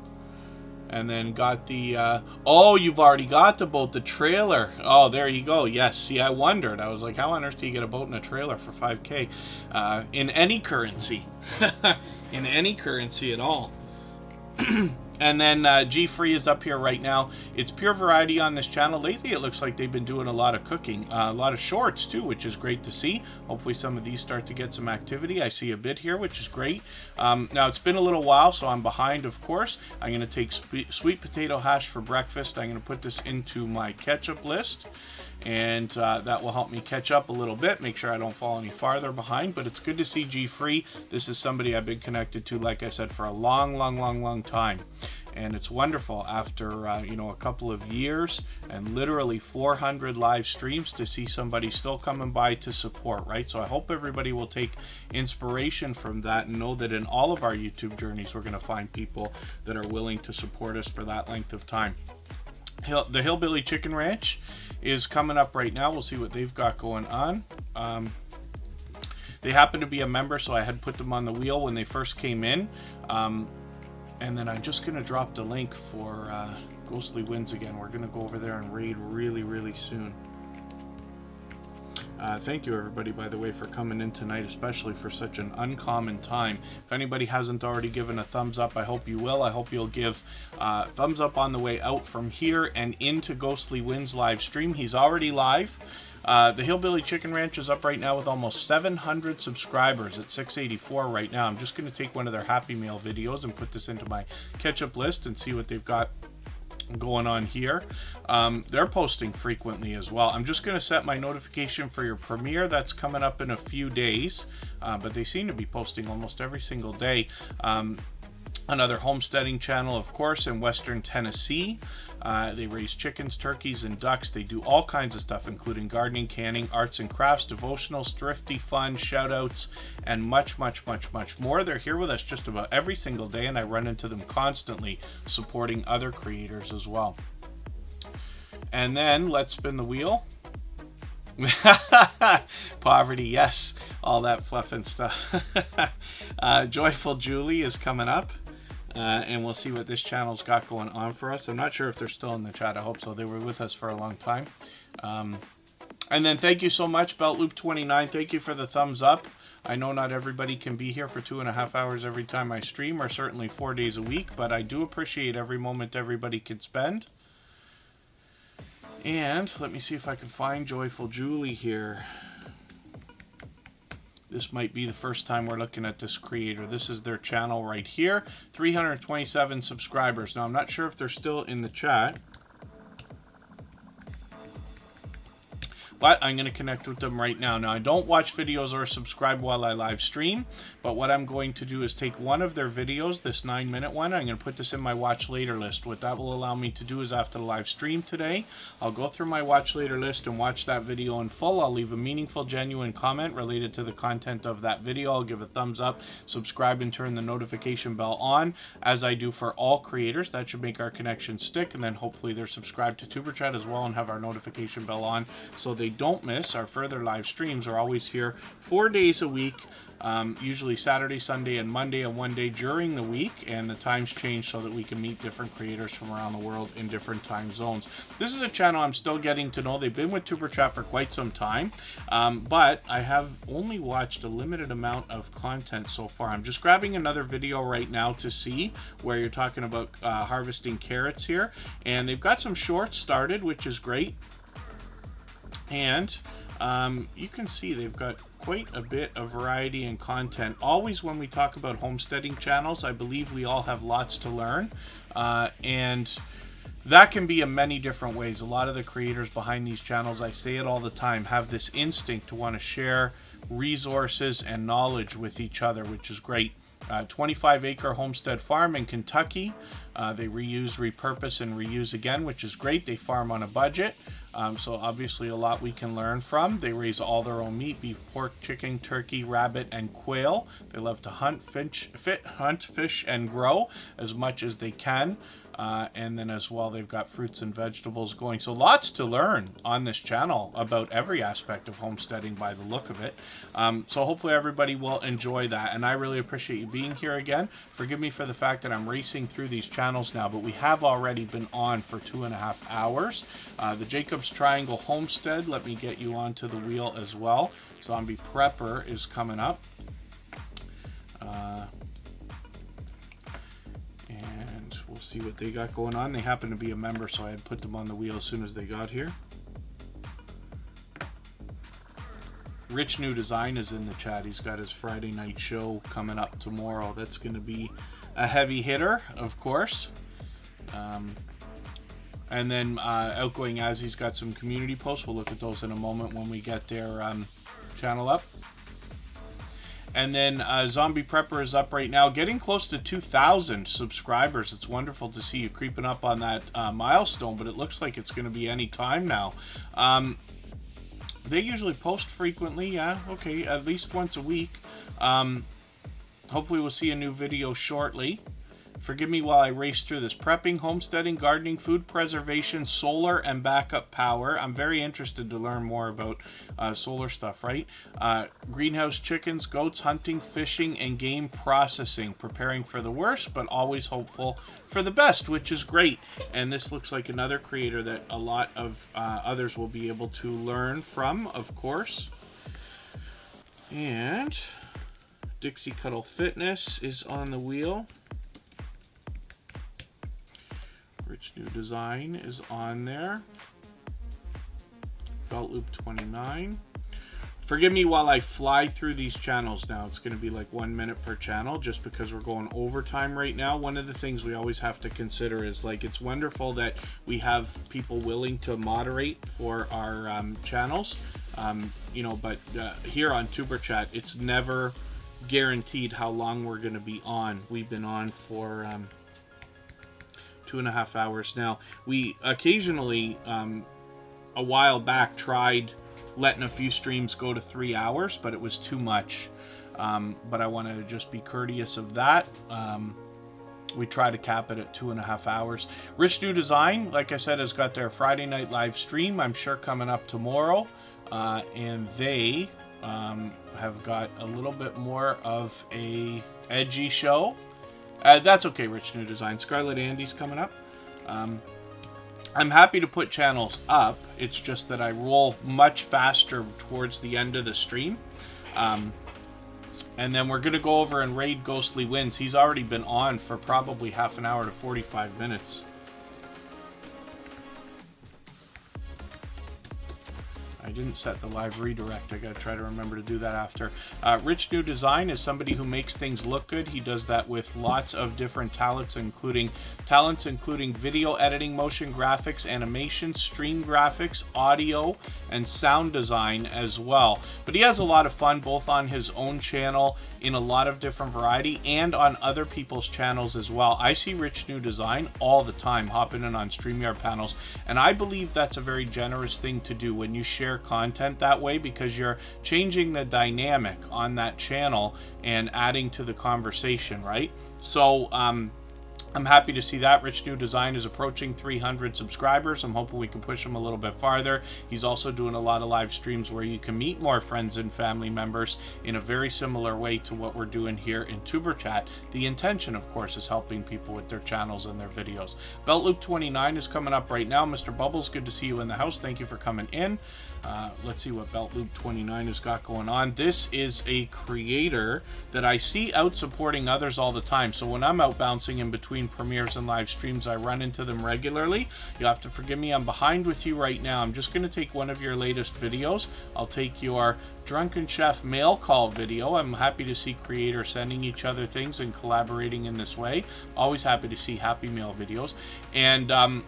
And then got the... oh, you've already got the boat, the trailer. Oh, there you go. Yes, see, I wondered. I was like, how on earth do you get a boat and a trailer for 5K? In any currency. In any currency at all. And then G-Free is up here right now. It's pure variety on this channel. Lately, it looks like they've been doing a lot of cooking. A lot of shorts, too, which is great to see. Hopefully, some of these start to get some activity. I see a bit here, which is great. Now, it's been a little while, so I'm behind, of course. I'm going to take sweet potato hash for breakfast. I'm going to put this into my ketchup list. And that will help me catch up a little bit, make sure I don't fall any farther behind. But it's good to see G-Free. This is somebody I've been connected to, like I said, for a long time. And it's wonderful after, you know, a couple of years and literally 400 live streams to see somebody still coming by to support, right? So I hope everybody will take inspiration from that and know that in all of our YouTube journeys, we're going to find people that are willing to support us for that length of time. The Hillbilly Chicken Ranch is coming up right now. We'll see what they've got going on. They happen to be a member, so I had put them on the wheel when they first came in. And then I'm just going to drop the link for Ghostly Winds again. We're going to go over there and raid really soon. Thank you, everybody, by the way, for coming in tonight, especially for such an uncommon time. If anybody hasn't already given a thumbs up, I hope you will. I hope you'll give thumbs up on the way out from here and into Ghostly Winds live stream. He's already live. The Hillbilly Chicken Ranch is up right now with almost 700 subscribers at 684 right now. I'm just going to take one of their Happy Meal videos and put this into my catch-up list and see what they've got going on here. They're posting frequently as well. I'm just going to set my notification for your premiere. That's coming up in a few days, but they seem to be posting almost every single day. Another homesteading channel, of course, in Western Tennessee. They raise chickens, turkeys, and ducks. They do all kinds of stuff, including gardening, canning, arts and crafts, devotionals, thrifty fun, shout-outs, and much more. They're here with us just about every single day, and I run into them constantly supporting other creators as well. And then, let's spin the wheel. Poverty, yes. All that fluff and stuff. Joyful Julie is coming up. And we'll see what this channel's got going on for us. I'm not sure if they're still in the chat. I hope so. They were with us for a long time. And then thank you so much, BeltLoop29. Thank you for the thumbs up. I know not everybody can be here for 2.5 hours every time I stream, or certainly 4 days a week, but I do appreciate every moment everybody can spend. And let me see if I can find Joyful Julie here. This might be the first time we're looking at this creator. This is their channel right here. 327 subscribers. Now, I'm not sure if they're still in the chat, but I'm going to connect with them right now. Now, I don't watch videos or subscribe while I live stream, but what I'm going to do is take one of their videos, this 9-minute one, I'm going to put this in my watch later list. What that will allow me to do is after the live stream today, I'll go through my watch later list and watch that video in full. I'll leave a meaningful, genuine comment related to the content of that video. I'll give a thumbs up, subscribe, and turn the notification bell on, as I do for all creators. That should make our connection stick, and then hopefully they're subscribed to Superchat as well and have our notification bell on so they don't miss our further live streams. Are always here 4 days a week, usually Saturday, Sunday, and Monday, and one day during the week, and the times change so that we can meet different creators from around the world in different time zones. This is a channel I'm still getting to know. They've been with Superchat for quite some time, but I have only watched a limited amount of content so far. I'm just grabbing another video right now to see where you're talking about harvesting carrots here, and they've got some shorts started, which is great. And you can see they've got quite a bit of variety and content. Always when we talk about homesteading channels, I believe we all have lots to learn, and that can be in many different ways. A lot of the creators behind these channels, I say it all the time, have this instinct to want to share resources and knowledge with each other, which is great. 25-acre homestead farm in Kentucky. They reuse, repurpose, and reuse again, which is great. They farm on a budget. So obviously a lot we can learn from. They raise all their own meat: beef, pork, chicken, turkey, rabbit, and quail. They love to hunt, fish, and grow as much as they can. And then as well, they've got fruits and vegetables going. So lots to learn on this channel about every aspect of homesteading by the look of it. So hopefully everybody will enjoy that. And I really appreciate you being here again. Forgive me for the fact that I'm racing through these channels now, but we have already been on for 2.5 hours. The Jacob's Triangle Homestead, let me get you onto the wheel as well. Zombie Prepper is coming up. And we'll see what they got going on. They happen to be a member, so I had put them on the wheel as soon as they got here. Rich New Design is in the chat. He's got his Friday night show coming up tomorrow. That's going to be a heavy hitter, of course. And then Outgoing Ozzy's got some community posts. We'll look at those in a moment when we get their channel up. And then Zombie Prepper is up right now, getting close to 2,000 subscribers. It's wonderful to see you creeping up on that milestone, but it looks like it's going to be any time now. They usually post frequently, yeah, okay, at least once a week. Hopefully we'll see a new video shortly. Forgive me while I race through this. Prepping, homesteading, gardening, food preservation, solar, and backup power. I'm very interested to learn more about solar stuff, right? Greenhouse chickens, goats, hunting, fishing, and game processing. Preparing for the worst, but always hopeful for the best, which is great. And this looks like another creator that a lot of others will be able to learn from, of course. And Dixie Cuddle Fitness is on the wheel. Rich New Design is on there. Belt Loop 29. Forgive me while I fly through these channels now. It's going to be like 1 minute per channel just because we're going overtime right now. One of the things we always have to consider is, like, it's wonderful that we have people willing to moderate for our channels. You know, but here on Superchat, it's never guaranteed how long we're going to be on. We've been on for 2.5 hours now. We occasionally a while back tried letting a few streams go to 3 hours, but it was too much. But I want to just be courteous of that. We try to cap it at 2.5 hours. Rich New Design, like I said, has got their Friday night live stream, I'm sure, coming up tomorrow. And they have got a little bit more of a edgy show. That's okay, Rich New Design. Scarlett Andy's coming up. I'm happy to put channels up. It's just that I roll much faster towards the end of the stream. And then we're going to go over and raid Ghostly Winds. He's already been on for probably half an hour to 45 minutes. I didn't set the live redirect. I gotta try to remember to do that after. Rich New Design is somebody who makes things look good. He does that with lots of different talents, including video editing, motion graphics, animation, stream graphics, audio, and sound design as well. But he has a lot of fun both on his own channel in a lot of different variety and on other people's channels as well. I see Rich New Design all the time hopping in on StreamYard panels, and I believe that's a very generous thing to do when you share content that way, because you're changing the dynamic on that channel and adding to the conversation, right? So I'm happy to see that. Rich New Design is approaching 300 subscribers. I'm hoping we can push him a little bit farther. He's also doing a lot of live streams where you can meet more friends and family members in a very similar way to what we're doing here in Tuber Chat. The intention, of course, is helping people with their channels and their videos. Belt Loop 29 is coming up right now. Mr. Bubbles, good to see you in the house. Thank you for coming in. Let's see what Belt Loop 29 has got going on. This is a creator that I see out supporting others all the time. So when I'm out bouncing in between premieres and live streams, I run into them regularly. You'll have to forgive me. I'm behind with you right now. I'm just going to take one of your latest videos. I'll take your Drunken Chef mail call video. I'm happy to see creators sending each other things and collaborating in this way. Always happy to see Happy Mail videos. And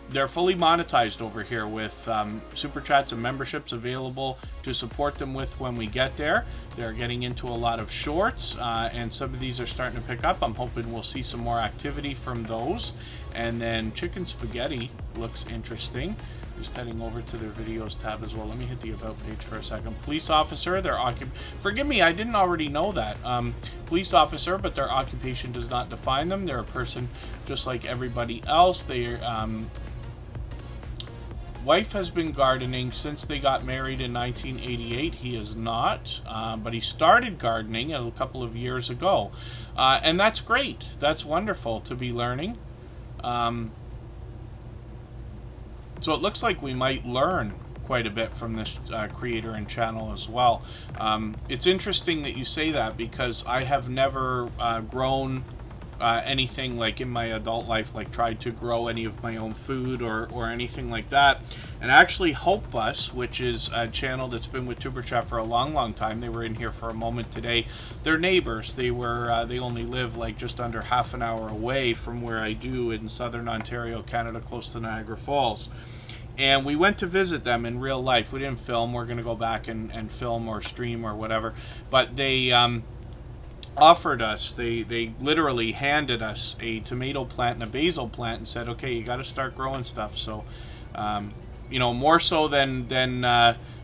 they're fully monetized over here with super chats and memberships available to support them with when we get there. They're getting into a lot of shorts, and some of these are starting to pick up. I'm hoping we'll see some more activity from those. And then Chicken Spaghetti looks interesting. Just heading over to their videos tab as well. Let me hit the about page for a second. Police officer, their forgive me, I didn't already know that. Police officer, but their occupation does not define them. They're a person just like everybody else. Their wife has been gardening since they got married in 1988. He is not, but he started gardening a couple of years ago. And that's great. That's wonderful to be learning. So it looks like we might learn quite a bit from this creator and channel as well. It's interesting that you say that, because I have never grown anything like in my adult life, like tried to grow any of my own food or anything like that. And actually Hope Bus, which is a channel that's been with Tuber Chat for a long time, they were in here for a moment today. They're neighbors. They only live like just under half an hour away from where I do in southern Ontario, Canada, close to Niagara Falls. And we went to visit them in real life. We didn't film. We're going to go back and film or stream or whatever. But they offered us, they literally handed us a tomato plant and a basil plant and said, okay, you got to start growing stuff. So, you know, more so than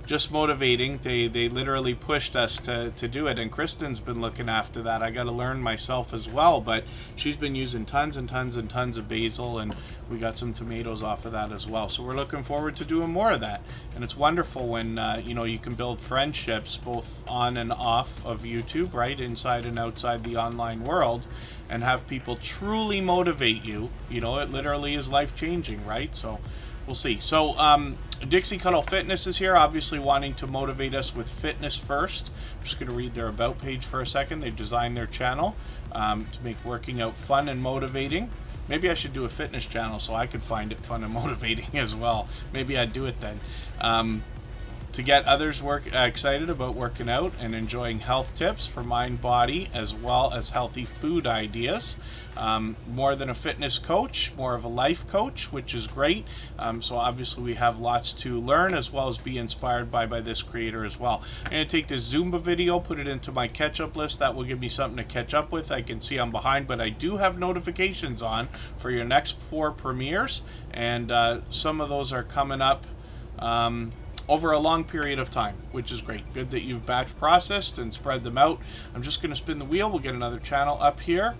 just motivating, they literally pushed us to do it. And Kristen's been looking after that. I got to learn myself as well, but she's been using tons and tons and tons of basil, and we got some tomatoes off of that as well. So we're looking forward to doing more of that. And it's wonderful when you know, you can build friendships both on and off of YouTube, right, inside and outside the online world, and have people truly motivate you. You know, it literally is life-changing, right? So we'll see. So Dixie Cuddle Fitness is here, obviously wanting to motivate us with fitness first. I'm just going to read their about page for a second. They've designed their channel to make working out fun and motivating. Maybe I should do a fitness channel so I could find it fun and motivating as well. Maybe I'd do it then. To get others excited about working out and enjoying health tips for mind, body, as well as healthy food ideas. More than a fitness coach, more of a life coach, which is great. So obviously we have lots to learn as well as be inspired by this creator as well. I'm going to take this Zumba video, put it into my catch-up list. That will give me something to catch up with. I can see I'm behind, but I do have notifications on for your next 4 premieres, and some of those are coming up over a long period of time, which is great. Good that you've batch processed and spread them out. I'm just going to spin the wheel. We'll get another channel up here.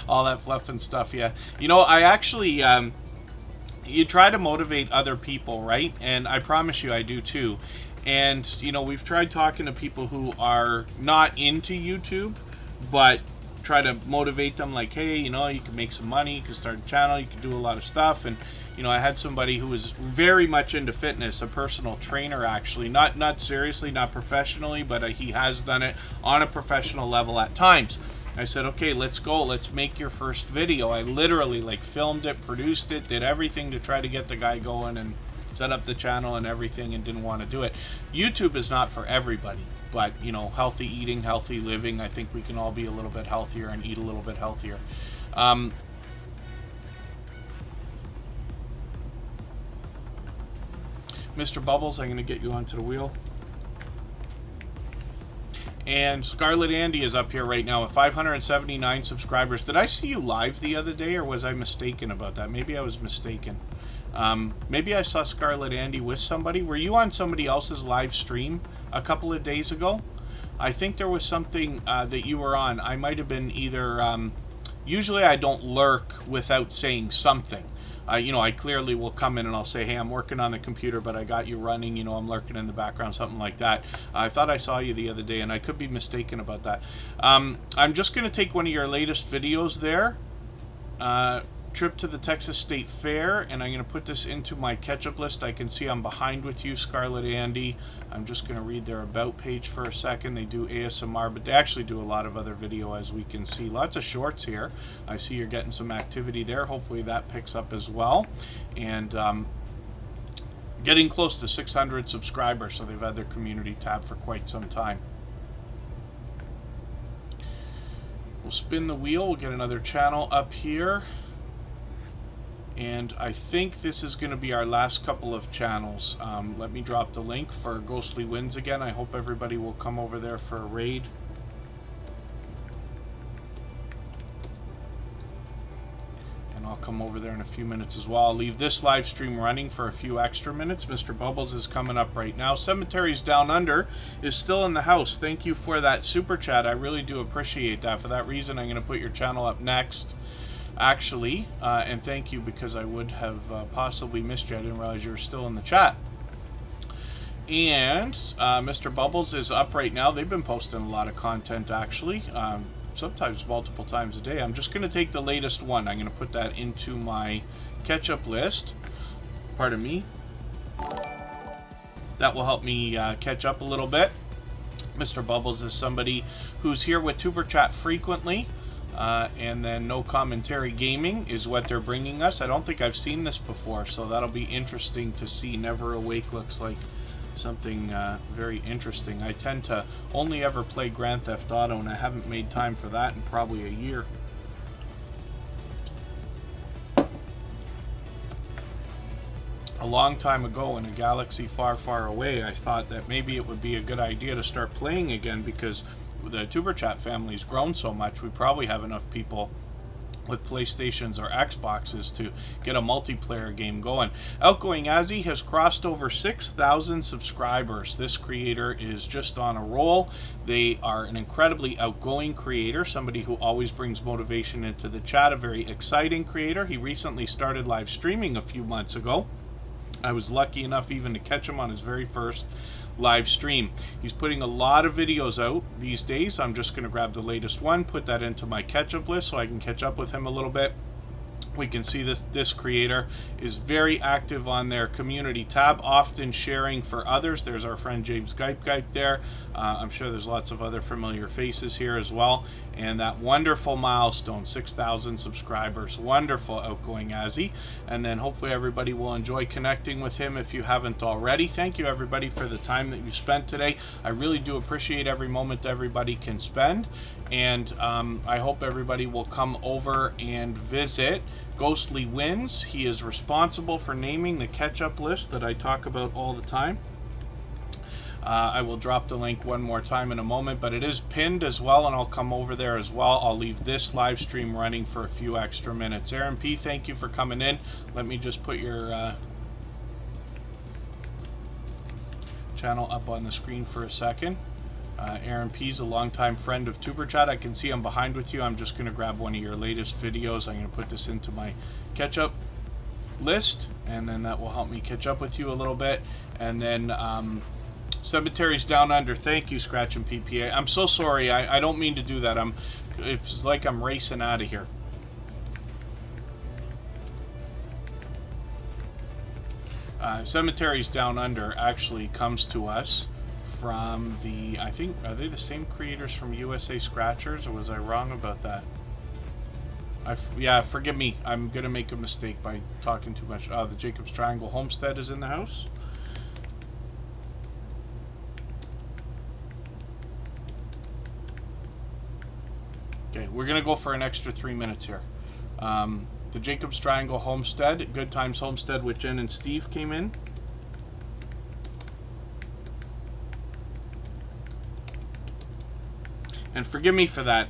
All that fluff and stuff, yeah. You know, I actually, you try to motivate other people, right? And I promise you I do too. And, you know, we've tried talking to people who are not into YouTube, but try to motivate them like, hey, you know, you can make some money, you can start a channel, you can do a lot of stuff. And, You know, I had somebody who was very much into fitness, a personal trainer actually, not seriously, not professionally, but he has done it on a professional level at times. I said, okay, let's go. Let's make your first video. I literally like filmed it, produced it, did everything to try to get the guy going and set up the channel and everything, and didn't want to do it. YouTube is not for everybody, but you know, healthy eating, healthy living, I think we can all be a little bit healthier and eat a little bit healthier. Mr. Bubbles, I'm going to get you onto the wheel. And Scarlett Andy is up here right now with 579 subscribers. Did I see you live the other day, or was I mistaken about that? Maybe I was mistaken. Maybe I saw Scarlett Andy with somebody. Were you on somebody else's live stream a couple of days ago? I think there was something that you were on. I might have been either... usually I don't lurk without saying something. You know, I clearly will come in and I'll say, hey, I'm working on the computer, but I got you running, you know, I'm lurking in the background, something like that. I thought I saw you the other day, and I could be mistaken about that. I'm just going to take one of your latest videos there, trip to the Texas State Fair, and I'm going to put this into my catch-up list. I can see I'm behind with you, Scarlett Andy. I'm just going to read their About page for a second. They do ASMR, but they actually do a lot of other video, as we can see. Lots of shorts here. I see you're getting some activity there. Hopefully that picks up as well. And getting close to 600 subscribers, so they've had their community tab for quite some time. We'll spin the wheel. We'll get another channel up here. And I think this is going to be our last couple of channels. Let me drop the link for Ghostly Winds again. I hope everybody will come over there for a raid. And I'll come over there in a few minutes as well. I'll leave this live stream running for a few extra minutes. Mr. Bubbles is coming up right now. Cemeteries Down Under is still in the house. Thank you for that super chat. I really do appreciate that. For that reason, I'm going to put your channel up next, actually, and thank you, because I would have possibly missed you. I didn't realize you were still in the chat. And Mr. Bubbles is up right now. They've been posting a lot of content, actually, sometimes multiple times a day. I'm just going to take the latest one. I'm going to put that into my catch-up list. Pardon me. That will help me catch up a little bit. Mr. Bubbles is somebody who's here with Tuber Chat frequently. And then No Commentary Gaming is what they're bringing us. I don't think I've seen this before, so that'll be interesting to see. Never Awake looks like something very interesting. I tend to only ever play Grand Theft Auto, and I haven't made time for that in probably a year. A long time ago, in a galaxy far, far away, I thought that maybe it would be a good idea to start playing again, because the Tuber Chat family's grown so much. We probably have enough people with PlayStations or Xboxes to get a multiplayer game going. Outgoing Ozzy has crossed over 6,000 subscribers. This creator is just on a roll. They are an incredibly outgoing creator, somebody who always brings motivation into the chat, a very exciting creator. He recently started live streaming a few months ago. I was lucky enough even to catch him on his very first live stream. He's putting a lot of videos out these days. I'm just going to grab the latest one, put that into my catch-up list so I can catch up with him a little bit. We can see this creator is very active on their community tab, often sharing for others. There's our friend James Gype there. I'm sure there's lots of other familiar faces here as well. And that wonderful milestone, 6,000 subscribers. Wonderful, Outgoing Ozzy. And then hopefully everybody will enjoy connecting with him if you haven't already. Thank you, everybody, for the time that you spent today. I really do appreciate every moment everybody can spend. And I hope everybody will come over and visit Ghostly Winds. He is responsible for naming the catch-up list that I talk about all the time. I will drop the link one more time in a moment, but it is pinned as well, and I'll come over there as well. I'll leave this live stream running for a few extra minutes. Aaron P., thank you for coming in. Let me just put your channel up on the screen for a second. Aaron P. is a longtime friend of Tuber Chat. I can see I'm behind with you. I'm just going to grab one of your latest videos. I'm going to put this into my catch-up list, and then that will help me catch up with you a little bit. And then Cemeteries Down Under. Thank you, Scratch and PPA. I'm so sorry. I don't mean to do that. It's like I'm racing out of here. Cemeteries Down Under actually comes to us from the, I think, are they the same creators from USA Scratchers, or was I wrong about that? Yeah, forgive me. I'm going to make a mistake by talking too much. The Jacob's Triangle Homestead is in the house. Okay, we're going to go for an extra 3 minutes here. The Jacob's Triangle Homestead, Good Times Homestead with Jen and Steve came in. And forgive me for that.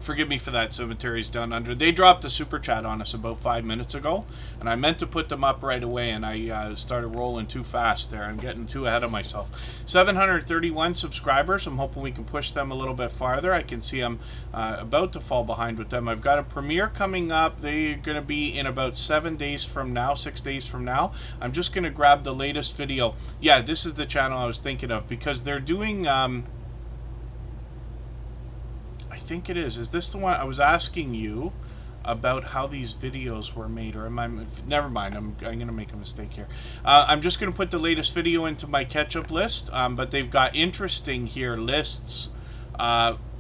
Forgive me for that, Cemeteries Down Under. They dropped a super chat on us about 5 minutes ago, and I meant to put them up right away, and I started rolling too fast there. I'm getting too ahead of myself. 731 subscribers. I'm hoping we can push them a little bit farther. I can see I'm about to fall behind with them. I've got a premiere coming up. They're going to be in about 7 days from now, 6 days from now. I'm just going to grab the latest video. Yeah, this is the channel I was thinking of, because they're doing... I think it is. Is this the one I was asking you about how these videos were made, or am I? Never mind. I'm gonna make a mistake here. I'm just gonna put the latest video into my catch-up list. But they've got interesting here lists.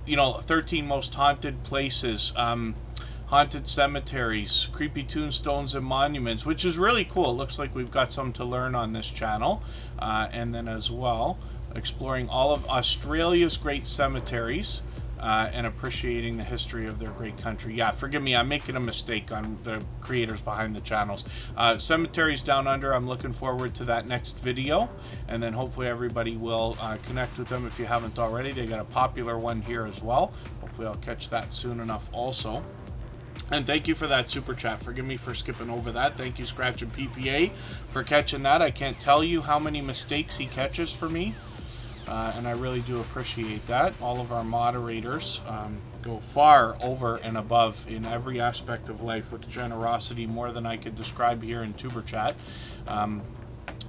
You know, 13 most haunted places, haunted cemeteries, creepy tombstones and monuments, which is really cool. It looks like we've got some to learn on this channel, and then as well exploring all of Australia's great cemeteries. And appreciating the history of their great country. Yeah, forgive me, I'm making a mistake on the creators behind the channels. Cemeteries Down Under, I'm looking forward to that next video, and then hopefully everybody will connect with them if you haven't already. They got a popular one here as well. Hopefully I'll catch that soon enough also. And thank you for that super chat. Forgive me for skipping over that. Thank you, Scratch and PPA, for catching that. I can't tell you how many mistakes he catches for me. And I really do appreciate that. All of our moderators go far over and above in every aspect of life with generosity, more than I could describe here in Tuber Chat.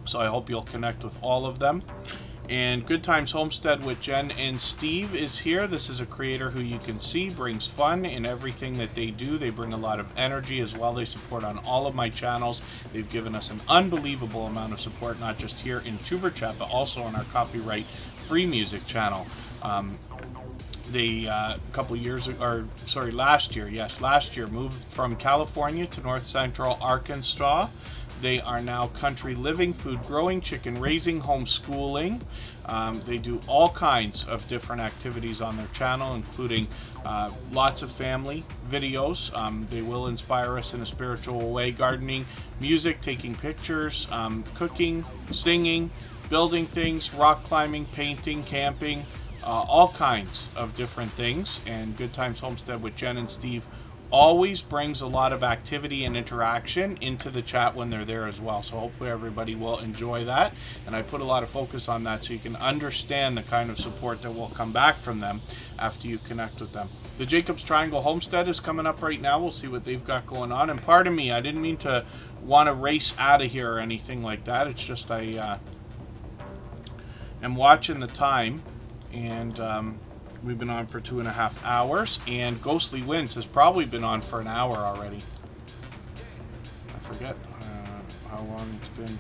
So I hope you'll connect with all of them. And Good Times Homestead with Jen and Steve is here. This is a creator who you can see brings fun in everything that they do. They bring a lot of energy as well. They support on all of my channels. They've given us an unbelievable amount of support, not just here in Tuber Chat, but also on our copyright free music channel. They a couple years ago, or sorry, last year, moved from California to North Central Arkansas. They are now country living, food growing, chicken raising, homeschooling. They do all kinds of different activities on their channel, including lots of family videos. They will inspire us in a spiritual way, gardening, music, taking pictures, cooking, singing, building things, rock climbing, painting, camping, all kinds of different things. And Good Times Homestead with Jen and Steve always brings a lot of activity and interaction into the chat when they're there as well. So hopefully everybody will enjoy that. And I put a lot of focus on that so you can understand the kind of support that will come back from them after you connect with them. The Jacob's Triangle Homestead is coming up right now. We'll see what they've got going on. And pardon me, I didn't mean to want to race out of here or anything like that. It's just I am watching the time, and we've been on for 2.5 hours, and Ghostly Winds has probably been on for an hour already. I forget how long it's been.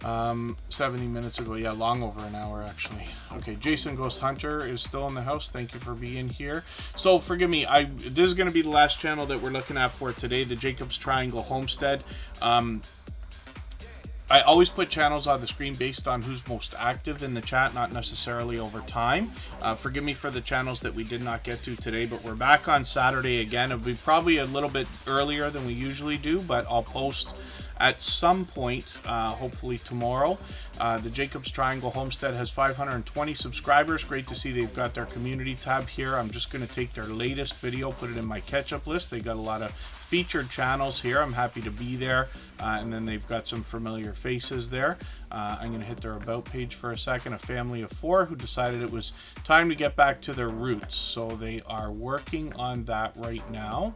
Oh. 70 minutes ago. Yeah, long over an hour actually. Okay, Jason Ghost Hunter is still in the house. Thank you for being here. So forgive me, this is going to be the last channel that we're looking at for today, the Jacob's Triangle Homestead. I always put channels on the screen based on who's most active in the chat, not necessarily over time. Forgive me for the channels that we did not get to today, but we're back on Saturday again. It'll be probably a little bit earlier than we usually do, but I'll post at some point, hopefully tomorrow. The Jacob's Triangle Homestead has 520 subscribers. Great to see they've got their community tab here. I'm just going to take their latest video, put it in my catch-up list. They got a lot of featured channels here. I'm happy to be there. And then they've got some familiar faces there. I'm going to hit their About page for a second. A family of 4 who decided it was time to get back to their roots. So they are working on that right now.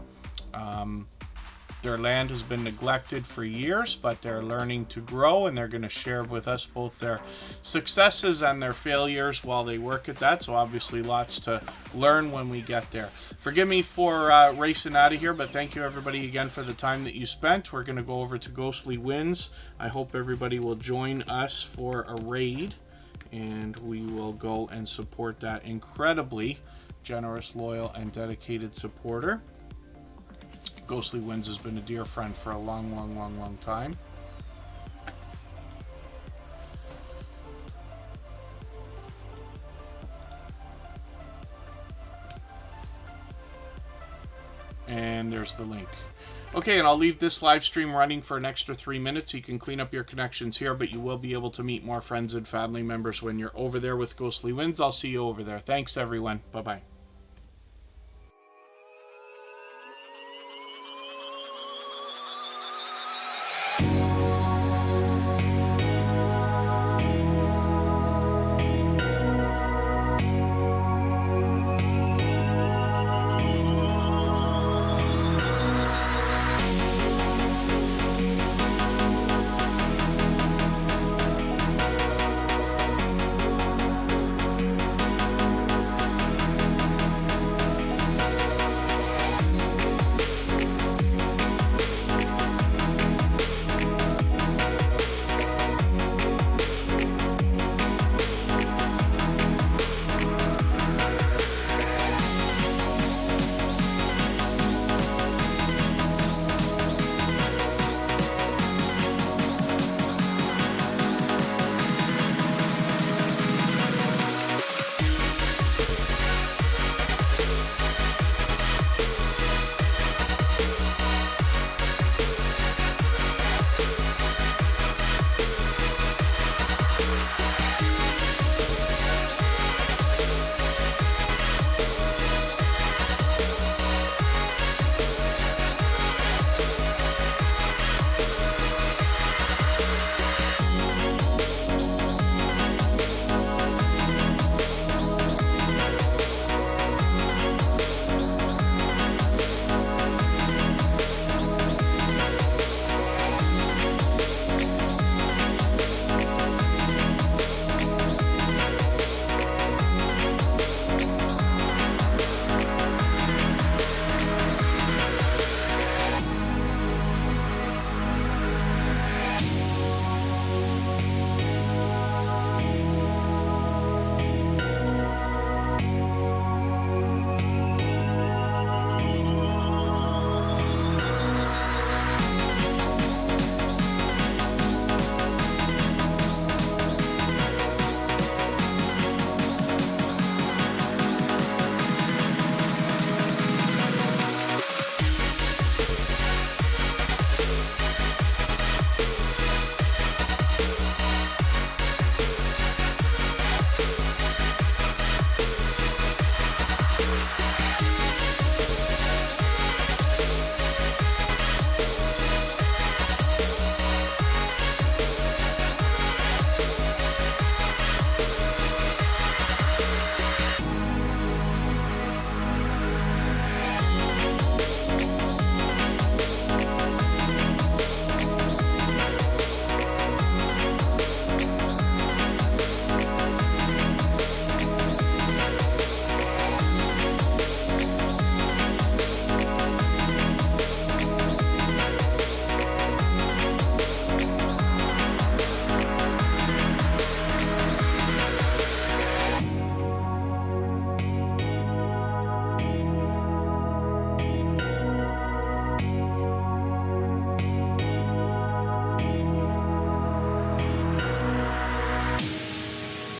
Their land has been neglected for years, but they're learning to grow, and they're going to share with us both their successes and their failures while they work at that. So obviously lots to learn when we get there. Forgive me for racing out of here, but thank you everybody again for the time that you spent. We're going to go over to Ghostly Winds. I hope everybody will join us for a raid, and we will go and support that incredibly generous, loyal, and dedicated supporter. Ghostly Winds has been a dear friend for a long time. And there's the link. Okay, and I'll leave this live stream running for an extra 3 minutes. You can clean up your connections here, but you will be able to meet more friends and family members when you're over there with Ghostly Winds. I'll see you over there. Thanks, everyone. Bye-bye.